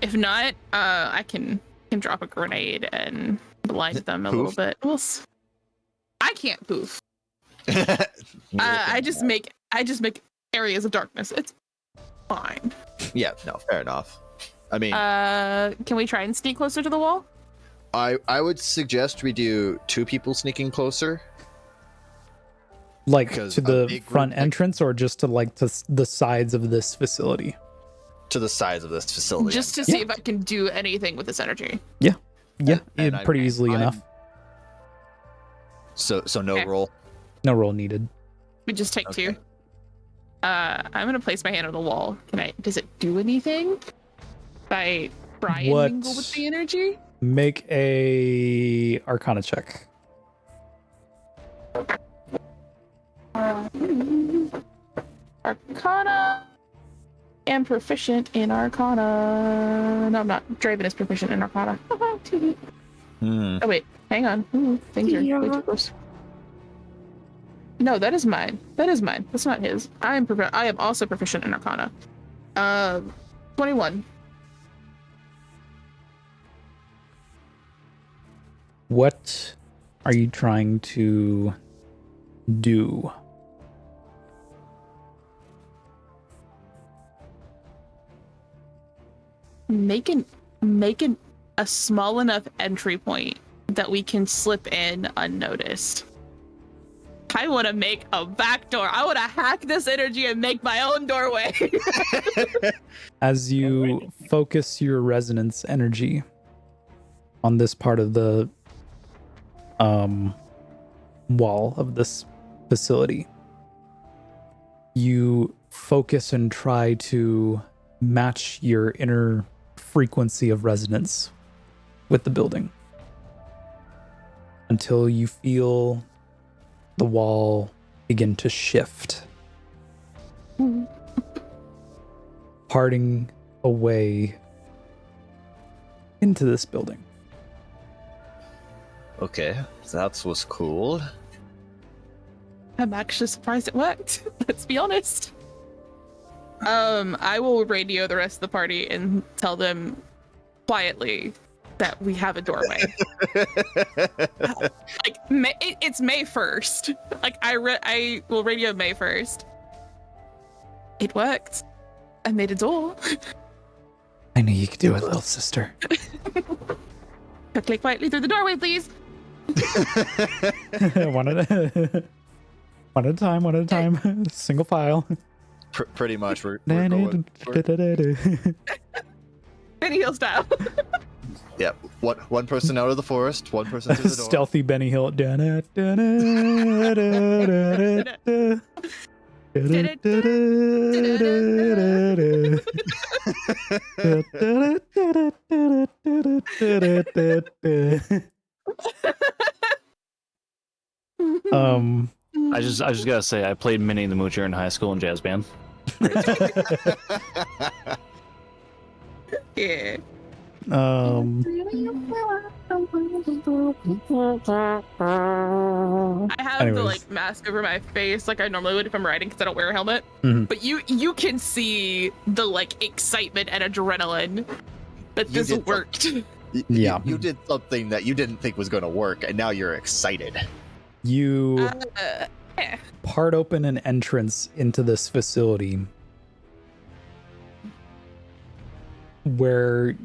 If not, I can drop a grenade and blind them a little bit. I can't poof. I just make areas of darkness. It's fine. Yeah, no, fair enough. I mean, can we try and sneak closer to the wall? I would suggest we do 2 people sneaking closer. Like Because to a the big front group, like- entrance, or just to like to the sides of this facility? To the sides of this facility. Just to see if I can do anything with this energy. Yeah, and pretty easily I'm- enough. So no Okay. roll. No roll needed. We just take Okay. 2. I'm gonna place my hand on the wall. Does it do anything? By try and What? mingle with the energy? Make a Arcana check. Arcana. Am proficient in Arcana. No, I'm not. Draven is proficient in Arcana. Oh wait, hang on. Ooh, things are way too close. No, that is mine. That's not his. I am also proficient in Arcana. 21. What are you trying to do? Making a small enough entry point that we can slip in unnoticed. I want to make a back door. I want to hack this energy and make my own doorway. As you focus your resonance energy on this part of the wall of this facility, you focus and try to match your inner frequency of resonance with the building until you feel the wall begin to shift, parting away into this building. Okay, that was cool. I'm actually surprised it worked. Let's be honest. I will radio the rest of the party and tell them quietly that we have a doorway. Like it's May 1st. Like I will radio May 1st. It worked. I made a door. I knew you could do it, little sister. Quietly through the doorway, please. one at a time. Single file. Pretty much, we're going. Benny Hill style. Yeah, one person out of the forest, one person through the door. Stealthy Benny Hill. I just gotta say, I played Minnie the Moocher in high school in jazz band. Yeah. I have the Anyways. like mask over my face like I normally would if I'm riding because I don't wear a helmet. Mhm. But you can see the like excitement and adrenaline that You this did worked. Yeah. You did something that you didn't think was going to work, and now you're excited. You Yeah. part open an entrance into this facility where,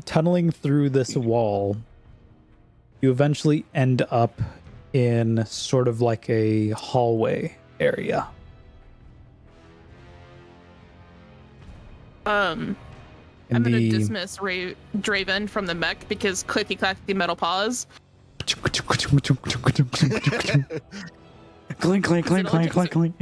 tunneling through this wall, you eventually end up in sort of like a hallway area. I'm In gonna the dismiss Draven from the mech because clicky clacky metal paws. Clink, clink, clink, clink, clink, clink.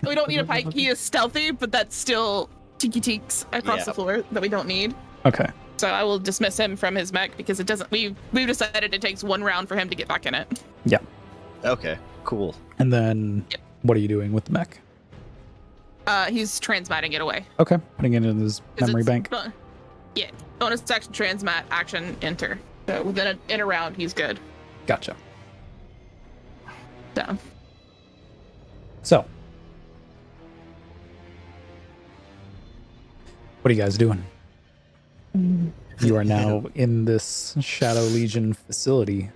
We don't need a pike. He is stealthy, but that's still tiki teaks across the floor that we don't need. Okay. So I will dismiss him from his mech because it doesn't. We've decided it takes 1 round for him to get back in it. Yeah. Okay, cool. And then what are you doing with the mech? He's transmatting it away. Okay. Putting it in his 'Cause memory it's bank. Yeah. Bonus action transmat, action enter. So within in a round, he's good. Gotcha. So what are you guys doing? You are now in this Shadow Legion facility.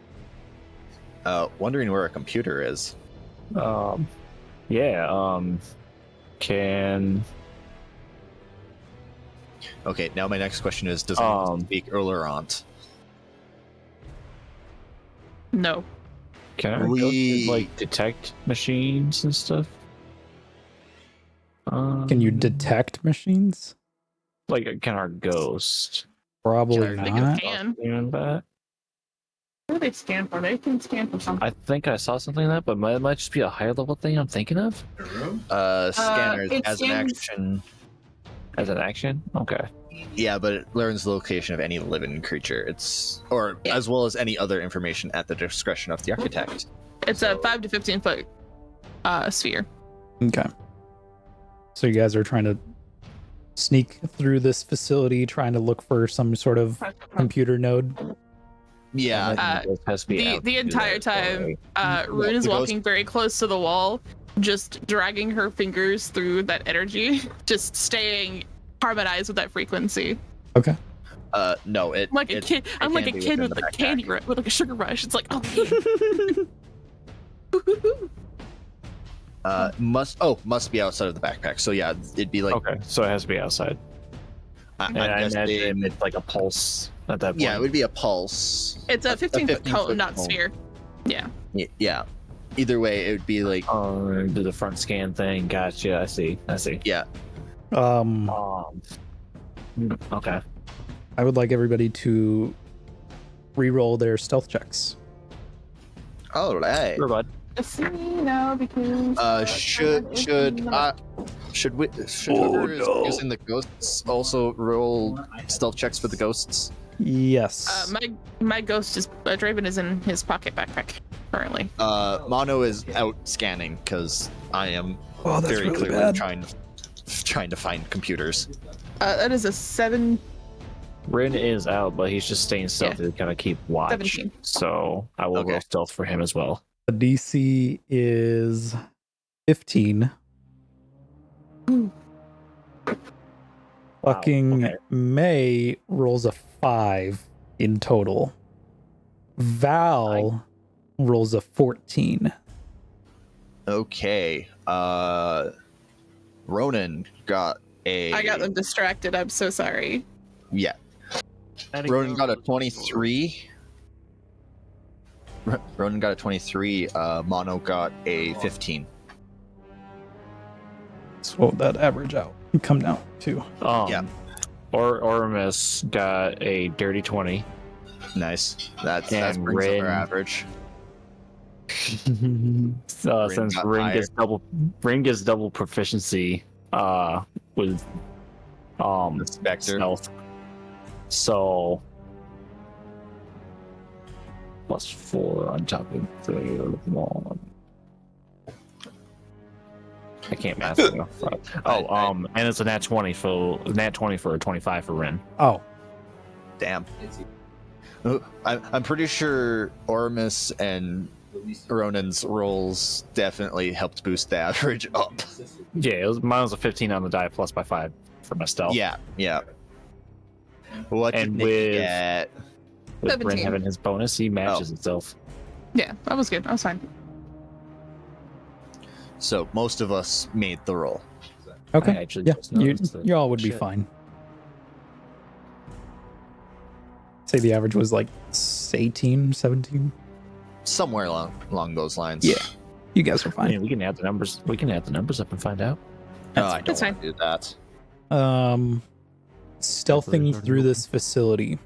Wondering where a computer is. Can Okay, now my next question is, does anyone speak Erlerant? no. Can our ghosts, like, detect machines and stuff? Can you detect machines? Like, can our ghost Probably I think it not. can. even that? What do they scan for? They can scan for something. I think I saw something like that, but it might just be a higher level thing I'm thinking of. Scanners it as an scans- action. As an action? Okay. Yeah, but it learns the location of any living creature. Yeah. As well as any other information at the discretion of the architect. It's a 5 to 15 foot sphere. Okay. So you guys are trying to sneak through this facility, trying to look for some sort of computer node. Yeah, The entire time, Rune is walking very close to the wall, just dragging her fingers through that energy, just staying harmonized with that frequency. Okay. no, I'm like a kid. I'm like a kid with a candy with like a sugar rush. It's like, oh. must be outside of the backpack. So yeah, it'd be like Okay, so it has to be outside. I'm I guessing- imagine it's like a pulse at that point. yeah, it would be a pulse. It's a 15-foot 15-foot cone, not cone. sphere. Yeah. Yeah. Either way, it would be like Do the front scan thing. Gotcha. I see. yeah. Okay. I would like everybody to re-roll their stealth checks. All right. Sure, bud. No, because Should whoever is using the ghosts also roll stealth checks for the ghosts? Yes. my ghost is Draven is in his pocket backpack currently. Mono is out scanning because I am Oh, that's very really clearly bad. trying to find computers. That is a 7. Rin is out, but he's just staying stealthy to kind of keep watch. 17. So I will Okay. roll stealth for him as well. The DC is 15. Fucking okay. May rolls a 5 in total. Val rolls a 14. Okay. Ronan got a. I got them distracted. I'm so sorry. Yeah. Ronan got a 23. Ronan got a 23. Mono got a 15. So what would that average out? Come down to. Yeah. Oramus got a dirty 20. Nice. That And brings up Rin- our average. Since got Ring higher. gets double proficiency with The Spectre. stealth. So +4 on top of the wall. I can't math it. And it's a nat 20 for a 25 for Rin. Oh, Damn. I'm pretty sure Ormus and Ronan's rolls definitely helped boost the average up. Yeah, mine was a 15 on the die plus by 5 for my stealth. Yeah. What did And Nick with- get? With Rin 17. having his bonus, he matches itself. Yeah, that was good. I was fine. So most of us made the roll. okay. I actually Yeah, just noticed that. you all would be Shit. fine. Say the average was like 18, 17. Somewhere along those lines. Yeah. You guys are fine. Yeah, we can add the numbers. We can add the numbers up and find out. No, I don't That's want to do that. Stealthing through this facility.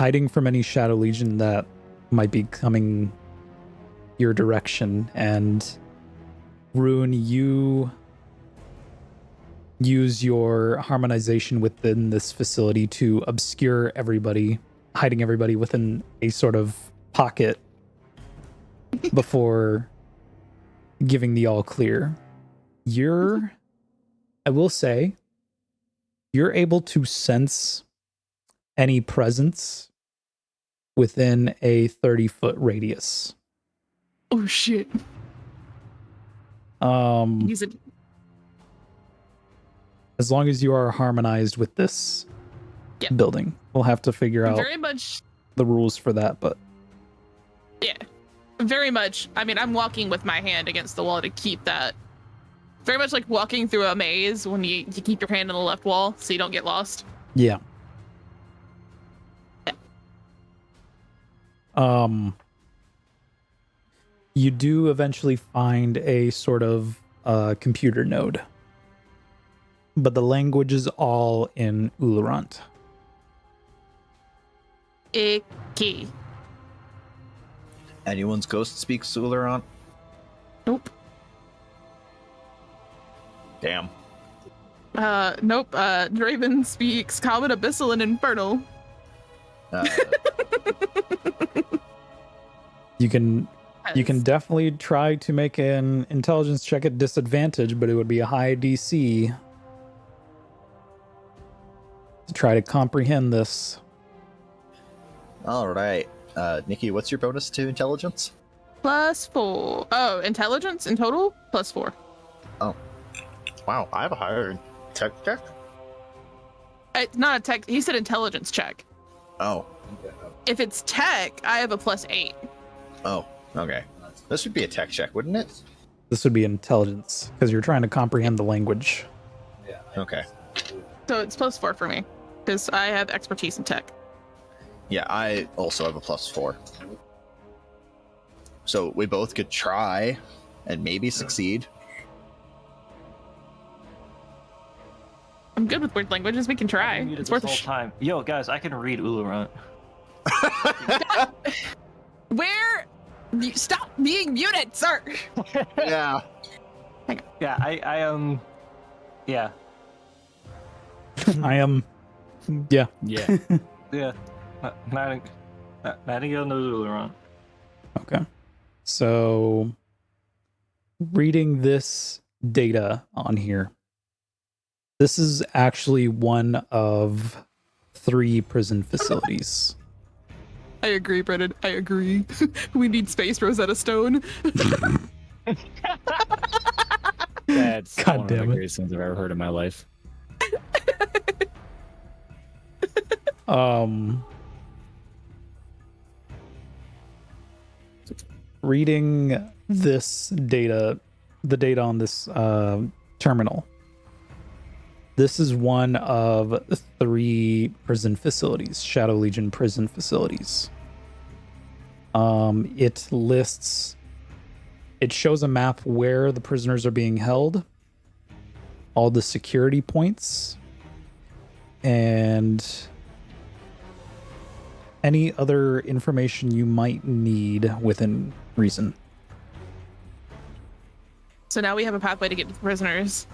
hiding from any Shadow Legion that might be coming your direction. And Rune, you use your harmonization within this facility to obscure everybody, hiding everybody within a sort of pocket before giving the all clear. I will say, you're able to sense any presence within a 30-foot radius. Oh shit. Use it. As long as you are harmonized with this building. We'll have to figure out Very much the rules for that, but yeah. Very much. I mean, I'm walking with my hand against the wall to keep that. Very much like walking through a maze when you keep your hand on the left wall so you don't get lost. yeah. You do eventually find a sort of computer node, but the language is all in Ulurant. Icky. Anyone's ghost speaks Ulurant? Nope. Damn. Nope. Draven speaks Common, Abyssal, and Infernal. You can definitely try to make an intelligence check at disadvantage, but it would be a high DC to try to comprehend this. All right. Nikki, what's your bonus to intelligence? +4. Oh, intelligence in total? +4. Oh. Wow, I have a higher tech check? It's not a tech. He said intelligence check. Oh. If it's tech, I have a +8. Oh, okay. This would be a tech check, wouldn't it? This would be intelligence, because you're trying to comprehend the language. Okay. So it's +4 for me, because I have expertise in tech. Yeah, I also have a +4. So we both could try and maybe succeed. I'm good with weird languages. We can try. It's worth a time. Yo, guys, I can read Ulurant. Where? Stop being muted, sir. Yeah. Yeah, I am. Yeah. I am. Yeah. Yeah. Yeah. Nightingale knows Ulurant. Okay. So, reading this data on here, this is actually one of 3 prison facilities. I agree, Brennan. I agree. We need space Rosetta Stone. That's God one of damn the it. greatest things I've ever heard in my life. Reading this data, the data on this terminal, this is one of 3 prison facilities, Shadow Legion prison facilities. It shows a map where the prisoners are being held, all the security points, and any other information you might need within reason. So now we have a pathway to get to the prisoners.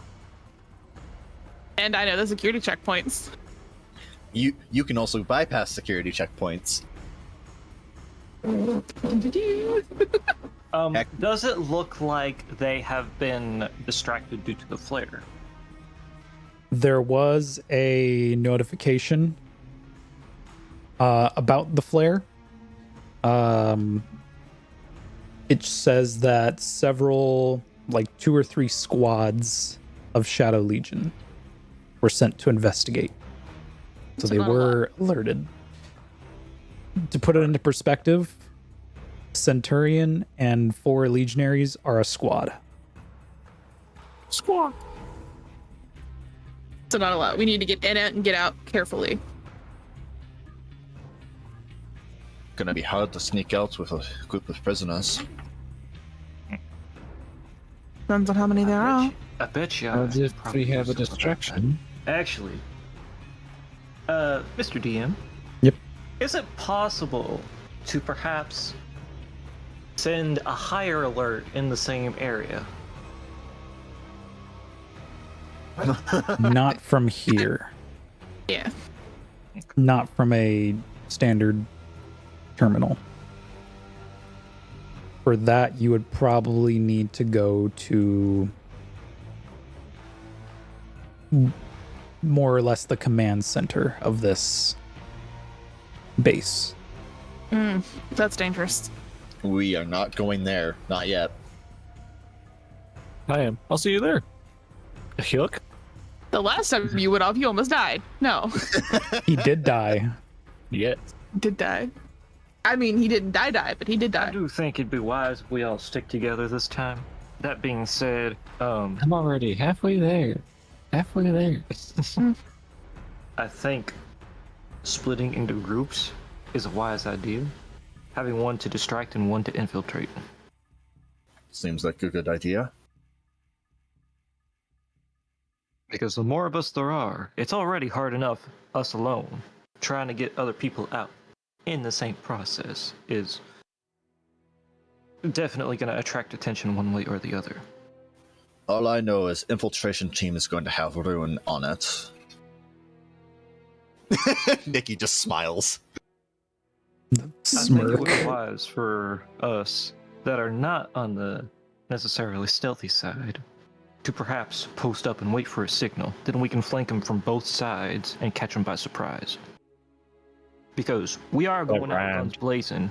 And I know the security checkpoints. You can also bypass security checkpoints. Does it look like they have been distracted due to the flare? There was a notification about the flare. It says that several, like 2 or 3 squads of Shadow Legion were sent to investigate. So they were alerted. To put it into perspective, Centurion and 4 Legionaries are a squad. So not a lot. We need to get in it and get out carefully. Gonna be hard to sneak out with a group of prisoners. Depends on how many there are. I bet you. As if we have a distraction. Actually, Mr. DM. Yep. Is it possible to perhaps send a higher alert in the same area? Not from here. Yeah. Not from a standard terminal. For that, you would probably need to go to more or less the command center of this base. That's dangerous. We are not going there. Not yet. I am. I'll see you there. Look. The last time you went off, you almost died. No, He did die. Yes. did die. I mean, he didn't die, but he did I die. do think it'd be wise if we all stick together this time. That being said, I'm already halfway there. Halfway there. I think splitting into groups is a wise idea. Having one to distract and one to infiltrate. Seems like a good idea. Because the more of us there are, it's already hard enough, us alone. Trying to get other people out in the same process is definitely going to attract attention one way or the other. All I know is infiltration team is going to have ruin on it. Nikki just smiles. I think it Smirk. would be wise for us that are not on the necessarily stealthy side to perhaps post up and wait for a signal. Then we can flank them from both sides and catch them by surprise. Because we are going out guns blazing.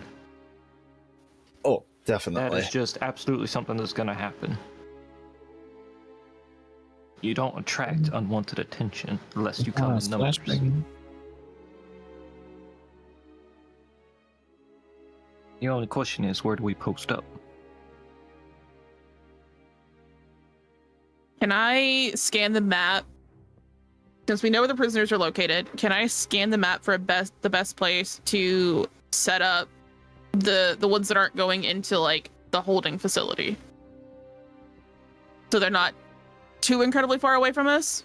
Oh, That definitely. is just absolutely something that's going to happen. You don't attract unwanted attention unless you come in numbers. The only question is, where do we post up? Can I scan the map? Since we know where the prisoners are located, can I scan the map for the best place to set up the ones that aren't going into like the holding facility? So they're not too incredibly far away from us?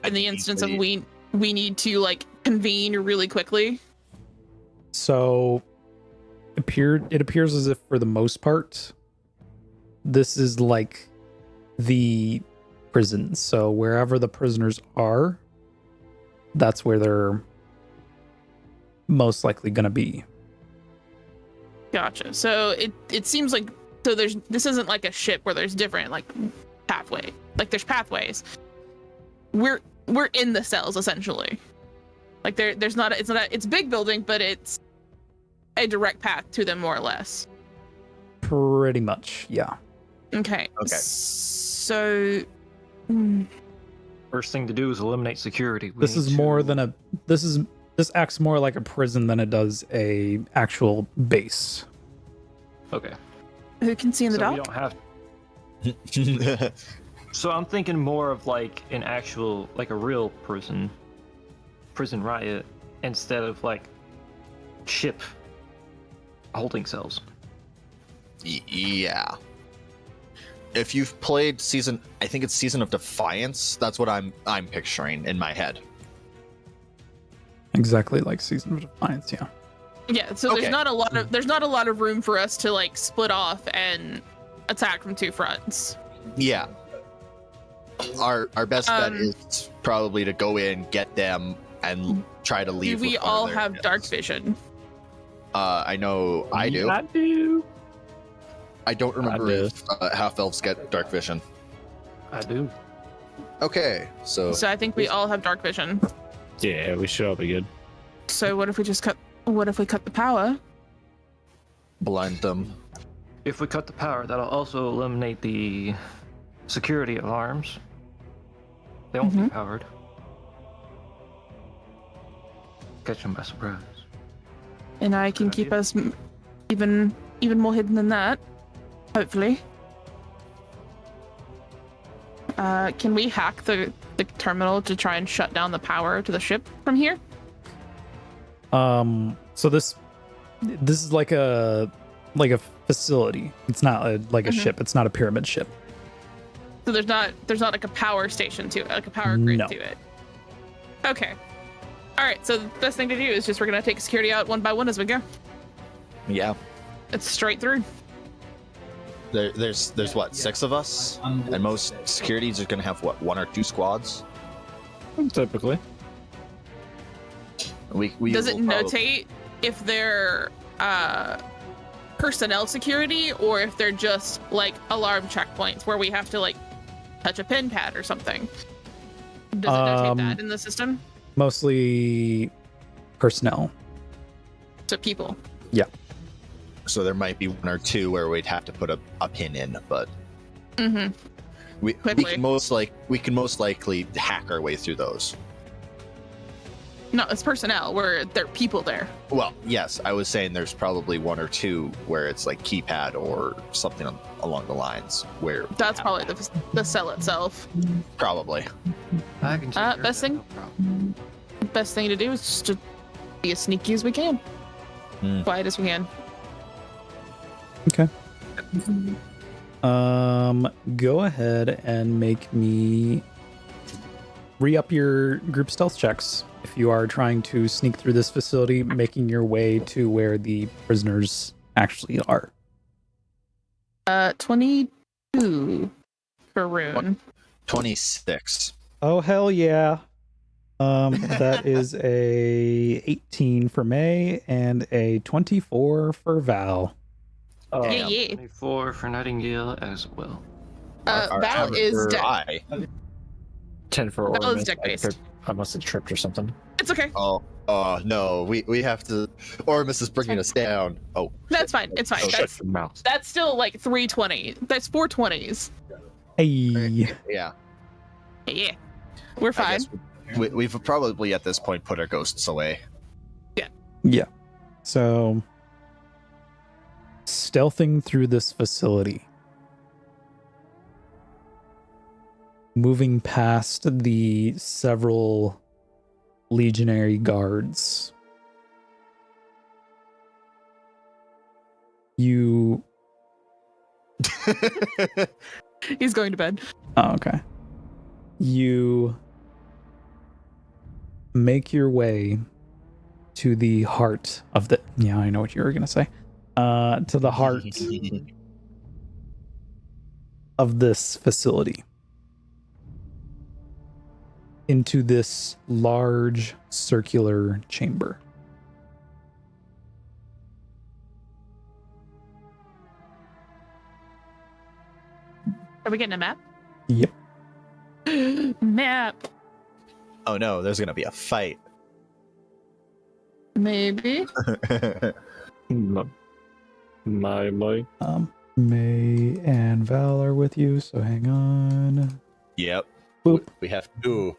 In the instance of we need to like convene really quickly. So it appears as if for the most part, this is like the prison. So wherever the prisoners are, that's where they're most likely going to be. Gotcha. So it seems like this isn't like a ship where there's different like pathway. Like there's pathways. We're in the cells essentially. Like it's a big building, but it's a direct path to them more or less. Pretty much, yeah. Okay. Okay. So First thing to do is eliminate security. This acts more like a prison than it does a actual base. Okay. who can see in the So we dark? don't have. So I'm thinking more of like an actual, like a real prison riot, instead of like ship holding cells. Yeah. If you've played I think it's Season of Defiance, that's what I'm picturing in my head. Exactly like Season of Defiance, yeah. Yeah, so Okay. there's not a lot of room for us to like split off and attack from two fronts. Yeah. Our best bet is probably to go in, get them, and try to leave. Do we with one of all their have dark guns. vision? I know I do. I do. I don't remember do. if half elves get dark vision. I do. Okay, so So I think we all have dark vision. Yeah, we should all be good. So what if we cut the power? blind them. If we cut the power, that'll also eliminate the security alarms. They won't be powered. Catch them by surprise. And I can Good keep idea. us even more hidden than that. Hopefully. Can we hack the terminal to try and shut down the power to the ship from here? So this is like a facility. It's not a ship. It's not a pyramid ship. So there's not like a power station to it, like a power grid No. to it. Okay. All right, so the best thing to do is just we're gonna take security out one by one as we go. Yeah. It's straight through. There's what, 6 of us, and most securities are gonna have what, 1 or 2 squads. Typically. We Does it will probably- notate if they're personnel security or if they're just like alarm checkpoints where we have to like touch a pin pad or something? Does it notate that in the system? Mostly personnel. So people. So there might be 1 or 2 where we'd have to put a pin in, but Mm-hmm. we Quickly. can most likely hack our way through those. No, it's personnel where there are people there. Well, yes, I was saying there's probably 1 or 2 where it's like keypad or something along the lines where That's probably the cell itself. probably. I can take care of best that, thing? no problem. Best thing to do is just to be as sneaky as we can. Hmm. Quiet as we can. Okay. Go ahead and make me re-up your group stealth checks if you are trying to sneak through this facility, making your way to where the prisoners actually are. 22 for Rune. 26. Oh hell yeah. That is a 18 for May and a 24 for Val. Yeah, yeah. 24 for Nightingale as well. Our Val average is for dead. I. 10 for That was Ormus. deck-based. I must have tripped or something. It's okay. Oh, no, we have to. Ormus is bringing us down. Oh, That's fine. It's fine. Oh, shut That's your mouth. that's still like 320. That's 420s. Hey. yeah. Yeah. We're I fine. guess we've probably at this point put our ghosts away. Yeah. So, stealthing through this facility. Moving past the several legionary guards. You... He's going to bed. Oh, okay. You make your way to the heart of the... Yeah, I know what you were going to say. To the heart of this facility. Into this large circular chamber. Are we getting a map? Yep. Map. Oh no, there's gonna be a fight. Maybe. My. May and Val are with you, so hang on. Yep. Boop. We have to.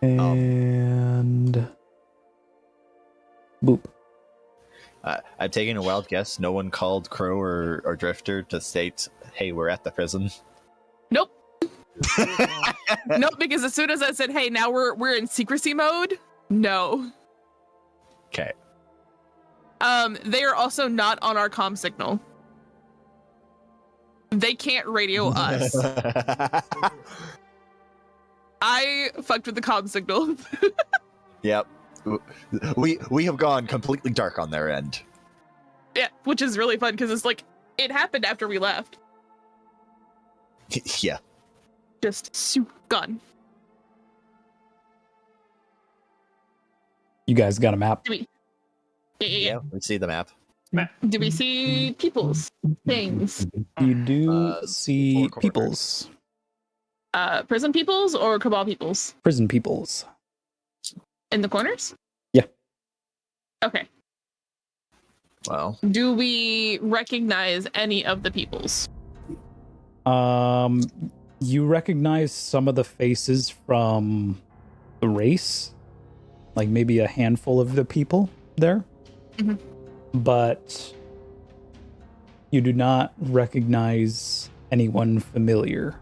And boop. I'm taking a wild guess. No one called Crow or Drifter to state, "Hey, we're at the prison." Nope. Nope. Because as soon as I said, "Hey, now we're in secrecy mode," no. Okay. They are also not on our comm signal. They can't radio us. I fucked with the comm signal. Yep. We have gone completely dark on their end. Yeah, which is really fun because it's like it happened after we left. Yeah. Just gone. You guys got a map? Yeah. Yeah. We see the map. Do we see peoples, things, You do see 4 corners. peoples. prison peoples or cabal peoples Prison peoples. in the corners? Yeah. Okay. Well, Do we recognize any of the peoples? You recognize some of the faces from the race, like maybe a handful of the people there, Mhm. but you do not recognize anyone familiar.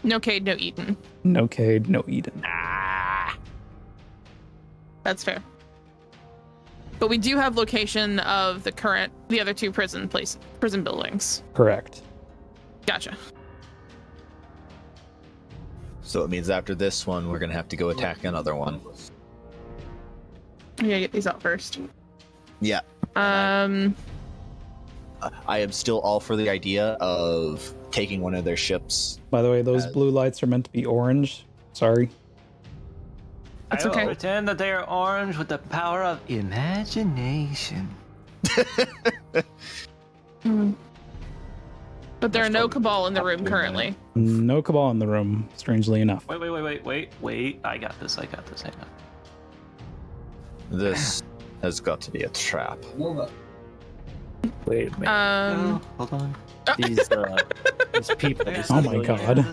No Cade, no Eden. No Cade, no Eden. That's fair. But we do have location of the other two prison buildings. Correct. Gotcha. So it means after this one, we're gonna have to go attack another one. I'm gonna get these out first. Yeah. I am still all for the idea of taking one of their ships. By the way, those blue lights are meant to be orange. Sorry. That's I will okay. pretend that they are orange with the power of imagination. But there are no Cabal in the room currently. No Cabal in the room, strangely enough. Wait. I got this. This has got to be a trap. Wait a minute. Oh, hold on. These people. These Oh my god.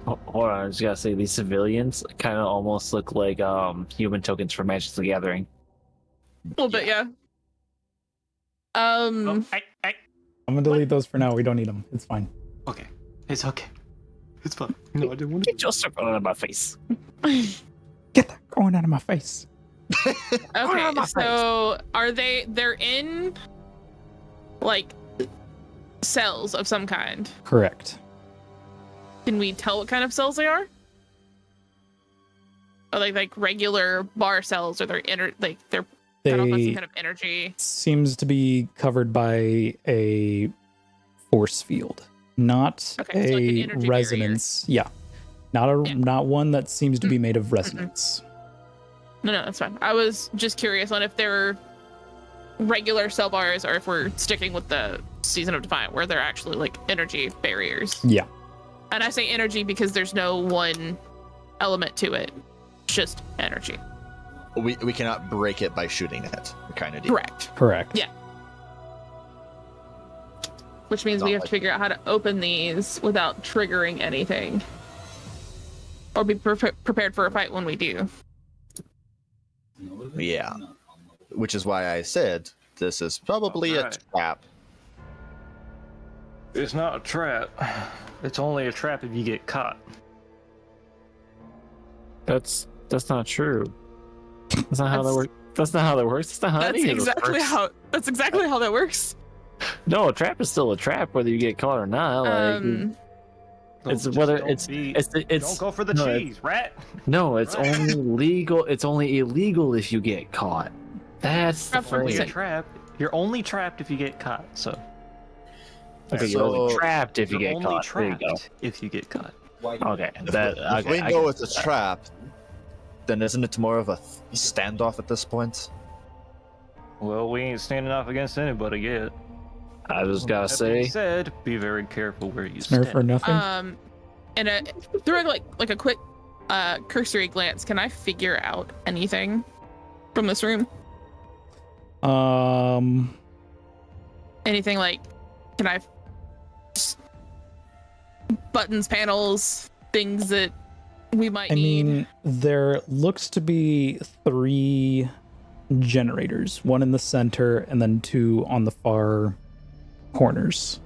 Hold on, I just gotta say, these civilians kind of almost look like human tokens for Magic the Gathering. A little bit, yeah. Oh, I'm gonna delete those for now. We don't need them. It's fine. okay. It's okay. It's fine. No, I didn't want to. Get your stuff out of my face. Get that going out of my face. Okay, so they're in like cells of some kind. Correct. Can we tell what kind of cells they are? Or like regular bar cells, or they're they're cut off by some kind of energy. Seems to be covered by a force field, not Okay, so like an energy resonance. Yeah, not one that seems to be made of resonance. No, that's fine. I was just curious on if they're regular cell bars or if we're sticking with the Season of Defiant, where they're actually like energy barriers. Yeah. And I say energy because there's no one element to it, just energy. We cannot break it by shooting it, kind of deal. Correct. Yeah. Which means we have to figure out how to open these without triggering anything, or be prepared for a fight when we do. Yeah. Which is why I said this is probably a trap. It's not a trap. It's only a trap if you get caught. That's not true. That's not how that works. That's not how that works. That's not how any of this works. That's exactly how that works. No, a trap is still a trap, whether you get caught or not. Like, it's whether it's don't go for the cheese, rat. No, it's only legal. It's only illegal if you get caught. That's the You're thing. trapped. You're only trapped if you get caught. So. Okay, you're only trapped if you get only caught. There you go. trapped if you get caught. Okay, If we know it's a trap, then isn't it more of a standoff at this point? Well, we ain't standing off against anybody yet. I just gotta That say, being said, be very careful where you Snare stand. for nothing. And through like a quick cursory glance, can I figure out anything from this room? Anything like, can I buttons, panels, things that we might need? I mean, there looks to be 3 generators, one in the center and then 2 on the far corners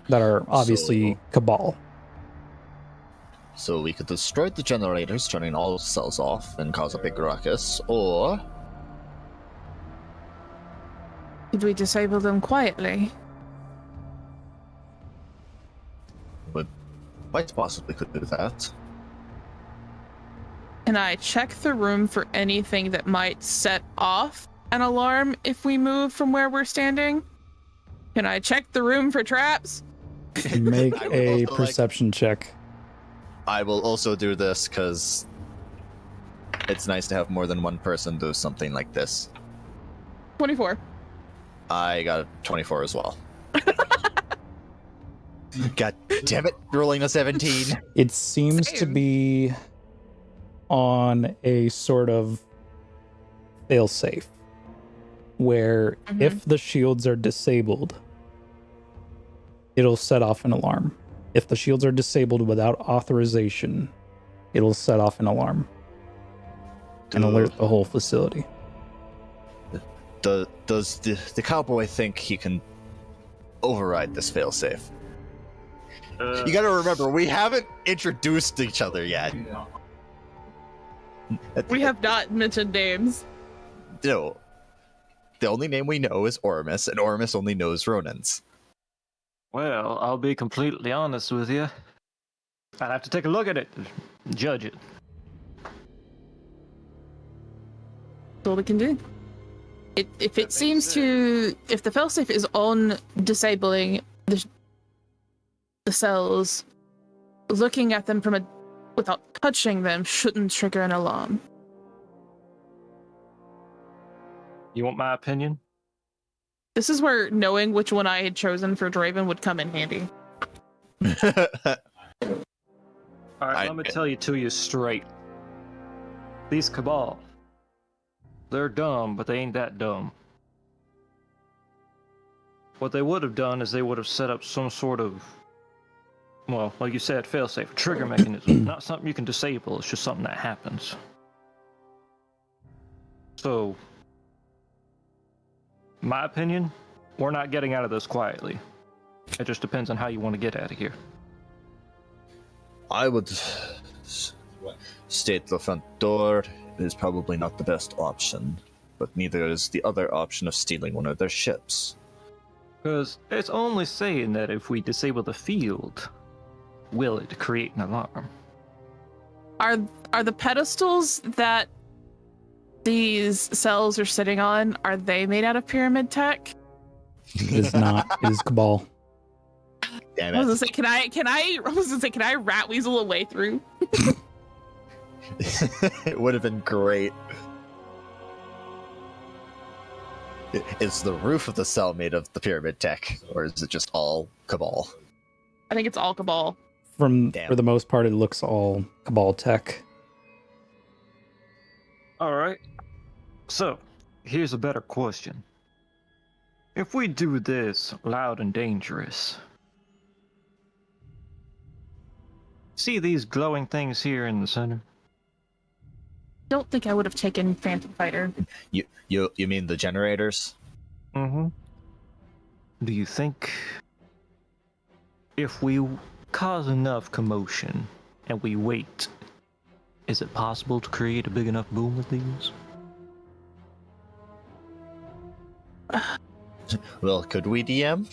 that are obviously Cabal. So we could destroy the generators, turning all cells off and cause a big ruckus, or Could we disable them quietly? quite possibly could do that. Can I check the room for anything that might set off an alarm if we move from where we're standing? Can I check the room for traps? Make I would a also perception check. I will also do this because it's nice to have more than one person do something like this. 24. I got a 24 as well. God damn it, rolling a 17. It seems to Same. be on a sort of failsafe where if the shields are disabled, it'll set off an alarm. If the shields are disabled without authorization, it'll set off an alarm and alert the whole facility. Does the cowboy think he can override this failsafe? You gotta remember, we haven't introduced each other yet. We have not mentioned names. No. The only name we know is Ormus, and Ormus only knows Ronins. Well, I'll be completely honest with you. I'd have to take a look at it, judge it. That's all we can do. If the failsafe is on disabling the cells, looking at them without touching them shouldn't trigger an alarm. You want my opinion? This is where knowing which one I had chosen for Draven would come in handy. Alright, let me tell you to you straight. These Cabal, they're dumb, but they ain't that dumb. What they would have done is they would have set up some sort of, well, like you said, failsafe, trigger mechanism. Not something you can disable, it's just something that happens. So, my opinion, we're not getting out of this quietly. It just depends on how you want to get out of here. I would state the front door is probably not the best option, but neither is the other option of stealing one of their ships. Because it's only saying that if we disable the field, will it create an alarm? Are the pedestals that these cells are sitting on, are they made out of pyramid tech? It is not. It is Cabal. Damn I it. was gonna say, can I rat weasel a way through? It would have been great. Is the roof of the cell made of the pyramid tech, or is it just all Cabal? I think it's all Cabal. For the most part, it looks all Cabal tech. Alright. So, here's a better question. If we do this loud and dangerous, see these glowing things here in the center? Don't think I would have taken Phantom Fighter. You mean the generators? Mm-hmm. Do you think if we cause enough commotion and we wait, is it possible to create a big enough boom with these? Well, could we DM?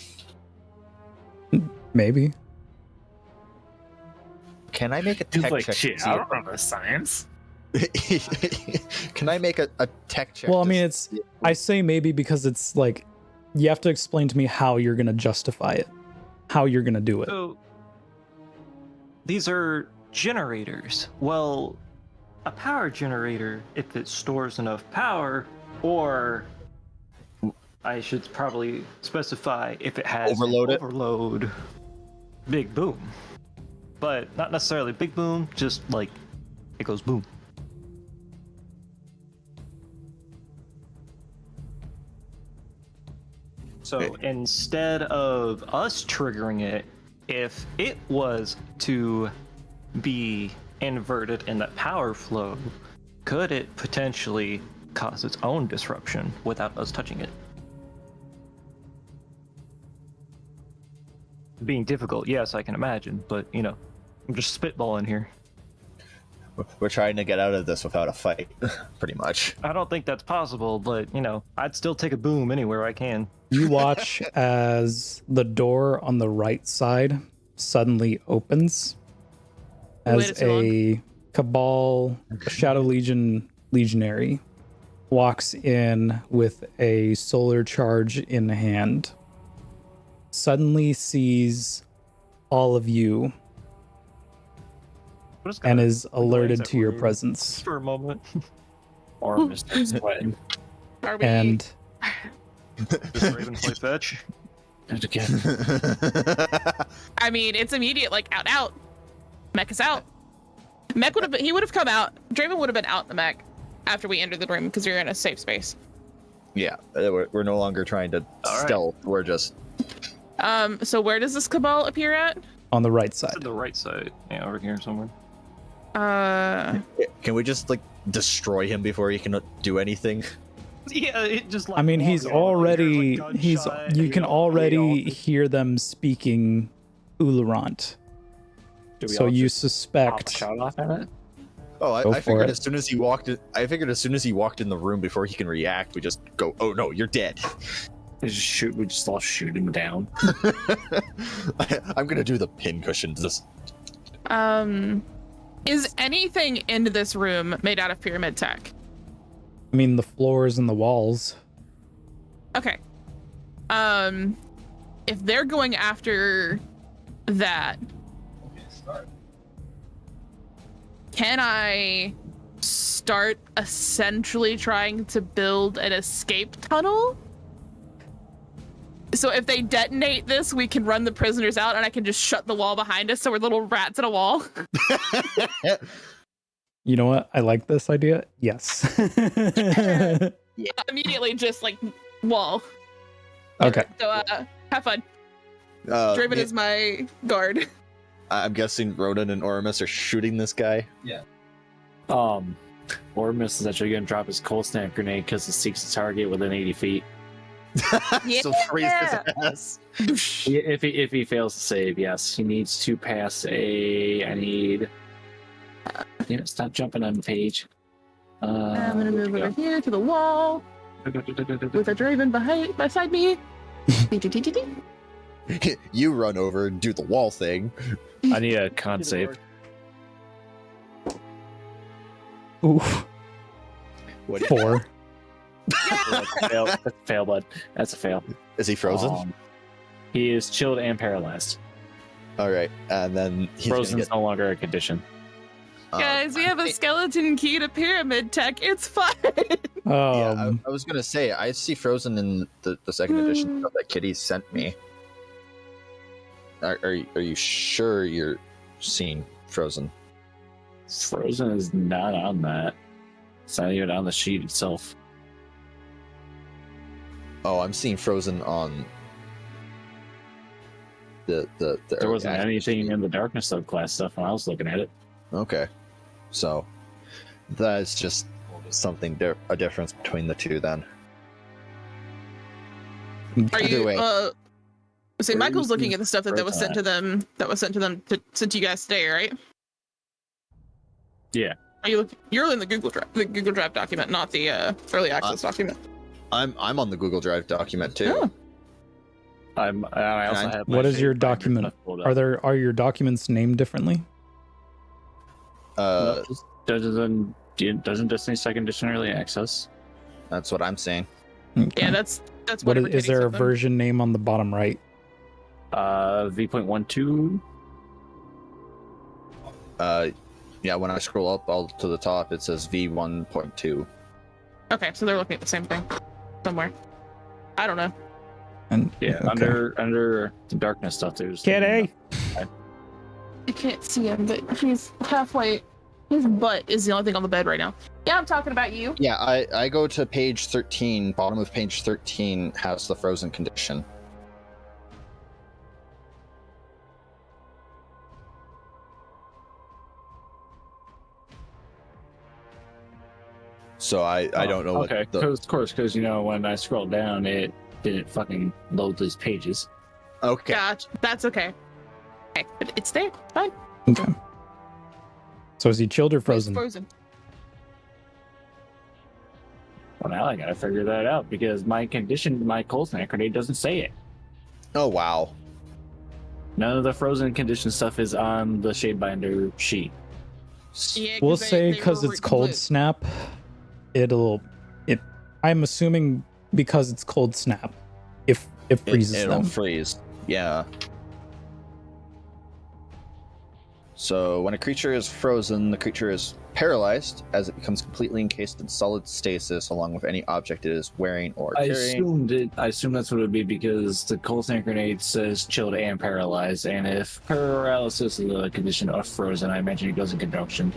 Maybe. Can I make a tech check? Shit, I don't know the science. Can I make a tech check? Well, I mean, I say maybe because it's like, you have to explain to me how you're going to justify it, how you're going to do it. So, these are generators. Well, a power generator, if it stores enough power, or I should probably specify if it has overload, big boom. But not necessarily big boom, just like it goes boom. So instead of us triggering it, if it was to be inverted in that power flow, could it potentially cause its own disruption without us touching it? Being difficult, yes, I can imagine, but you know, I'm just spitballing here. We're trying to get out of this without a fight, pretty much. I don't think that's possible, but you know, I'd still take a boom anywhere I can. You watch as the door on the right side suddenly opens as a Cabal Shadow Legion legionary walks in with a solar charge in hand, suddenly sees all of you and is alerted to your presence. For a moment. Or Mr. Sweating. Are we? And Does Raven play fetch? And again. I mean, it's immediate, like out. Mech is out. Mech he would have come out. Draven would have been out in the mech after we entered the room because you're in a safe space. Yeah, we're no longer trying to stealth. We're just. So where does this Cabal appear at? on the right It's side. to the right side. Yeah, over here somewhere. Can we just like destroy him before he can do anything? Yeah, it just like. I mean, he's already you can already hear. hear them speaking Ulurant. So you suspect. Shout off at it? Oh, I Go figured for it. as soon as he walked in, I figured as soon as he walked in the room before he can react, we just go, "Oh no, you're dead." We just all shoot him down. I'm gonna do the pincushion. Is anything in this room made out of pyramid tech? I mean, the floors and the walls. Okay. If they're going after that, can I start essentially trying to build an escape tunnel? So if they detonate this, we can run the prisoners out and I can just shut the wall behind us so we're little rats in a wall. You know what? I like this idea. Yes. Yeah. Immediately just like wall. Okay. So have fun. Draven is my guard. I'm guessing Ronan and Oramus are shooting this guy. Yeah. Oramus is actually going to drop his cold snap grenade because it seeks a target within 80 feet. Yeah. So freeze his ass. If he fails to save, yes, he needs to pass a. I need. Damn it! Stop jumping on the page. I'm gonna move over here to the wall with a Draven beside me. You run over and do the wall thing. I need a con save. Oof. What? 4. That's a fail, bud. That's a fail. Is he frozen? He is chilled and paralyzed. All right, and then he's Frozen is gonna no longer a condition. get, Guys, we have a skeleton key to pyramid tech. It's fun. Yeah, I was gonna say I see frozen in the second edition stuff that Kitty sent me. Are you sure you're seeing frozen? Frozen is not on that. It's not even on the sheet itself. Oh, I'm seeing frozen on the There wasn't anything in the darkness subclass stuff when I was looking at it. Okay, so that's just something a difference between the two then. Are Either you? way. See, Where Michael's is looking the at the stuff that was sent to them. That was sent to them sent to you guys today, right? Yeah. Are you? You're in the Google Drive document, not the early access document. I'm on the Google Drive document too. Oh. I also have. What is your document? Are your documents named differently? Doesn't Destiny second edition early access? That's what I'm saying. Okay. Yeah, that's What what. is there a version name on the bottom right? V.12. Yeah, when I scroll up all to the top, it says V1.2. Okay, so they're looking at the same thing somewhere. I don't know. And Yeah, okay. under the darkness stuff, there's. Kitty. I can't see him, but he's halfway. His butt is the only thing on the bed right now. Yeah, I'm talking about you. Yeah, I go to page 13. Bottom of page 13 has the frozen condition. So I don't know Okay, what the... of course, because when I scrolled down, it didn't fucking load these pages. Okay. Gotcha. That's okay. Okay, but it's there. Fine. Okay. So is he chilled or It's frozen? frozen. Well, now I gotta figure that out because my cold snap grenade doesn't say it. Oh, wow. None of the frozen condition stuff is on the Shadebinder sheet. Yeah, We'll 'cause say they because were it's cold blue. snap, I'm assuming because it's cold snap, if it freezes It'll them. freeze. Yeah. So when a creature is frozen, the creature is paralyzed as it becomes completely encased in solid stasis along with any object it is wearing or I carrying. assume that's what it would be because the cold snap grenade says chilled and paralyzed, and if paralysis is a condition of frozen, I imagine it goes in conjunction.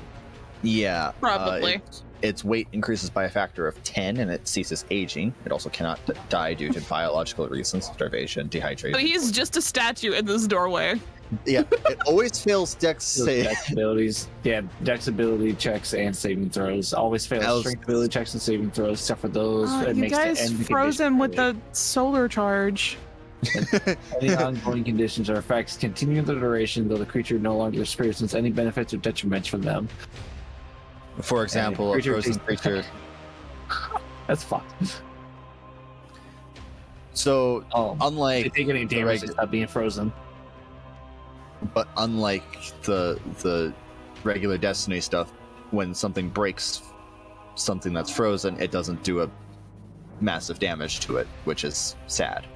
Yeah. Probably. Its weight increases by a factor of 10 and it ceases aging. It also cannot die due to biological reasons, starvation, dehydration. So he's just a statue in this doorway. Yeah, it always fails Dex save. Dex abilities, dex ability checks and saving throws. Always fails strength ability checks and saving throws, except for those. It You makes the guys end froze condition him with failure. the solar charge. Any ongoing conditions or effects continue the duration, though the creature no longer experiences any benefits or detriments from them. For example, a creature frozen takes- creature. That's fucked. So Oh, if unlike they take any damage, they stop being frozen. But unlike the regular Destiny stuff, when something breaks something that's frozen, it doesn't do a massive damage to it, which is sad.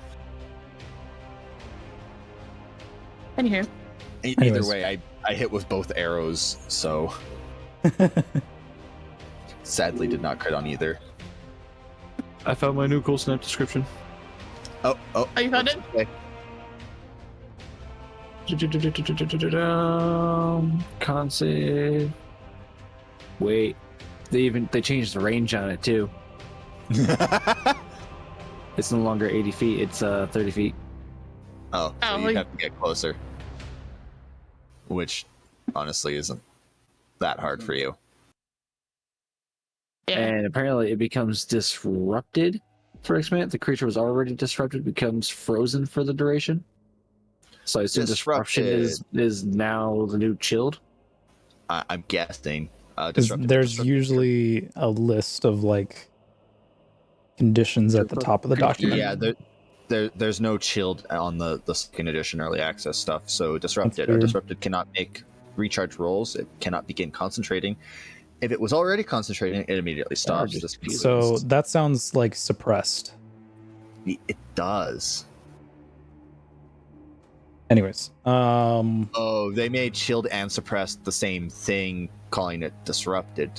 Anywho. Either Anyways. way, I hit with both arrows, so sadly did not crit on either. I found my new cool snap description. Oh, You found it? Okay. Con save. Wait, they changed the range on it too. It's no longer 80 feet, it's 30 feet. Oh, so Oh, you like- have to get closer. Which, honestly, isn't that hard for you. Yeah. And apparently it becomes disrupted for X minute. The creature was already disrupted, becomes frozen for the duration. So I assume disruption is now the new chilled. I'm guessing. 'Cause Disrupted- there's disrupted- usually a list of like conditions at the top of the document. Yeah, there's no chilled on the second edition early access stuff. So disrupted. weird. Disrupted cannot make recharge rolls. It cannot begin concentrating. If it was already concentrating, it immediately stops. So that sounds like suppressed. It does. Anyways, Oh, they made chilled and suppressed the same thing, calling it disrupted.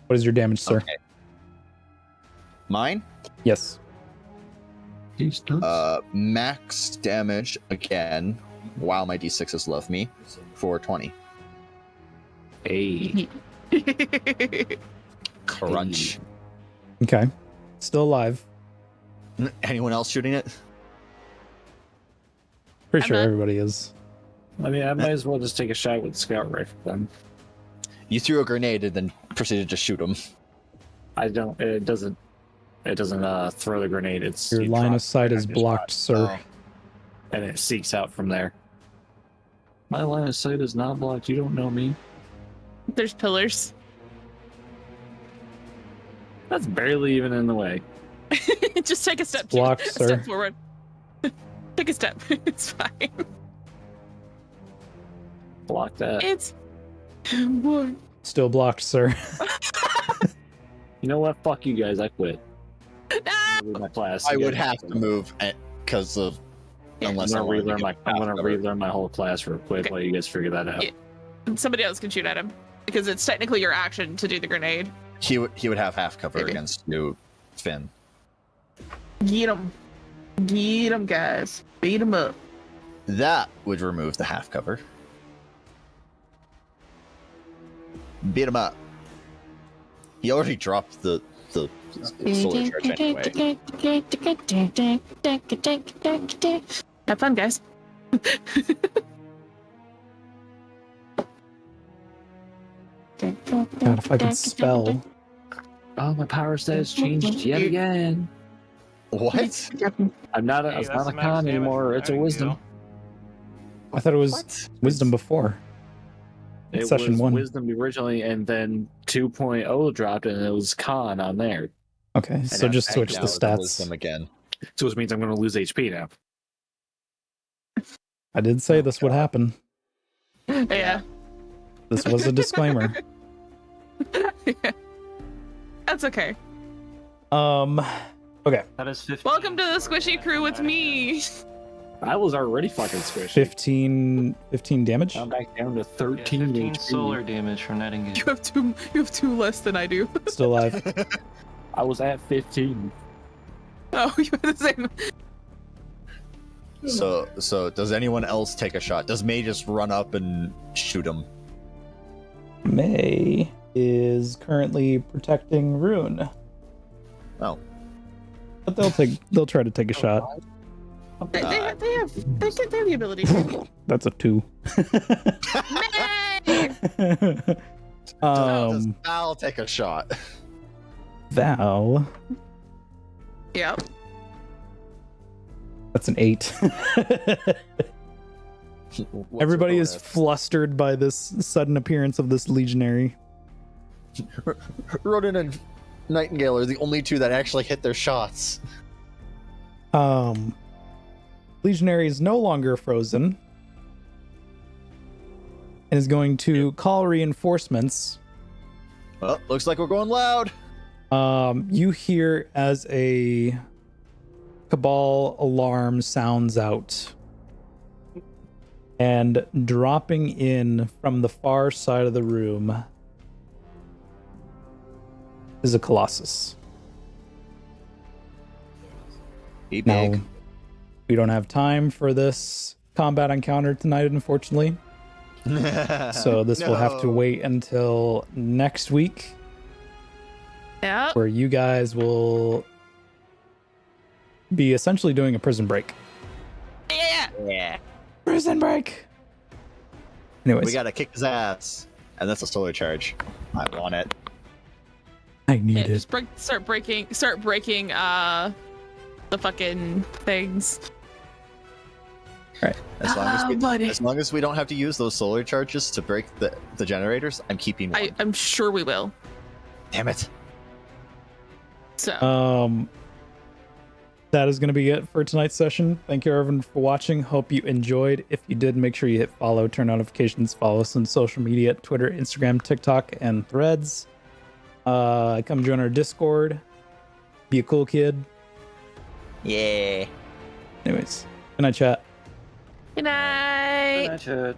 what is your damage, sir? Okay. Mine? Yes. Max damage again. Wow, my d6s love me. 420. Hey. Crunch. Okay. Still alive. Anyone else shooting it? Pretty I'm sure not. everybody is. I mean, I might as well just take a shot with the scout rifle then. You threw a grenade and then proceeded to shoot him. I don't. It doesn't throw the grenade. It's Your you line drop of sight it is on your blocked, spot, sir. and it seeks out from there. My line of sight is not blocked. You don't know me. There's pillars. That's barely even in the way. Just take a step. Blocked, a sir. step forward. Take a step. It's fine. Block that. It's. Still blocked, sir. You know what? Fuck you guys. I quit. Ah! With my class. I You would guys- have to move because of Yeah. I'm unless I gonna wanted to relearn give my. it I'm half gonna cover. relearn my whole class real quick Okay. while you guys figure that out. Yeah. Somebody else can shoot at him because it's technically your action to do the grenade. He would have half cover Maybe. against you, Finn. Get him. Get him, guys. Beat him up. That would remove the half cover. Beat him up. He already dropped the solar charge anyway. Have fun, guys. God, if I could spell. Oh, my power status changed yet again. What? I'm not a. Hey, it's that's not a the max con damage anymore. from It's a that wisdom. deal. I thought it was What? wisdom before. It Session was 1. wisdom originally, and then 2.0 dropped, and it was con on there. Okay, so just switch Now the it's stats. wisdom again. So which means I'm going to lose HP now. I did say this would happen. Yeah. This was a disclaimer. That's okay. Okay. That is 15. Welcome to the squishy crew with me. I was already fucking squishy. 15 damage. I'm back down to Yeah, 13 15 HP. solar damage from that engage. You have two less than I do. Still alive. I was at 15. Oh, you have the same. So does anyone else take a shot? Does May just run up and shoot him? May is currently protecting Rune. Oh. But they'll try to take a shot. They have the ability to. That's a 2. May! Does Val take a shot? Val. Yep. That's an 8. What's Everybody your is bonus? flustered by this sudden appearance of this legionary. Roden and Nightingale are the only two that actually hit their shots. Legionary is no longer frozen and is going to call reinforcements. Well, looks like we're going loud. You hear as a Cabal alarm sounds out, and dropping in from the far side of the room is a Colossus. Be big. Now, we don't have time for this combat encounter tonight, unfortunately. So this will have to wait until next week, Yeah. where you guys will be essentially doing a prison break. Yeah. Prison break! Anyways, We gotta kick his ass. And that's a solar charge. I want it. I need Yeah, it. just start breaking the fucking things. As long as, buddy. as long as we don't have to use those solar charges to break the generators, I'm keeping one. I'm sure we will. Damn it. So That is going to be it for tonight's session. Thank you everyone for watching. Hope you enjoyed. If you did, make sure you hit follow, turn notifications, follow us on social media, Twitter, Instagram, TikTok, and Threads. Come join our Discord. Be a cool kid. Yeah. Anyways, good night, chat. good night. Good night, chat.